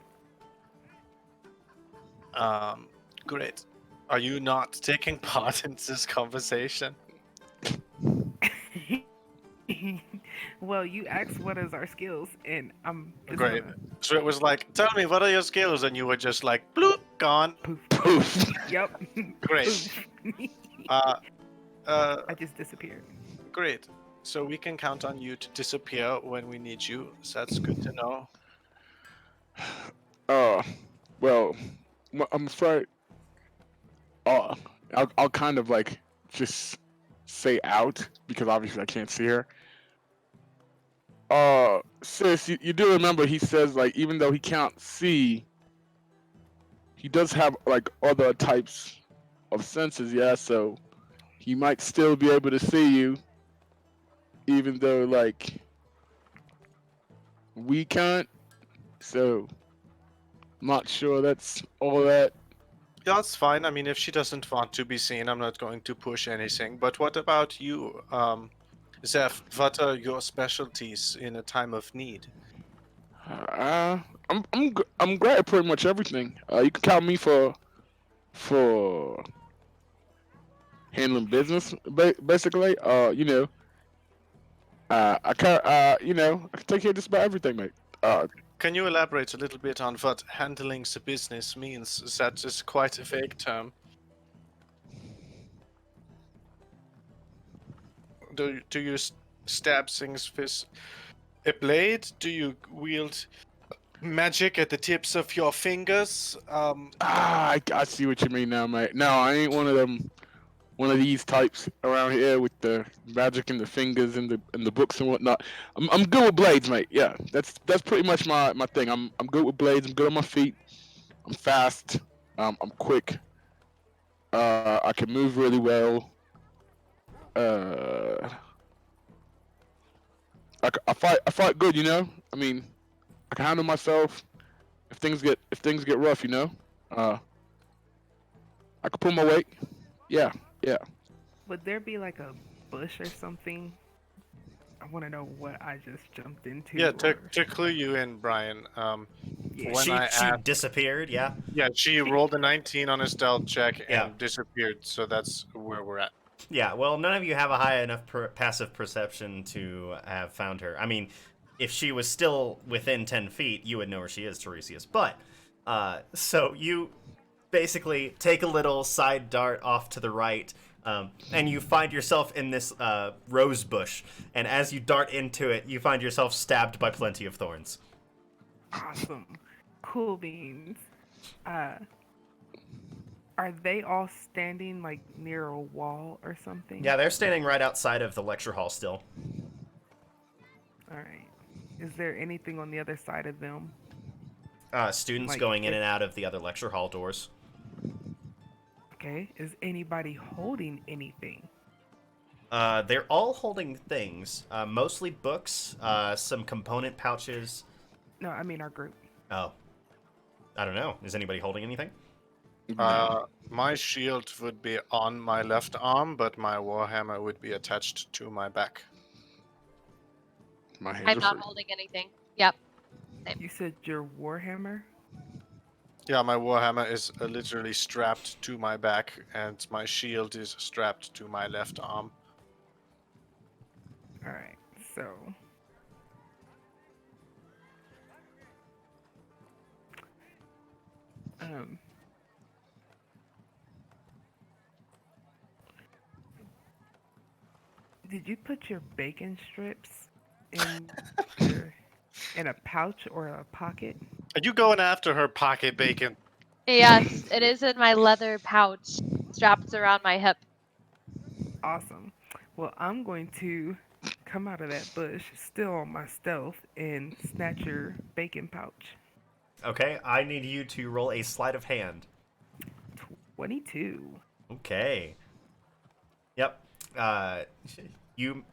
Great. Are you not taking part in this conversation? Well, you asked what is our skills, and I'm just Great. gonna So it was like, tell me, what are your skills? And you were just like, bloop, gone. poof. Yep. Great. Poof. Uh, I just disappeared. Great. So we can count on you to disappear when we need you. So that's good to know. Well, I'm afraid. I'll kind of like just say out because obviously I can't see her. Sis, you do remember he says like even though he can't see, he does have like other types of senses, yeah. So he might still be able to see you, even though like we can't. So I'm not sure that's all that. Yeah, that's fine. I mean, if she doesn't want to be seen, I'm not going to push anything. But what about you, Zeph? What are your specialties in a time of need? I'm great at pretty much everything. You can count me for handling business, basically. I can I can take care of just about everything, mate. Can you elaborate a little bit on what handling the business means? That is quite a vague term. Do you stab things with a blade? Do you wield magic at the tips of your fingers? I see what you mean now, mate. No, I ain't one of them one of these types around here with the magic and the fingers and the books and whatnot. I'm good with blades, mate. Yeah, that's pretty much my thing. I'm good with blades. I'm good on my feet. I'm fast. I'm quick. I can move really well. Uh, I fight good, you know. I mean, I can handle myself. If things get rough, you know. I can pull my weight. Yeah, yeah. Would there be like a bush or something? I want to know what I just jumped into. Yeah, to or- clue you in, Brian. Yeah. When I She asked, disappeared. Yeah. yeah, she rolled a 19 on a stealth check Yeah. and disappeared. So that's where we're at. Yeah. Well, none of you have a high enough passive perception to have found her. I mean, if she was still within 10 feet, you would know where she is, Tiresias. But so you basically take a little side dart off to the right. And you find yourself in this rose bush, and as you dart into it, you find yourself stabbed by plenty of thorns. Awesome. Cool beans. Are they all standing like near a wall or something? Yeah, they're standing right outside of the lecture hall still. All right. Is there anything on the other side of them? Students Like, going in if- and out of the other lecture hall doors. Okay. Is anybody holding anything? They're all holding things, mostly books, some component pouches. No, I mean our group. Oh, I don't know. Is anybody holding anything? My shield would be on my left arm, but my warhammer would be attached to my back. My hands I'm are not free. holding anything. Yep. You said your warhammer? Yeah, my warhammer is literally strapped to my back, and my shield is strapped to my left arm. All right. So. Um. Did you put your bacon strips in in a pouch or a pocket? Are you going after her pocket bacon? Yes, it is in my leather pouch, strapped around my hip. Awesome. Well, I'm going to come out of that bush, still on my stealth, and snatch your bacon pouch. Okay, I need you to roll a sleight of hand. 22. Okay. Yep. You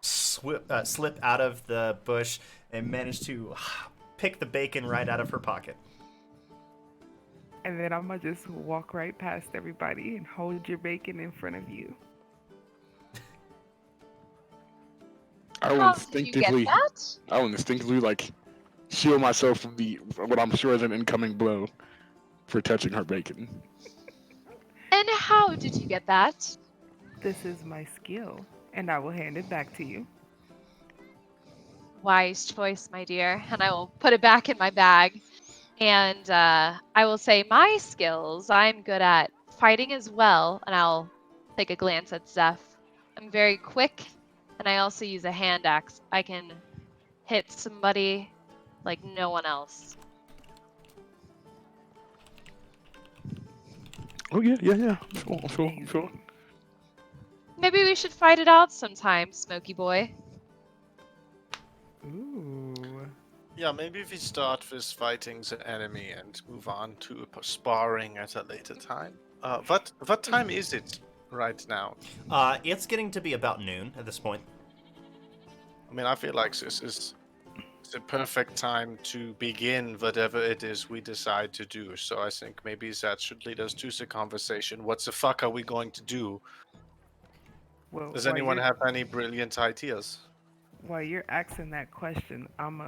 slip out of the bush and manage to pick the bacon right out of her pocket. And then I'm going to just walk right past everybody and hold your bacon in front of you. I will How did you get instinctively, that? I will instinctively like shield myself from what I'm sure is an incoming blow for touching her bacon. And how did you get that? This is my skill, and I will hand it back to you. Wise choice, my dear. And I will put it back in my bag. And I will say my skills, I'm good at fighting as well. And I'll take a glance at Zeph. I'm very quick, and I also use a hand axe. I can hit somebody like no one else. Oh yeah. I'm sure. Maybe we should fight it out sometime, Smoky Boy. Ooh. Yeah, maybe we start with fighting the enemy and move on to sparring at a later time. What time is it right now? It's getting to be about noon at this point. I mean, I feel like this is the perfect time to begin whatever it is we decide to do. So I think maybe that should lead us to the conversation. What the fuck are we going to do? Well, Does while anyone you're- have any brilliant ideas? While you're asking that question, I'm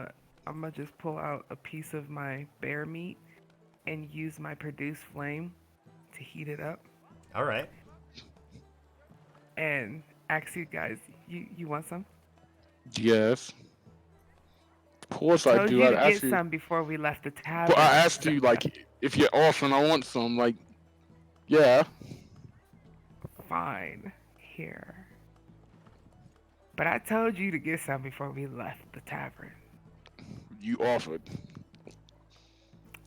gonna just pull out a piece of my bear meat and use my produce flame to heat it up All right. and ask you guys, you want some? Yes. Of course I Told do. you I to get asked you. some before we left the tavern. But I asked you like if you're off and I want some. Like, yeah. Fine, here. But I told you to get some before we left the tavern. You offered.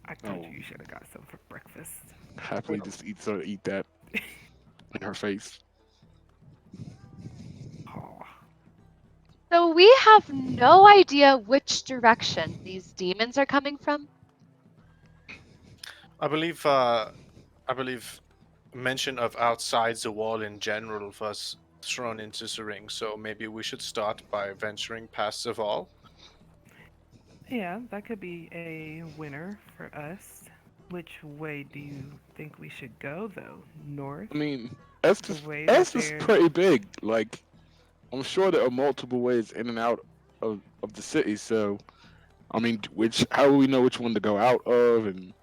I told Oh. you should have got some for breakfast. Happily just eat that in her face. So we have no idea which direction these demons are coming from. I believe mention of outside the wall in general was thrown into the ring, so maybe we should start by venturing past the wall. Yeah, that could be a winner for us. Which way do you think we should go, though? North? I mean, The way that Estes is they're. pretty big. Like, I'm sure there are multiple ways in and out of the city. So, I mean, how do we know which one to go out of? And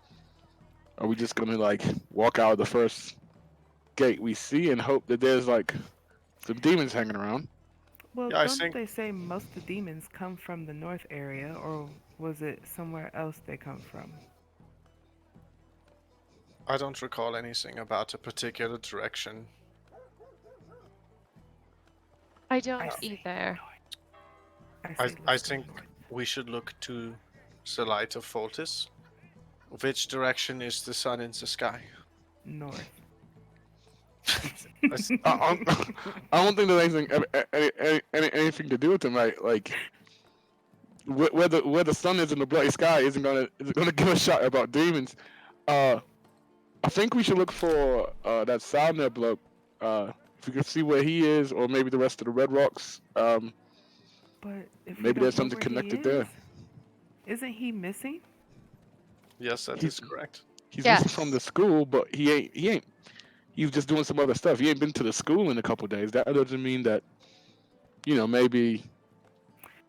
are we just gonna like walk out of the first gate we see and hope that there's like some demons hanging around? Well, Yeah, I don't think they say most of the demons come from the north area, or was it somewhere else they come from? I don't recall anything about a particular direction. I don't I see. either. say I let's go think north. we should look to the light of Foltis. Which direction is the sun in the sky? North. I don't think there's anything to do with them. Right? Like, where the sun is in the bloody sky isn't gonna give a shot about demons. I think we should look for that Soundner bloke. If we can see where he is, or maybe the rest of the Red Rocks. But if we Maybe don't there's know something where he connected there. Isn't he missing? Yes, that He's- is correct. He's Yes. missing from the school, but he ain't. He's just doing some other stuff. He ain't been to the school in a couple days. That doesn't mean that, maybe.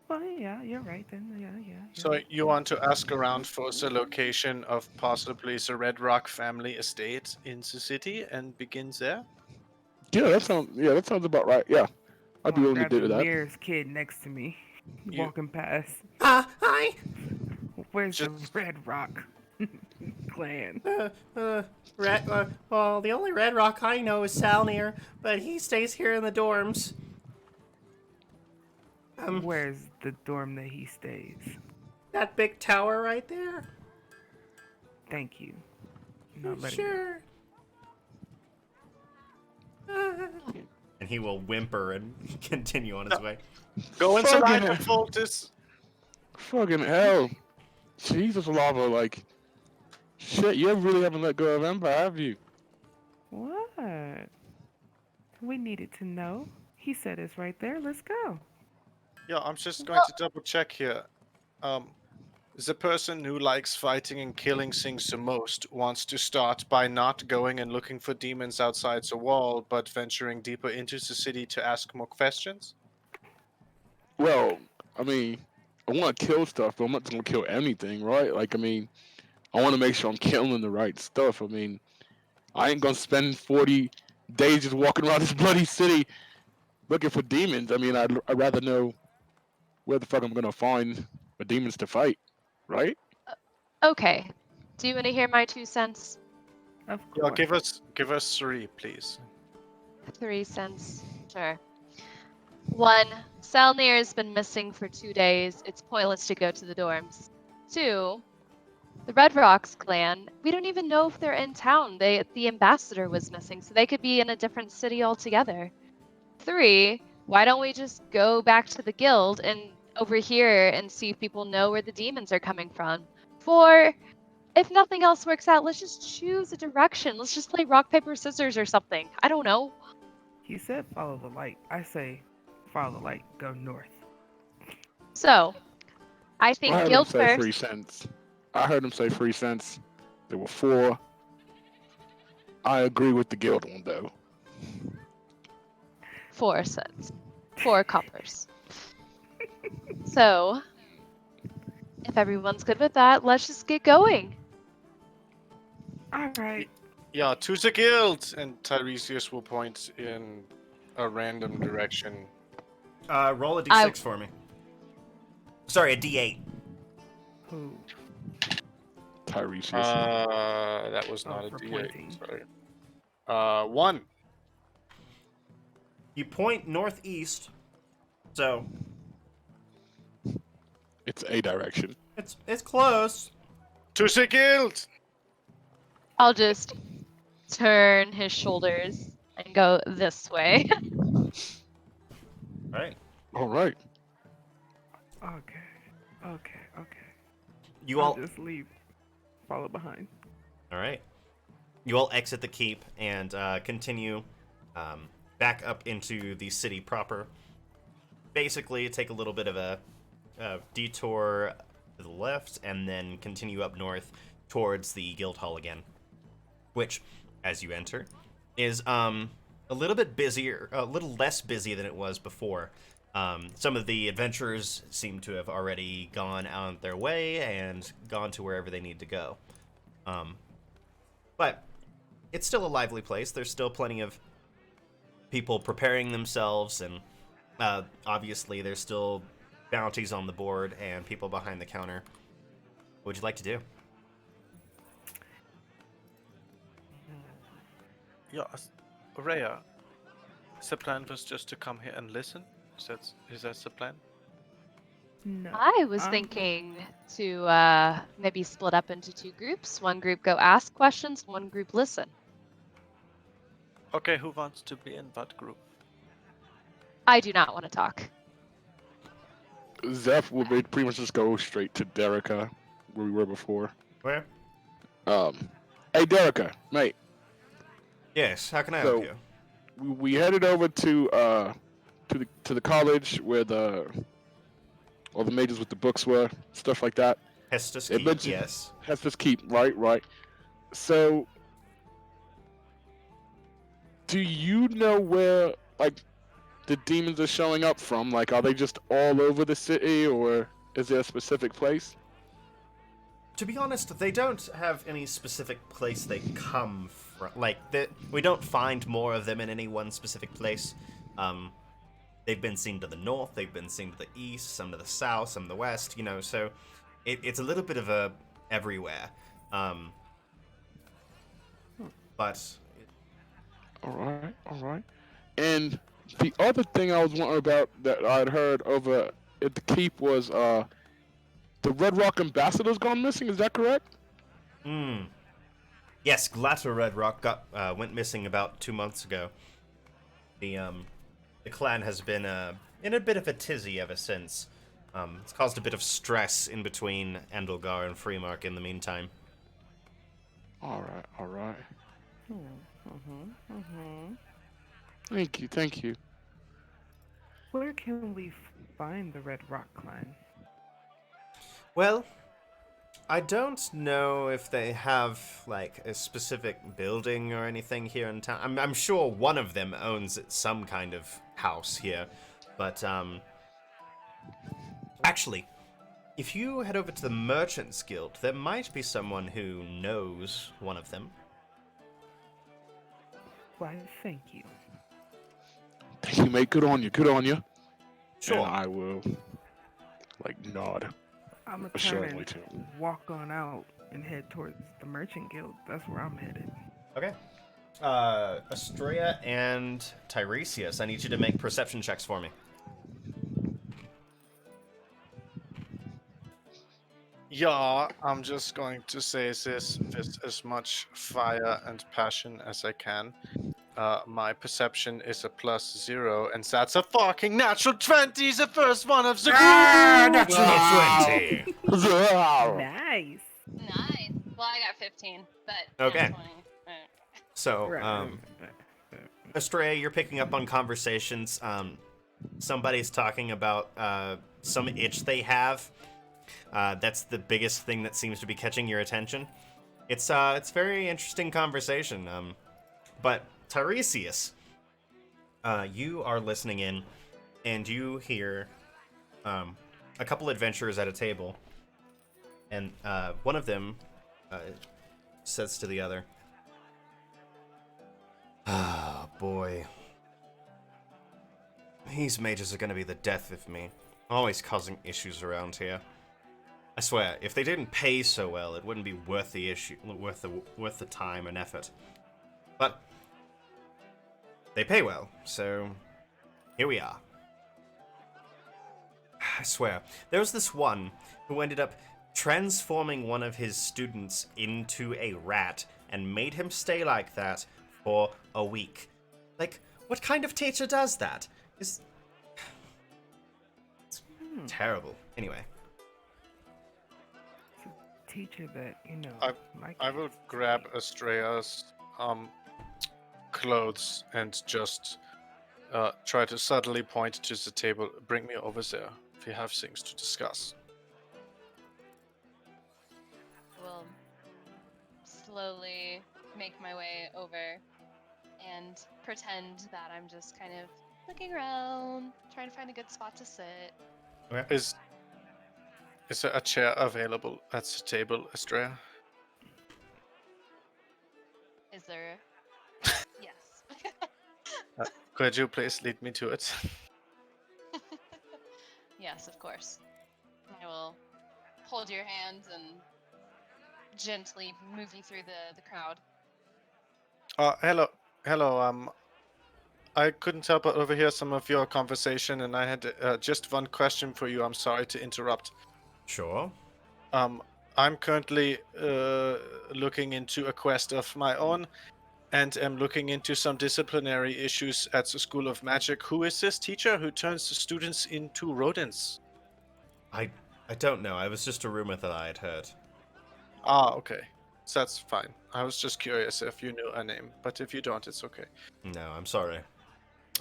Well, yeah, you're right then. Yeah. So you want to ask around for the location of possibly the Red Rock family estate in the city and begin there? Yeah, that sounds about right. Yeah, I'd be willing to grab do the that. nearest kid next to me, You- walking past. Hi. Where's Just- the Red Rock clan? Well, the only Red Rock I know is Salnir, but he stays here in the dorms. Where's the dorm that he stays? That big tower right there. Thank you. Not letting go. Sure. And he will whimper and continue on his way. Go into Fucking light hell. of Foltis. Fucking hell, Jesus, lava! Like, shit, you really haven't let go of Empire, have you? What? We needed to know. He said it's right there. Let's go. Yeah, I'm just going to double check here. The person who likes fighting and killing things the most wants to start by not going and looking for demons outside the wall, but venturing deeper into the city to ask more questions. Well, I mean, I want to kill stuff, but I'm not gonna kill anything, right? Like, I mean, I want to make sure I'm killing the right stuff. I mean, I ain't gonna spend 40 days just walking around this bloody city looking for demons. I mean, I'd rather know where the fuck I'm gonna find the demons to fight, right? Okay. Do you want to hear my 2 cents? Of Yeah, course. give us 3, please. 3 cents. Sure. 1. Salnir has been missing for 2 days. It's pointless to go to the dorms. 2. The Red Rocks clan, we don't even know if they're in town. The ambassador was missing, so they could be in a different city altogether. 3. Why don't we just go back to the guild and over here and see if people know where the demons are coming from? 4. If nothing else works out, let's just choose a direction. Let's just play rock, paper, scissors or something. I don't know. He said follow the light. I say follow the light. Go north. So, I I think heard him guild say first. 3 cents. I heard him say 3 cents. There were 4. I agree with the guild one though. 4 cents. 4 coppers. So, if everyone's good with that, let's just get going. All right. Yeah, to the guild! And Tiresias will point in a random direction. Roll a d6 for me. Sorry, a d8. Who? Tiresias. That was Oh, not a for D8. pointing. Sorry. 1. You point northeast, so It's a direction. it's close. To the guild! I'll just turn his shoulders and go this way. Right. All right. Okay. You I'll all, just leave. Follow behind. all right. You all exit the keep and continue back up into the city proper. Basically, take a little bit of a detour to the left and then continue up north towards the guild hall again, which, as you enter, is a little bit busier, a little less busy than it was before. Some of the adventurers seem to have already gone on their way and gone to wherever they need to go. But it's still a lively place. There's still plenty of people preparing themselves, and obviously there's still bounties on the board and people behind the counter. What would you like to do? Yeah, Rhea, the plan was just to come here and listen. Is that the plan? No. I was thinking to maybe split up into two groups. One group go ask questions, one group listen. Okay, who wants to be in that group? I do not want to talk. Zeph will pretty much just go straight to Derica, where we were before. Where? Hey Derica, mate. Yes, how can I So- help you? We headed over to the college where all the mages with the books were, stuff like that. Hestus It Keep, mentioned- yes. Has this keep, right. So, do you know where, like, the demons are showing up from? Like, are they just all over the city, or is there a specific place? To be honest, they don't have any specific place they come from. Like, we don't find more of them in any one specific place. They've been seen to the north, they've been seen to the east, some to the south, some to the west, you know, so it's a little bit of a everywhere. But All right. And the other thing I was wondering about that I'd heard over at the keep was the Red Rock ambassador's gone missing. Is that correct? yes, Glatter Red Rock went missing about 2 months ago. The clan has been in a bit of a tizzy ever since. It's caused a bit of stress in between Endilgar and Freemark in the meantime. All right. Thank you. Where can we find the Red Rock Clan? Well, I don't know if they have, like, a specific building or anything here in town. I'm sure one of them owns some kind of house here, but, actually, if you head over to the Merchants Guild, there might be someone who knows one of them. Why, thank you. Thank you, mate. Good on you. Sure. And I will, nod. I'm gonna turn Assuredly, and too. walk on out and head towards the Merchant Guild. That's where I'm headed. Okay. Estrella and Tiresias, I need you to make perception checks for me. Yeah, I'm just going to say this with as much fire and passion as I can. My perception is a +0, and that's a fucking natural 20, the first one of the group! Natural 20! Nice. Nice. Well, I got 15, but Okay. 20. So, Right. Estrella, you're picking up on conversations. Somebody's talking about some itch they have. That's the biggest thing that seems to be catching your attention. It's very interesting conversation. But Tiresias, you are listening in, and you hear a couple adventurers at a table, and one of them says to the other, "Ah, boy. These mages are gonna be the death of me. Always causing issues around here. I swear, if they didn't pay so well, it wouldn't be worth the issue, worth the time and effort. But they pay well, so here we are. I swear, there was this one who ended up transforming one of his students into a rat and made him stay like that for a week. Like, what kind of teacher does that? Terrible. Anyway. Teacher that, I will grab Estrella's clothes and just try to subtly point to the table. Bring me over there. We have things to discuss. Will slowly make my way over and pretend that I'm just kind of looking around, trying to find a good spot to sit. Okay. Is there a chair available at the table, Estrella? Is there? Yes. Could you please lead me to it? Yes, of course. I will hold your hand and gently move you through the crowd. Hello. I couldn't help but overhear some of your conversation, and I had just one question for you. I'm sorry to interrupt. Sure. I'm currently looking into a quest of my own, and am looking into some disciplinary issues at the School of Magic. Who is this teacher who turns the students into rodents? I don't know. I was just a rumor that I had heard. Ah, okay. That's fine. I was just curious if you knew a name, but if you don't, it's okay. No, I'm sorry.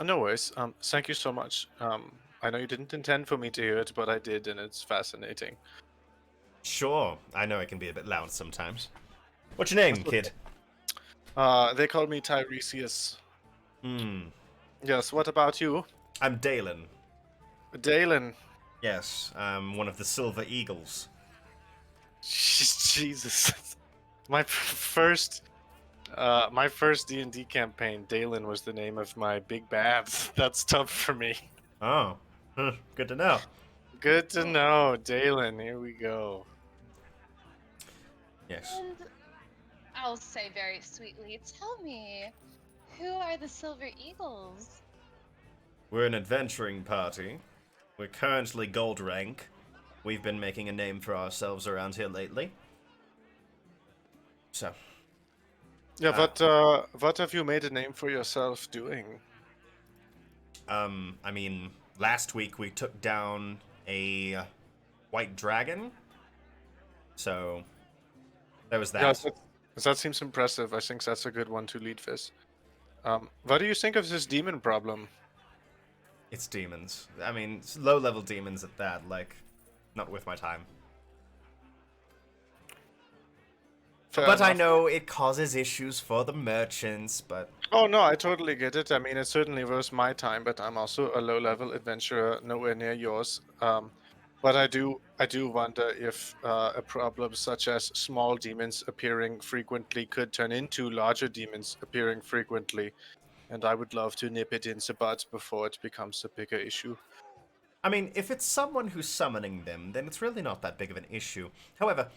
No worries. Thank you so much. I know you didn't intend for me to hear it, but I did, and it's fascinating. Sure. I know I can be a bit loud sometimes. What's your name, That's okay. kid? They call me Tiresias. Hmm. Yes, what about you? I'm Dalen. Dalen. Yes, I'm one of the Silver Eagles. Jesus. My first D&D campaign, Dalen was the name of my big bad. That's tough for me. Oh. Good to know. Good to know, Dalen. Here we go. Yes. And I'll say very sweetly, tell me, who are the Silver Eagles? We're an adventuring party. We're currently gold rank. We've been making a name for ourselves around here lately. So. Yeah, what have you made a name for yourself doing? I mean, last week we took down a white dragon. So, there was that. Yeah, that seems impressive. I think that's a good one to lead with. What do you think of this demon problem? It's demons. I mean, it's low-level demons at that, like, not worth my time. Fair But I enough. know it causes issues for the merchants, but... Oh no, I totally get it. I mean, it's certainly worth my time, but I'm also a low-level adventurer, nowhere near yours. But I do wonder if a problem such as small demons appearing frequently could turn into larger demons appearing frequently, and I would love to nip it in the bud before it becomes a bigger issue. I mean, if it's someone who's summoning them, then it's really not that big of an issue. However,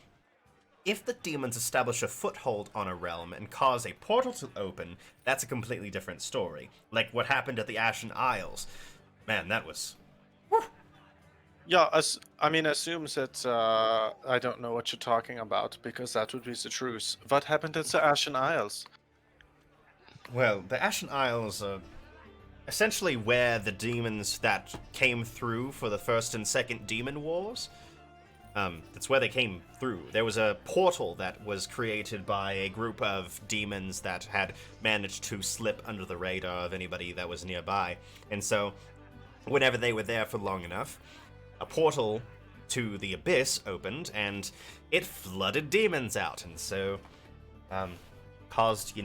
if the demons establish a foothold on a realm and cause a portal to open, that's a completely different story. Like what happened at the Ashen Isles. Man, that was... Yeah, assume that I don't know what you're talking about, because that would be the truth. What happened at the Ashen Isles? Well, the Ashen Isles are essentially where the demons that came through for the First and Second Demon Wars, that's where they came through. There was a portal that was created by a group of demons that had managed to slip under the radar of anybody that was nearby. And so, whenever they were there for long enough, a portal to the Abyss opened, and it flooded demons out, and so, caused,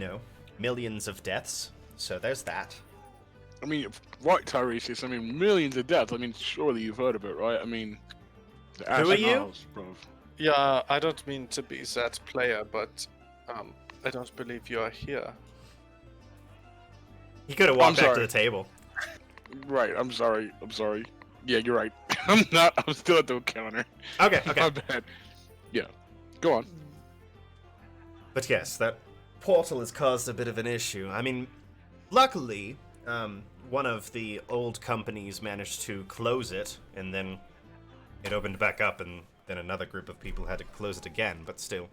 millions of deaths. So there's that. I mean, right, Tiresias. I mean, millions of deaths. I mean, surely you've heard of it, right? I mean, the Who are Ashen you? Isles, bro. Yeah, I don't mean to be that player, but I don't believe you are here. He could have walked back to sorry. the table. Right. I'm sorry. Yeah, you're right. I'm not. I'm still at the counter. Okay. My bad. Yeah. Go on. But yes, that portal has caused a bit of an issue. I mean, luckily, one of the old companies managed to close it, and then it opened back up, and then another group of people had to close it again, but still.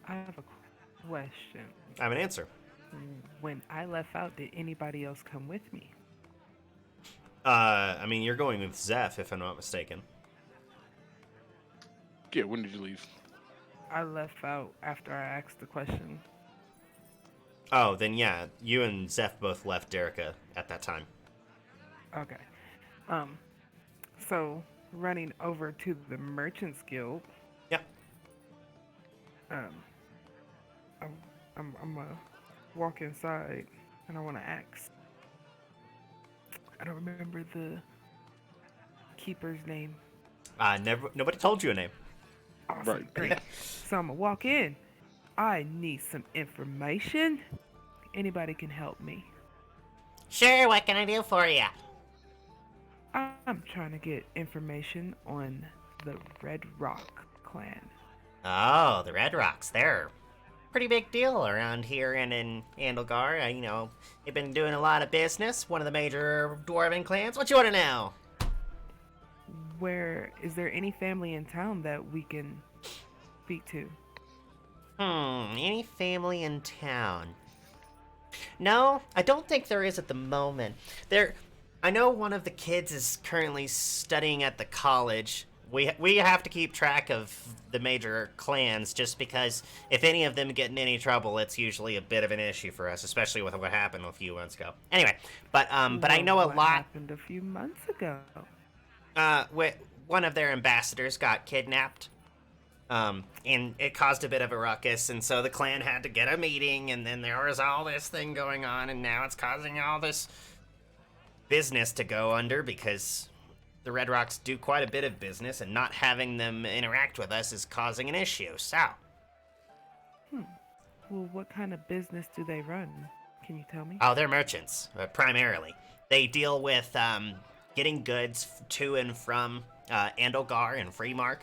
I have a question. I have an answer. When I left out, did anybody else come with me? I mean, you're going with Zeph, if I'm not mistaken. Yeah, when did you leave? I left out after I asked the question. Oh, then yeah, you and Zeph both left Derica at that time. Okay. Um, so running over to the Merchants Guild, Yeah. um, I'm gonna walk inside and I want to ask. I don't remember the keeper's name. Nobody told you a name. Awesome, Right. great. So I'm gonna walk in. I need some information. Anybody can help me. Sure, what can I do for you? I'm trying to get information on the Red Rock clan. Oh, the Red Rocks. They're a pretty big deal around here and in Andalgar. They've been doing a lot of business. One of the major dwarven clans. What you want to know? Where is there any family in town that we can speak to? Any family in town? No, I don't think there is at the moment. I know one of the kids is currently studying at the college. We have to keep track of the major clans just because if any of them get in any trouble, it's usually a bit of an issue for us, especially with what happened a few months ago. Anyway, but I know a What lot. happened a few months ago? One of their ambassadors got kidnapped. And it caused a bit of a ruckus, and so the clan had to get a meeting, and then there was all this thing going on, and now it's causing all this business to go under because the Red Rocks do quite a bit of business, and not having them interact with us is causing an issue. So, Well, what kind of business do they run? Can you tell me? oh, they're merchants, primarily. They deal with getting goods to and from Andalgar and Freemark.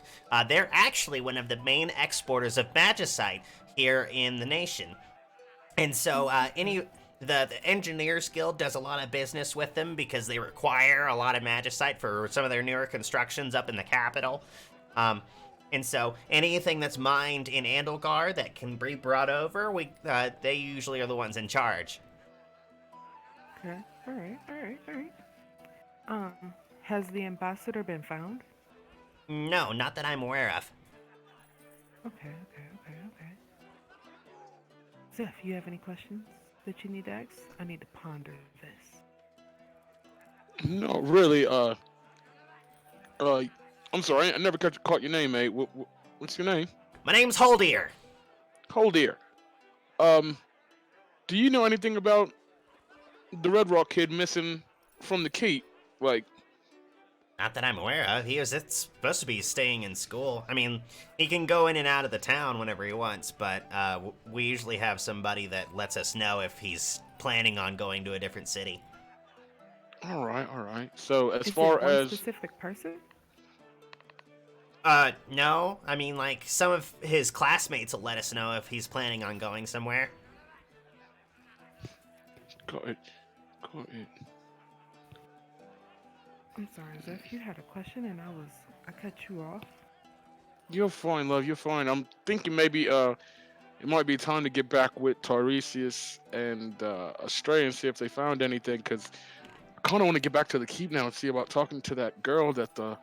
They're actually one of the main exporters of magicite here in the nation. And so the Engineers Guild does a lot of business with them because they require a lot of magicite for some of their newer constructions up in the capital. And so anything that's mined in Andalgar that can be brought over, they usually are the ones in charge. Okay. All right. Has the ambassador been found? No, not that I'm aware of. Okay. Zeph, you have any questions that you need to ask? I need to ponder this. No, really. I'm sorry, I never caught your name, mate. What's your name? My name's Holdier. Hold here. Do you know anything about the Red Rock kid missing from the keep? Like, Not that I'm aware of. It's supposed to be staying in school. I mean, he can go in and out of the town whenever he wants, but we usually have somebody that lets us know if he's planning on going to a different city. all right. So as Is far it one as specific person? No. I mean, like, some of his classmates will let us know if he's planning on going somewhere. got it. I'm sorry, Zeph, you had a question and I cut you off. You're fine, love. You're fine. I'm thinking maybe it might be time to get back with Tiresias and Astray and see if they found anything. Cause I kind of want to get back to the keep now and see about talking to that girl that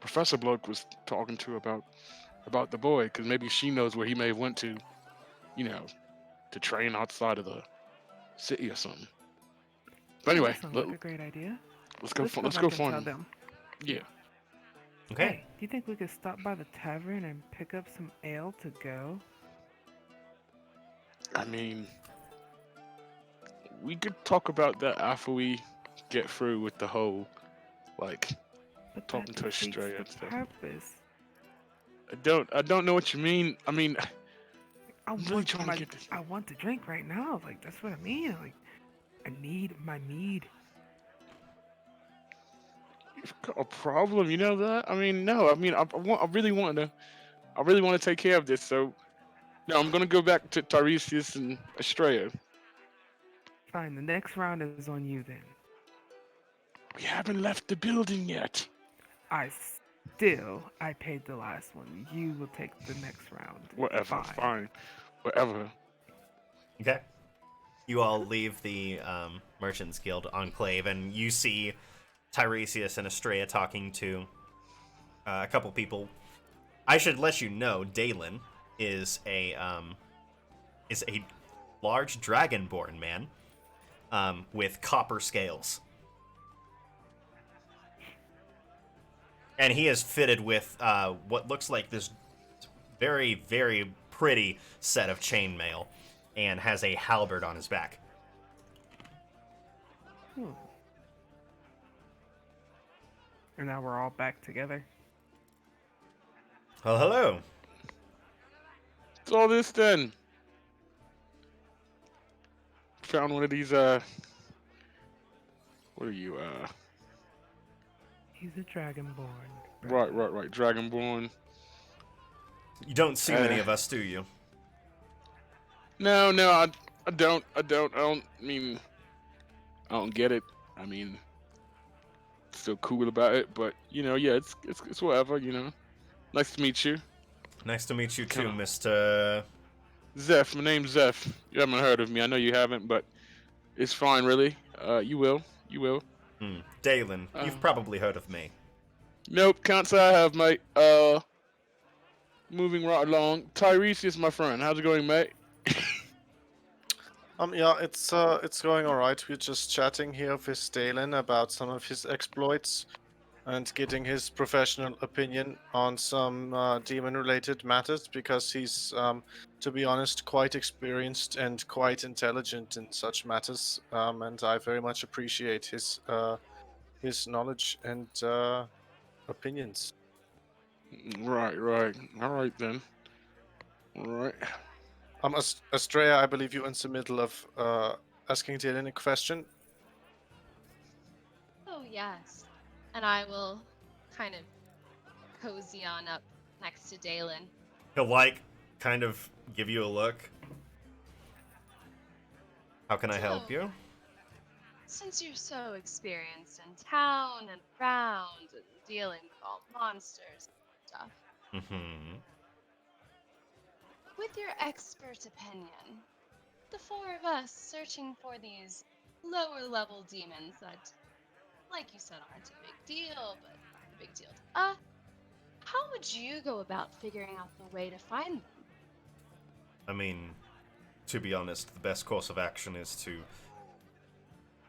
Professor Bloke was talking to about the boy. Cause maybe she knows where he may have went to, to train outside of the city or something. But anyway, That sounds like a great idea. let's go. Let's Let's back go and tell find. them. Yeah. Okay. Hey, do you think we could stop by the tavern and pick up some ale to go? I mean, we could talk about that after we get through with the whole, like, But talking that to defeats Astray the and stuff. purpose. I don't know what you mean. I mean, I really want trying to get this. I want to drink right now. Like that's what I mean. Like I need my mead. You've got a problem, you know that? I mean, no. I mean, I really want to take care of this. So, no, I'm gonna go back to Tiresias and Estrella. Fine. The next round is on you then. We haven't left the building yet. I paid the last one. You will take the next round. Whatever, fine. Whatever. Okay. You all leave the Merchants Guild enclave, and you see Tiresias and Estrella talking to a couple people. I should let you know, Dalen is a large dragonborn man with copper scales, and he is fitted with what looks like this very, very pretty set of chainmail, and has a halberd on his back. And now we're all back together. Well, hello. What's all this then? Found one of these, what are you, He's a dragonborn. right, Dragonborn. You don't see many of us, do you? No, I don't mean, I don't get it. I mean, still cool about it, but, yeah, it's whatever, Nice to meet you. Nice to meet you too, Kinda. Mr. Zeph, my name's Zeph. You haven't heard of me. I know you haven't, but it's fine, really. You will. Dalen. You've probably heard of me. Nope, can't say I have, mate. Moving right along. Tiresias, my friend. How's it going, mate? Yeah, it's going all right. We're just chatting here with Dalen about some of his exploits and getting his professional opinion on some demon-related matters, because he's, to be honest, quite experienced and quite intelligent in such matters, and I very much appreciate his knowledge and opinions. Right. All right, then. All right. Estrella, I believe you're in the middle of asking Dalen a question. Oh, yes. And I will kind of cozy on up next to Dalen. He'll, kind of give you a look. How can I help you? Since you're so experienced in town and around and dealing with all monsters and stuff, Mm-hmm. with your expert opinion, the four of us searching for these lower level demons that, like you said, aren't a big deal, but a big deal to us, how would you go about figuring out the way to find them? I mean, to be honest, the best course of action is to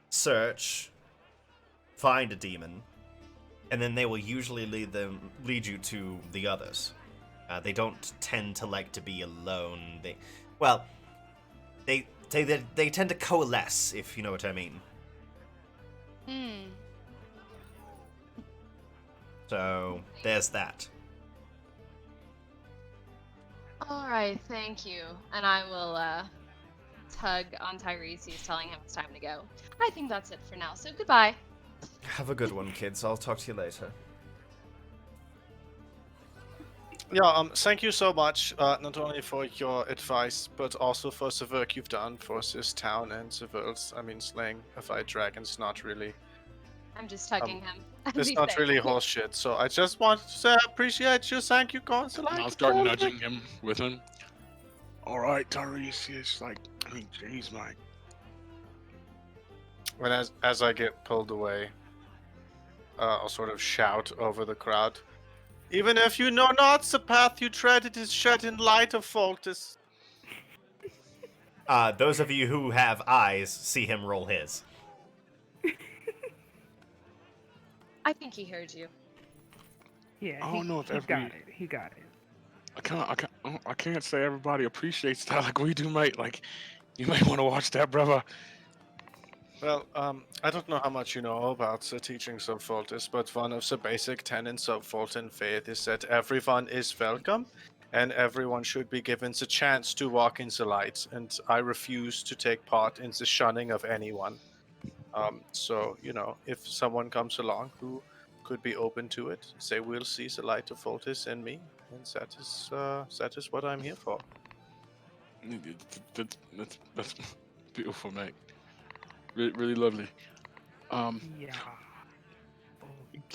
search, find a demon, and then they will usually lead you to the others. They don't tend to like to be alone. They tend to coalesce, if you know what I mean. So there's that. All right, thank you. And I will tug on Tiresias, telling him it's time to go. I think that's it for now, so goodbye. Have a good one, kids. I'll talk to you later. Yeah, thank you so much, not only for your advice, but also for the work you've done for this town and the world. I mean, slaying a fight dragon's not really... I'm just tugging him. It's not really horseshit, so I just wanted to say I appreciate you. Thank you, Consul. I'll start nudging him with him. All right, Tiresias, jeez, Mike. And as I get pulled away, I'll sort of shout over the crowd. Even if you know not the path you tread, it is shed in light of Foltis. Those of you who have eyes see him roll his. I think he heard you. Yeah, I don't know if he got it. I can't say everybody appreciates that like we do, mate. Like, you may want to watch that, brother. Well, I don't know how much you know about the teachings of Foltis, but one of the basic tenets of Fulton faith is that everyone is welcome, and everyone should be given the chance to walk in the light, and I refuse to take part in the shunning of anyone. So, if someone comes along who could be open to it, they will see the light of Foltis in me, and that is what I'm here for. That's beautiful, mate. Really, really lovely. Yeah.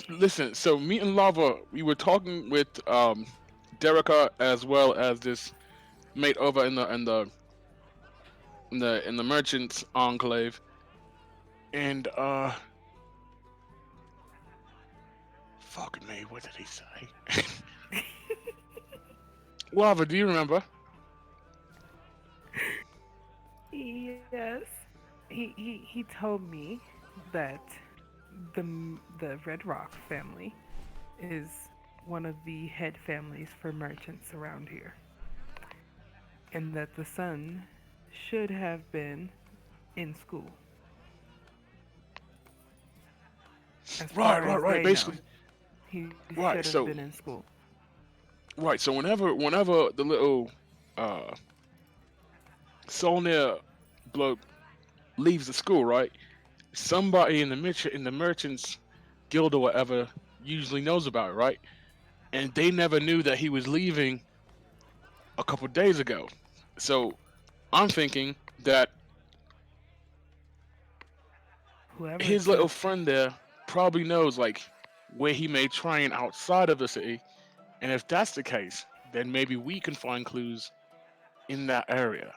Listen, so me and Lava, we were talking with Derica as well as this mate over in the in the merchants enclave, and fucking me, what did he say? Lava, do you remember? Yes. He told me that the Red Rock family is one of the head families for merchants around here, and that the son should have been in school. As Right, far right, as right. they know, Basically, he right. should have So, been in school. right. So whenever the little uh Solnier bloke leaves the school, right? Somebody in the merchants guild or whatever usually knows about it, right? And they never knew that he was leaving a couple days ago. So I'm thinking that Whoever his little took friend there probably knows like where he may train outside of the city, and if that's the case, then maybe we can find clues in that area.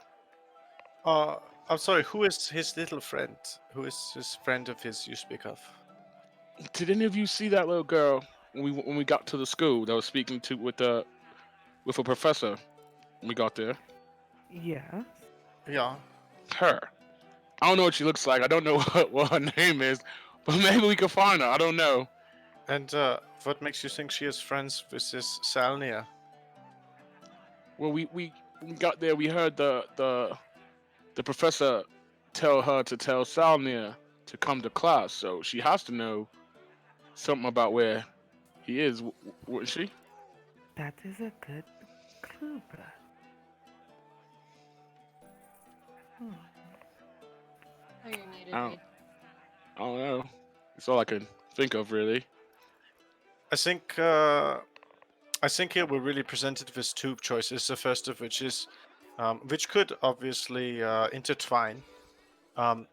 Uh, I'm sorry. Who is his little friend? Who is his friend of his you speak of? Did any of you see that little girl when we got to the school that was speaking to with a professor when we got there? yes. Yeah. Her. I don't know what she looks like. I don't know what her name is, but maybe we can find her. I don't know. And what makes you think she is friends with this Salnia? Well, when we got there, we heard the professor tell her to tell Salnia to come to class, so she has to know something about where he is, wouldn't she? That is a good clue, bruh. Hmm. Oh, you're muted, I don't, Reed. I don't know. It's all I can think of, really. I think here we're really presented with two choices. The first of which is, which could obviously intertwine. Um,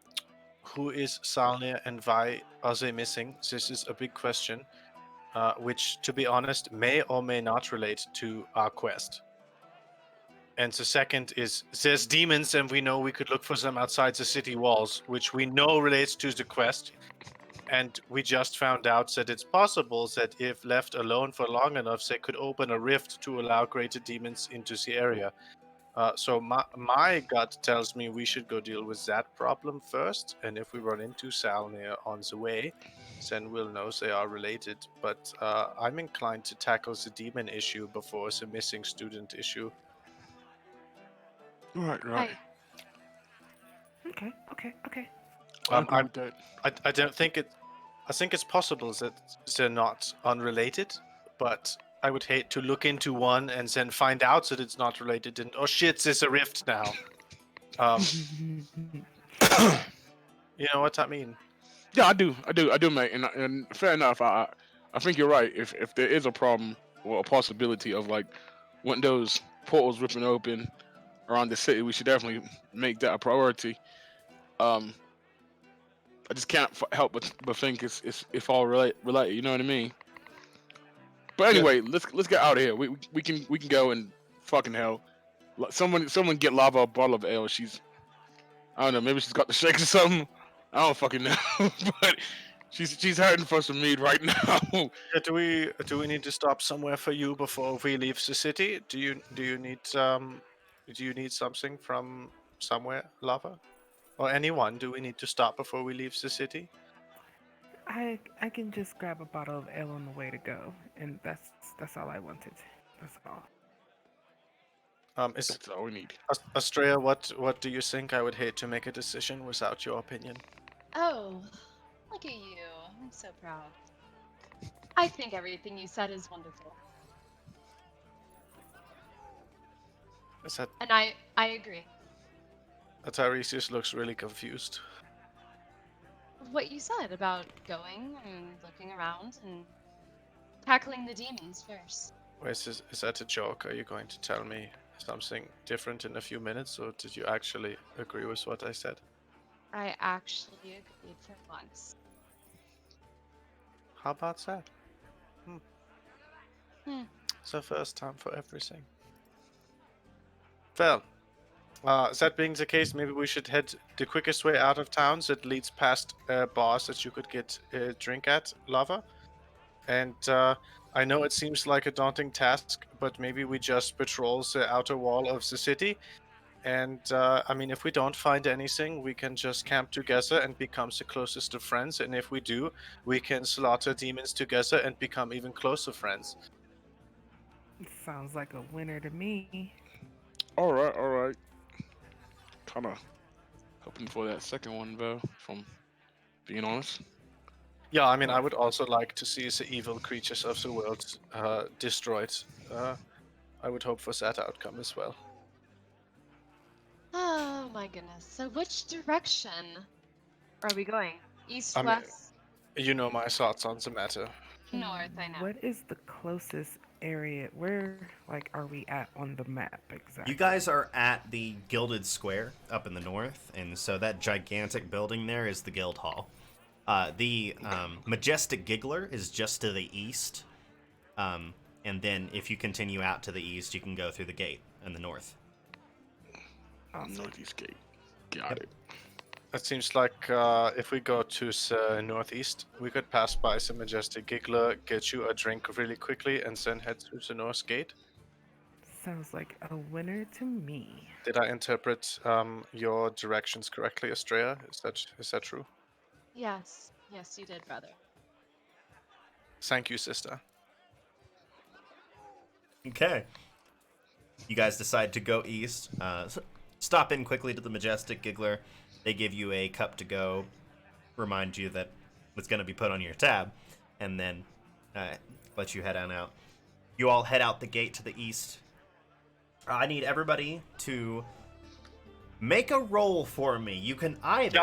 who is Salnia and why are they missing? This is a big question, which, to be honest, may or may not relate to our quest. And the second is there's demons, and we know we could look for them outside the city walls, which we know relates to the quest. And we just found out that it's possible that if left alone for long enough, they could open a rift to allow greater demons into the area. So my gut tells me we should go deal with that problem first, and if we run into Salnir on the way, then we'll know they are related. But I'm inclined to tackle the demon issue before the missing student issue. Right, right. Okay. I agree I with that. I don't think it. I think it's possible that they're not unrelated, but I would hate to look into one and then find out that it's not related. And oh shit, there's a rift now. Um, you know what I mean? Yeah, I do, mate. And fair enough. I think you're right. If there is a problem or a possibility of like one of those portals ripping open around the city, we should definitely make that a priority. Um, I just can't help but think it's all related. You know what I mean? But Yeah. anyway, let's get out of here. We can go and fucking hell. Someone get Lava a bottle of ale. I don't know. Maybe she's got the shakes or something. I don't fucking know. But she's hurting for some meat right now. Yeah, do we need to stop somewhere for you before we leave the city? Do you need something from somewhere, Lava? Or anyone? Do we need to stop before we leave the city? I can just grab a bottle of ale on the way to go, and that's all I wanted. That's all. Is That's all we need. Astrea, what do you think? I would hate to make a decision without your opinion. Oh, look at you. I'm so proud. I think everything you said is wonderful. Is that And I agree. Tiresias looks really confused. What you said about going and looking around and tackling the demons first. Is that a joke? Are you going to tell me something different in a few minutes, or did you actually agree with what I said? I actually agreed for once. How about that? Hmm. It's the first time for everything. Well, That being the case, maybe we should head the quickest way out of town that leads past bars that you could get a drink at, Lava. And I know it seems like a daunting task, but maybe we just patrol the outer wall of the city. And I mean, if we don't find anything, we can just camp together and become the closest of friends. And if we do, we can slaughter demons together and become even closer friends. Sounds like a winner to me. All right, all right. Kind of hoping for that second one, though, if I'm being honest. Yeah, I mean, I would also like to see the evil creatures of the world destroyed. I would hope for that outcome as well. Oh my goodness. So which direction are we going? East, I mean, west, You know my thoughts on the matter. north, I know. What is the closest area? Where, like, are we at on the map exactly? You guys are at the Gilded Square up in the north, and so that gigantic building there is the Guild Hall. The Majestic Giggler is just to the east, and then if you continue out to the east, you can go through the gate in the north. Northeast gate. Got it. It seems like if we go to the northeast, we could pass by the Majestic Giggler, get you a drink really quickly, and then head through the north gate. Sounds like a winner to me. Did I interpret your directions correctly, Estrella? Is that true? Yes. Yes, you did, brother. Thank you, sister. Okay. You guys decide to go east. Stop in quickly to the Majestic Giggler. They give you a cup to go, remind you that it's going to be put on your tab, and then let you head on out. You all head out the gate to the east. I need everybody to make a roll for me. You can either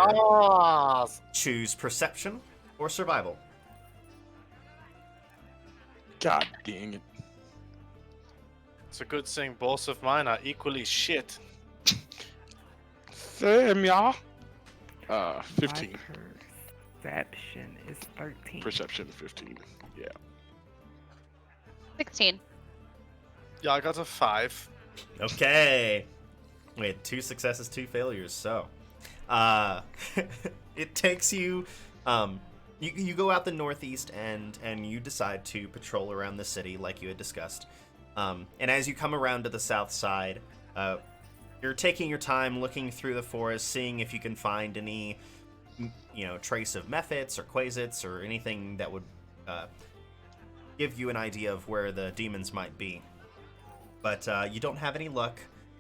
choose perception or survival. God dang it. It's a good thing both of mine are equally shit. Same, y'all. 15. My perception is 13. Perception, 15. Yeah. 16. Yeah, I got a 5. Okay. We had 2 successes, 2 failures, so it takes you you go out the northeast and you decide to patrol around the city like you had discussed. And as you come around to the south side, you're taking your time looking through the forest, seeing if you can find any trace of mephits or quasits or anything that would give you an idea of where the demons might be. But you don't have any luck,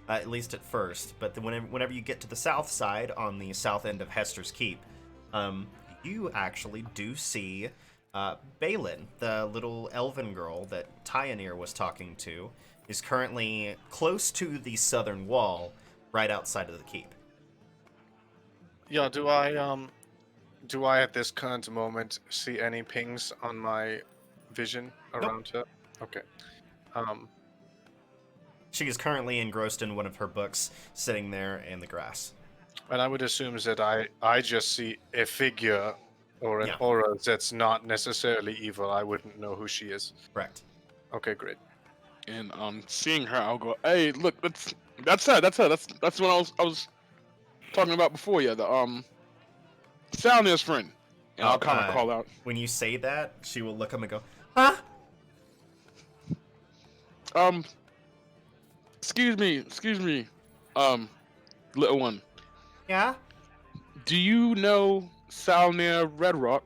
at least at first. But whenever you get to the south side, on the south end of Hester's Keep, you actually do see Balin, the little elven girl that Tyanir was talking to, is currently close to the southern wall, right outside of the keep. Yeah, do I at this current moment see any pings on my vision around her? Okay. She is currently engrossed in one of her books, sitting there in the grass. And I would assume that I just see a figure or an Yeah. aura that's not necessarily evil. I wouldn't know who she is. Correct. Okay, great. And seeing her, I'll go, hey, look, that's her. That's what I was talking about before. Yeah, the Salnir's friend. And I'll kind of call out. When you say that, she will look up and go, huh? Excuse me, little one. Yeah? Do you know Salnir Redrock?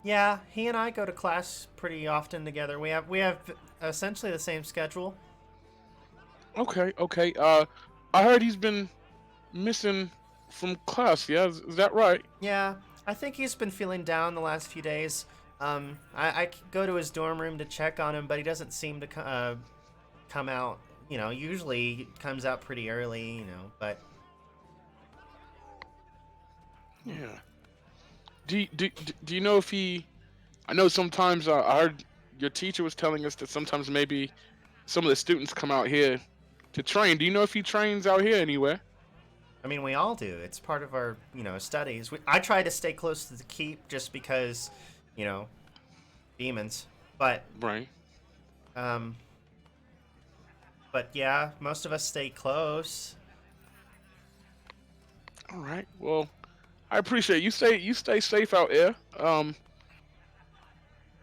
Yeah, he and I go to class pretty often together. We have essentially the same schedule. Okay. I heard he's been missing from class. Yeah, is that right? Yeah, I think he's been feeling down the last few days. I go to his dorm room to check on him, but he doesn't seem to come out. Usually he comes out pretty early, but... Yeah. Do you know if he... I know sometimes I heard your teacher was telling us that sometimes maybe some of the students come out here to train. Do you know if he trains out here anywhere? I mean, we all do. It's part of our, studies. I try to stay close to the keep just because, demons. But, Right. but yeah, most of us stay close. All right. Well, I appreciate you. Stay safe out there.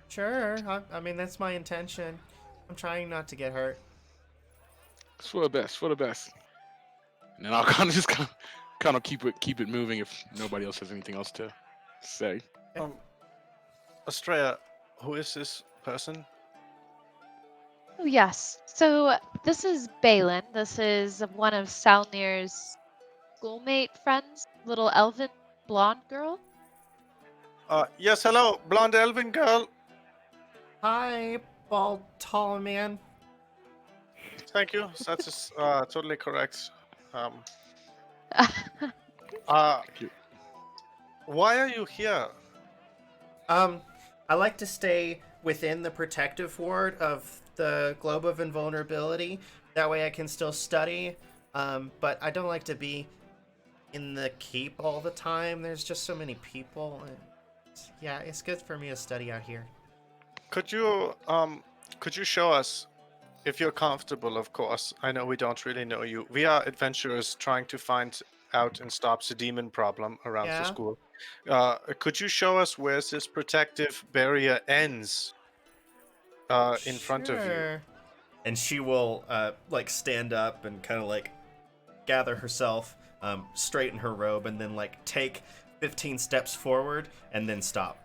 Sure. I mean, that's my intention. I'm trying not to get hurt. It's for the best. For the best. And then I'll kind of keep it moving if nobody else has anything else to say. Um, Estrella, who is this person? Oh, yes. So this is Balin. This is one of Salnir's schoolmate friends, little elven blonde girl. Yes, hello, blonde elven girl. Hi, bald, tall man. Thank you. That is totally correct. Uh, why are you here? I like to stay within the protective ward of the Globe of Invulnerability. That way I can still study. But I don't like to be in the keep all the time. There's just so many people. And yeah, it's good for me to study out here. Could you show us, if you're comfortable, of course. I know we don't really know you. We are adventurers trying to find out and stop the demon problem around the Yeah? school. Could you show us where this protective barrier ends? In front of you. Sure. And she will like stand up and kind of like gather herself, straighten her robe, and then like take 15 steps forward and then stop.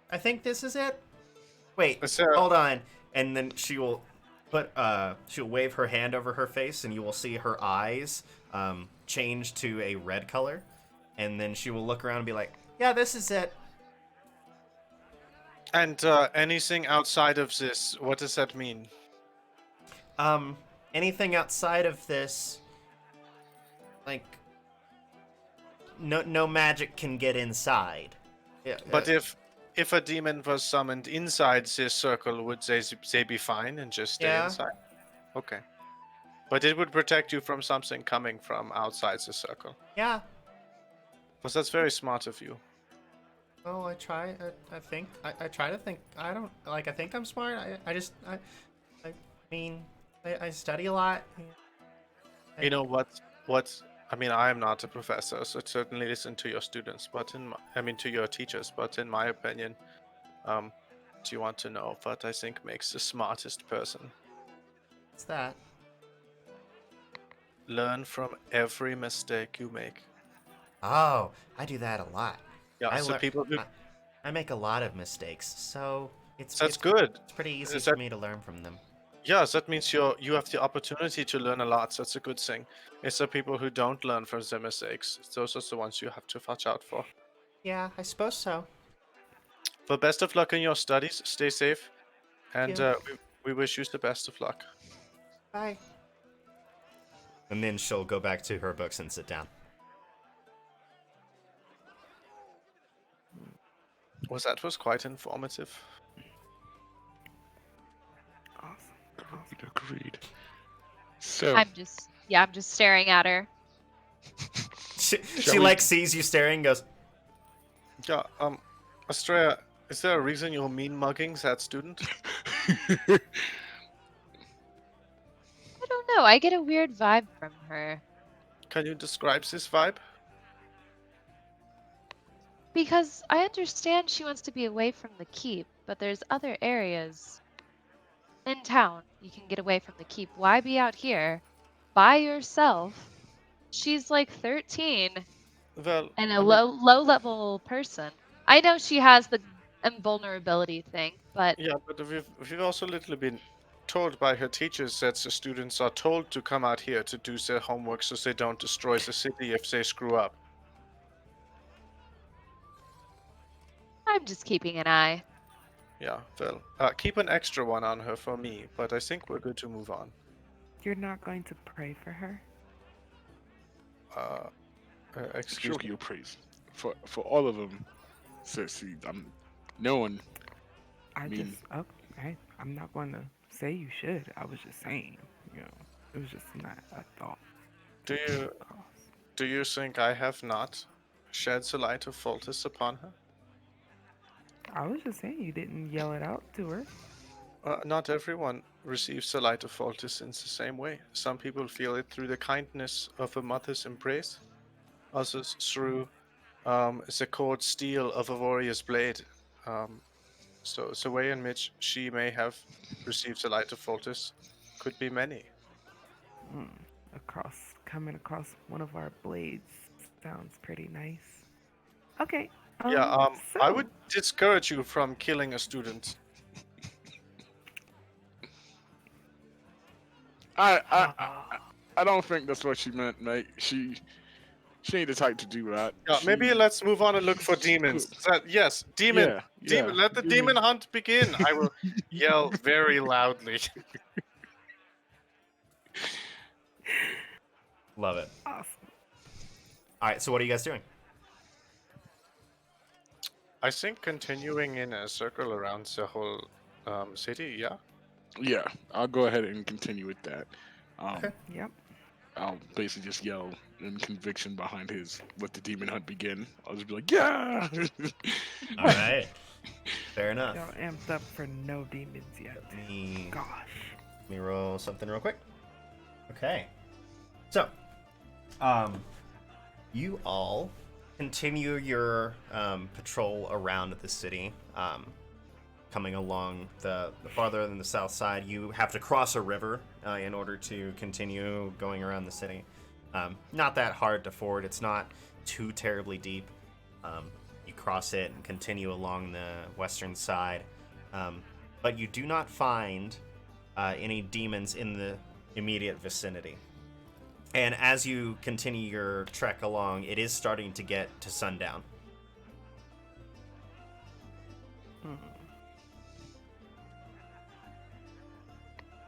I think this is it. Wait, hold on. And then she will she'll wave her hand over her face, and you will see her eyes change to a red color. And then she will look around and be like, "Yeah, this is it." And anything outside of this, what does that mean? Anything outside of this, like, no magic can get inside. Yeah, But if a demon was summoned inside this circle, would they be fine and just stay Yeah. inside? Okay. But it would protect you from something coming from outside the circle. yeah. Well, that's very smart of you. Oh, I try. I think. I try to think. I don't like. I think I'm smart. I mean, I study a lot. You know what? I mean, I am not a professor, so certainly listen to your students, but to your teachers. But in my opinion, do you want to know what I think makes the smartest person? What's that? Learn from every mistake you make. Oh, I do that a lot. Yeah, I so lear- people who I make a lot of mistakes, so that's good. It's pretty easy Is for that- me to learn from them. Yeah, that means you have the opportunity to learn a lot. So that's a good thing. It's the people who don't learn from their mistakes. Those are the ones you have to watch out for. Yeah, I suppose so. But best of luck in your studies. Stay safe, and you. we wish you the best of luck. Bye. And then she'll go back to her books and sit down. That was quite informative. Awesome. Agreed. So I'm just staring at her. She like sees you staring and goes, Yeah, Estrella, is there a reason you're mean mugging that student? I don't know. I get a weird vibe from her. Can you describe this vibe? Because I understand she wants to be away from the keep, but there's other areas in town you can get away from the keep. Why be out here by yourself? She's like 13 Well, and a low level person. I know she has the invulnerability thing, but yeah, but we've also literally been told by her teachers that the students are told to come out here to do their homework so they don't destroy the city if they screw up. I'm just keeping an eye. Yeah, well, keep an extra one on her for me, but I think we're good to move on. You're not going to pray for her? Excuse sure me. you praise for all of them. See, no one. I'm not going to say you should. I was just saying, it was just not a thought. Do you think I have not shed the light of Foltis upon her? I was just saying you didn't yell it out to her. not everyone receives the light of Voltus in the same way. Some people feel it through the kindness of a mother's embrace, others through the cold steel of a warrior's blade. So the way in which she may have received the light of Voltus could be many. Coming across one of our blades sounds pretty nice. Okay. Yeah, So I would discourage you from killing a student. I don't think that's what she meant, mate. She ain't the type to do that. Yeah, maybe let's move on and look for demons. Yes, demon. Yeah, Demon. yeah, Let the demon hunt begin. I will yell very loudly. Love it. awesome. All right, so what are you guys doing? I think continuing in a circle around the whole city, yeah? Yeah, I'll go ahead and continue with that. Okay. Yep. I'll basically just yell in conviction behind his "Let the demon hunt begin." I'll just be like, "Yeah!" All right. Fair enough. Y'all amped up for no demons yet. Let me Gosh. roll something real quick. Okay. So, you all continue your patrol around the city. Coming along the farther than the south side, you have to cross a river in order to continue going around the city. Not that hard to ford. It's not too terribly deep. You cross it and continue along the western side. But you do not find any demons in the immediate vicinity. And as you continue your trek along, it is starting to get to sundown.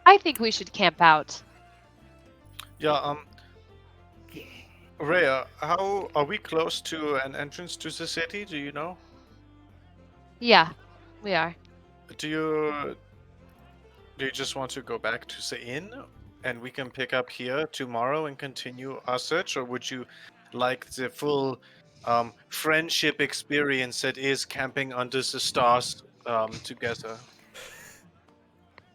I think we should camp out. Yeah, Rhea, how are we close to an entrance to the city? Do you know? Yeah, we are. Do you just want to go back to the inn and we can pick up here tomorrow and continue our search, or would you like the full friendship experience that is camping under the stars together?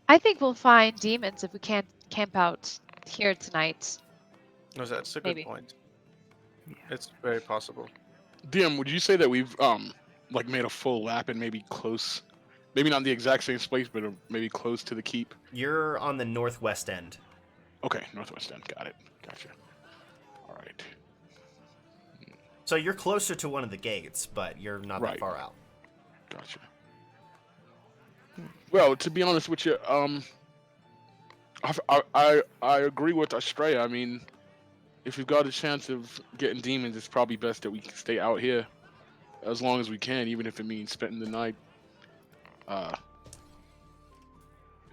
I think we'll find demons if we can't camp out here tonight. No, that's a good Maybe. point. Yeah. It's very possible. DM, would you say that we've like made a full lap and maybe close, maybe not the exact same place, but maybe close to the keep? You're on the northwest end. Okay, northwest end. Got it. Gotcha. All right. So you're closer to one of the gates, but you're not that Right. far out. Gotcha. Well, to be honest with you, I agree with Astrea. I mean, if we've got a chance of getting demons, it's probably best that we can stay out here as long as we can, even if it means spending the night.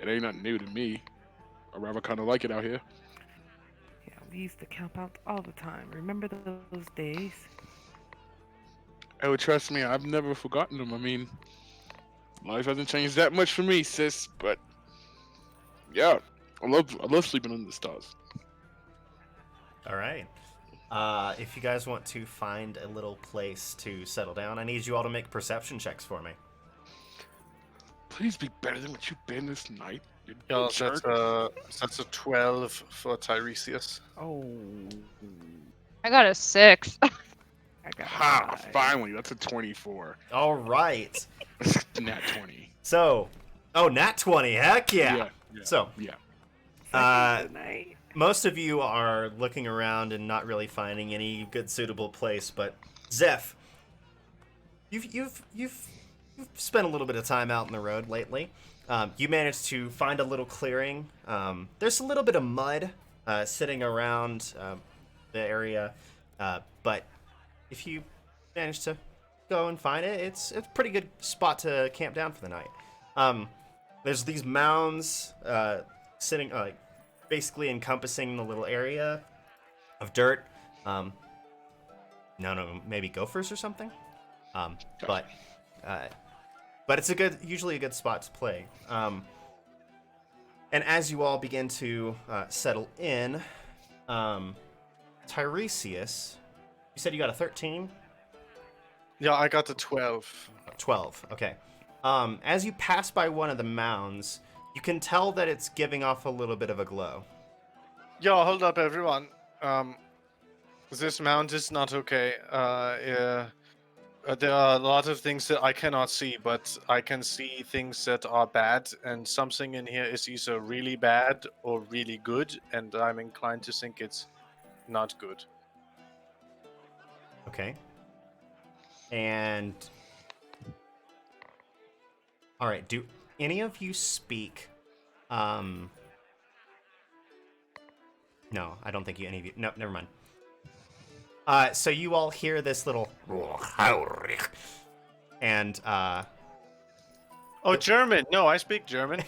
It ain't nothing new to me. I rather kind of like it out here. Yeah, we used to camp out all the time. Remember those days? Oh, trust me, I've never forgotten them. I mean, life hasn't changed that much for me, sis. But yeah, I love sleeping under the stars. All right. If you guys want to find a little place to settle down, I need you all to make perception checks for me. Please be better than what you've been this night. You Yeah, jerk. that's a 12 for Tiresias. Oh, I got a 6. I got a Ha! 5. Finally, that's a 24. All right. Nat 20. So, nat 20. Heck yeah. So, yeah. Uh, Second tonight. most of you are looking around and not really finding any good suitable place, but Zeph, you've spent a little bit of time out in the road lately. You managed to find a little clearing. There's a little bit of mud sitting around the area, but if you manage to go and find it, it's a pretty good spot to camp down for the night. There's these mounds sitting, basically encompassing the little area of dirt. Maybe gophers or something. But it's usually a good spot to play. And as you all begin to settle in, Tiresias, you said you got a 13? Yeah, I got a 12. 12, okay. As you pass by one of the mounds, You can tell that it's giving off a little bit of a glow. Yo, hold up, everyone. This mount is not okay. There are a lot of things that I cannot see, but I can see things that are bad, and something in here is either really bad or really good, and I'm inclined to think it's not good. Okay. And all right, do any of you speak no, I don't think any of you. No, never mind. So you all hear this little and Oh, German! No, I speak German.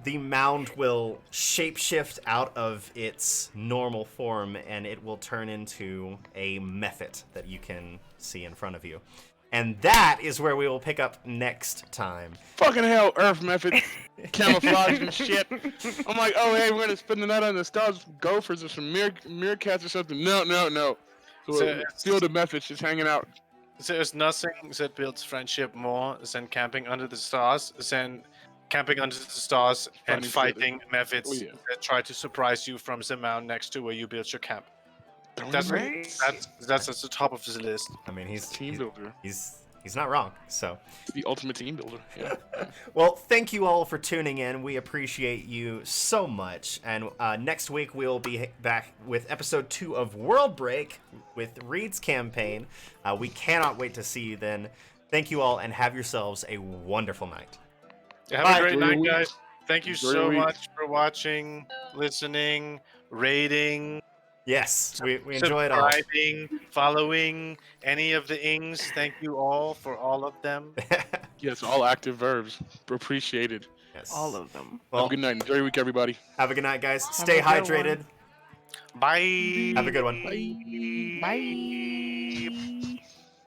the mound will shapeshift out of its normal form, and it will turn into a mephit that you can see in front of you. And that is where we will pick up next time. Fucking hell, Earth method, camouflage and shit. I'm like, oh hey, we're gonna spend the night on the stars, gophers or some meerkats or something. No. So still the methods just hanging out. There's nothing that builds friendship more than camping under the stars, and fighting methods that try to surprise you from the mound next to where you build your camp. That's at the top of the list. I mean, he's Team builder. He's not wrong. So The ultimate team builder. Yeah. well, thank you all for tuning in. We appreciate you so much. And next week we'll be back with episode 2 of World Break with Reed's campaign. We cannot wait to see you then. Thank you all, and have yourselves a wonderful night. Have Bye. a great Enjoy your night, week. guys. Thank you Enjoy your so week. much for watching, listening, rating, Yes, we enjoy it all. subscribing, following, any of the ings. Thank you all for all of them. Yes, all active verbs. Appreciated. Yes. All of them. Have Well, a good night. Enjoy your week, everybody. have a good night, guys. Stay a good hydrated. one. Bye. Have a good one. Bye. Bye.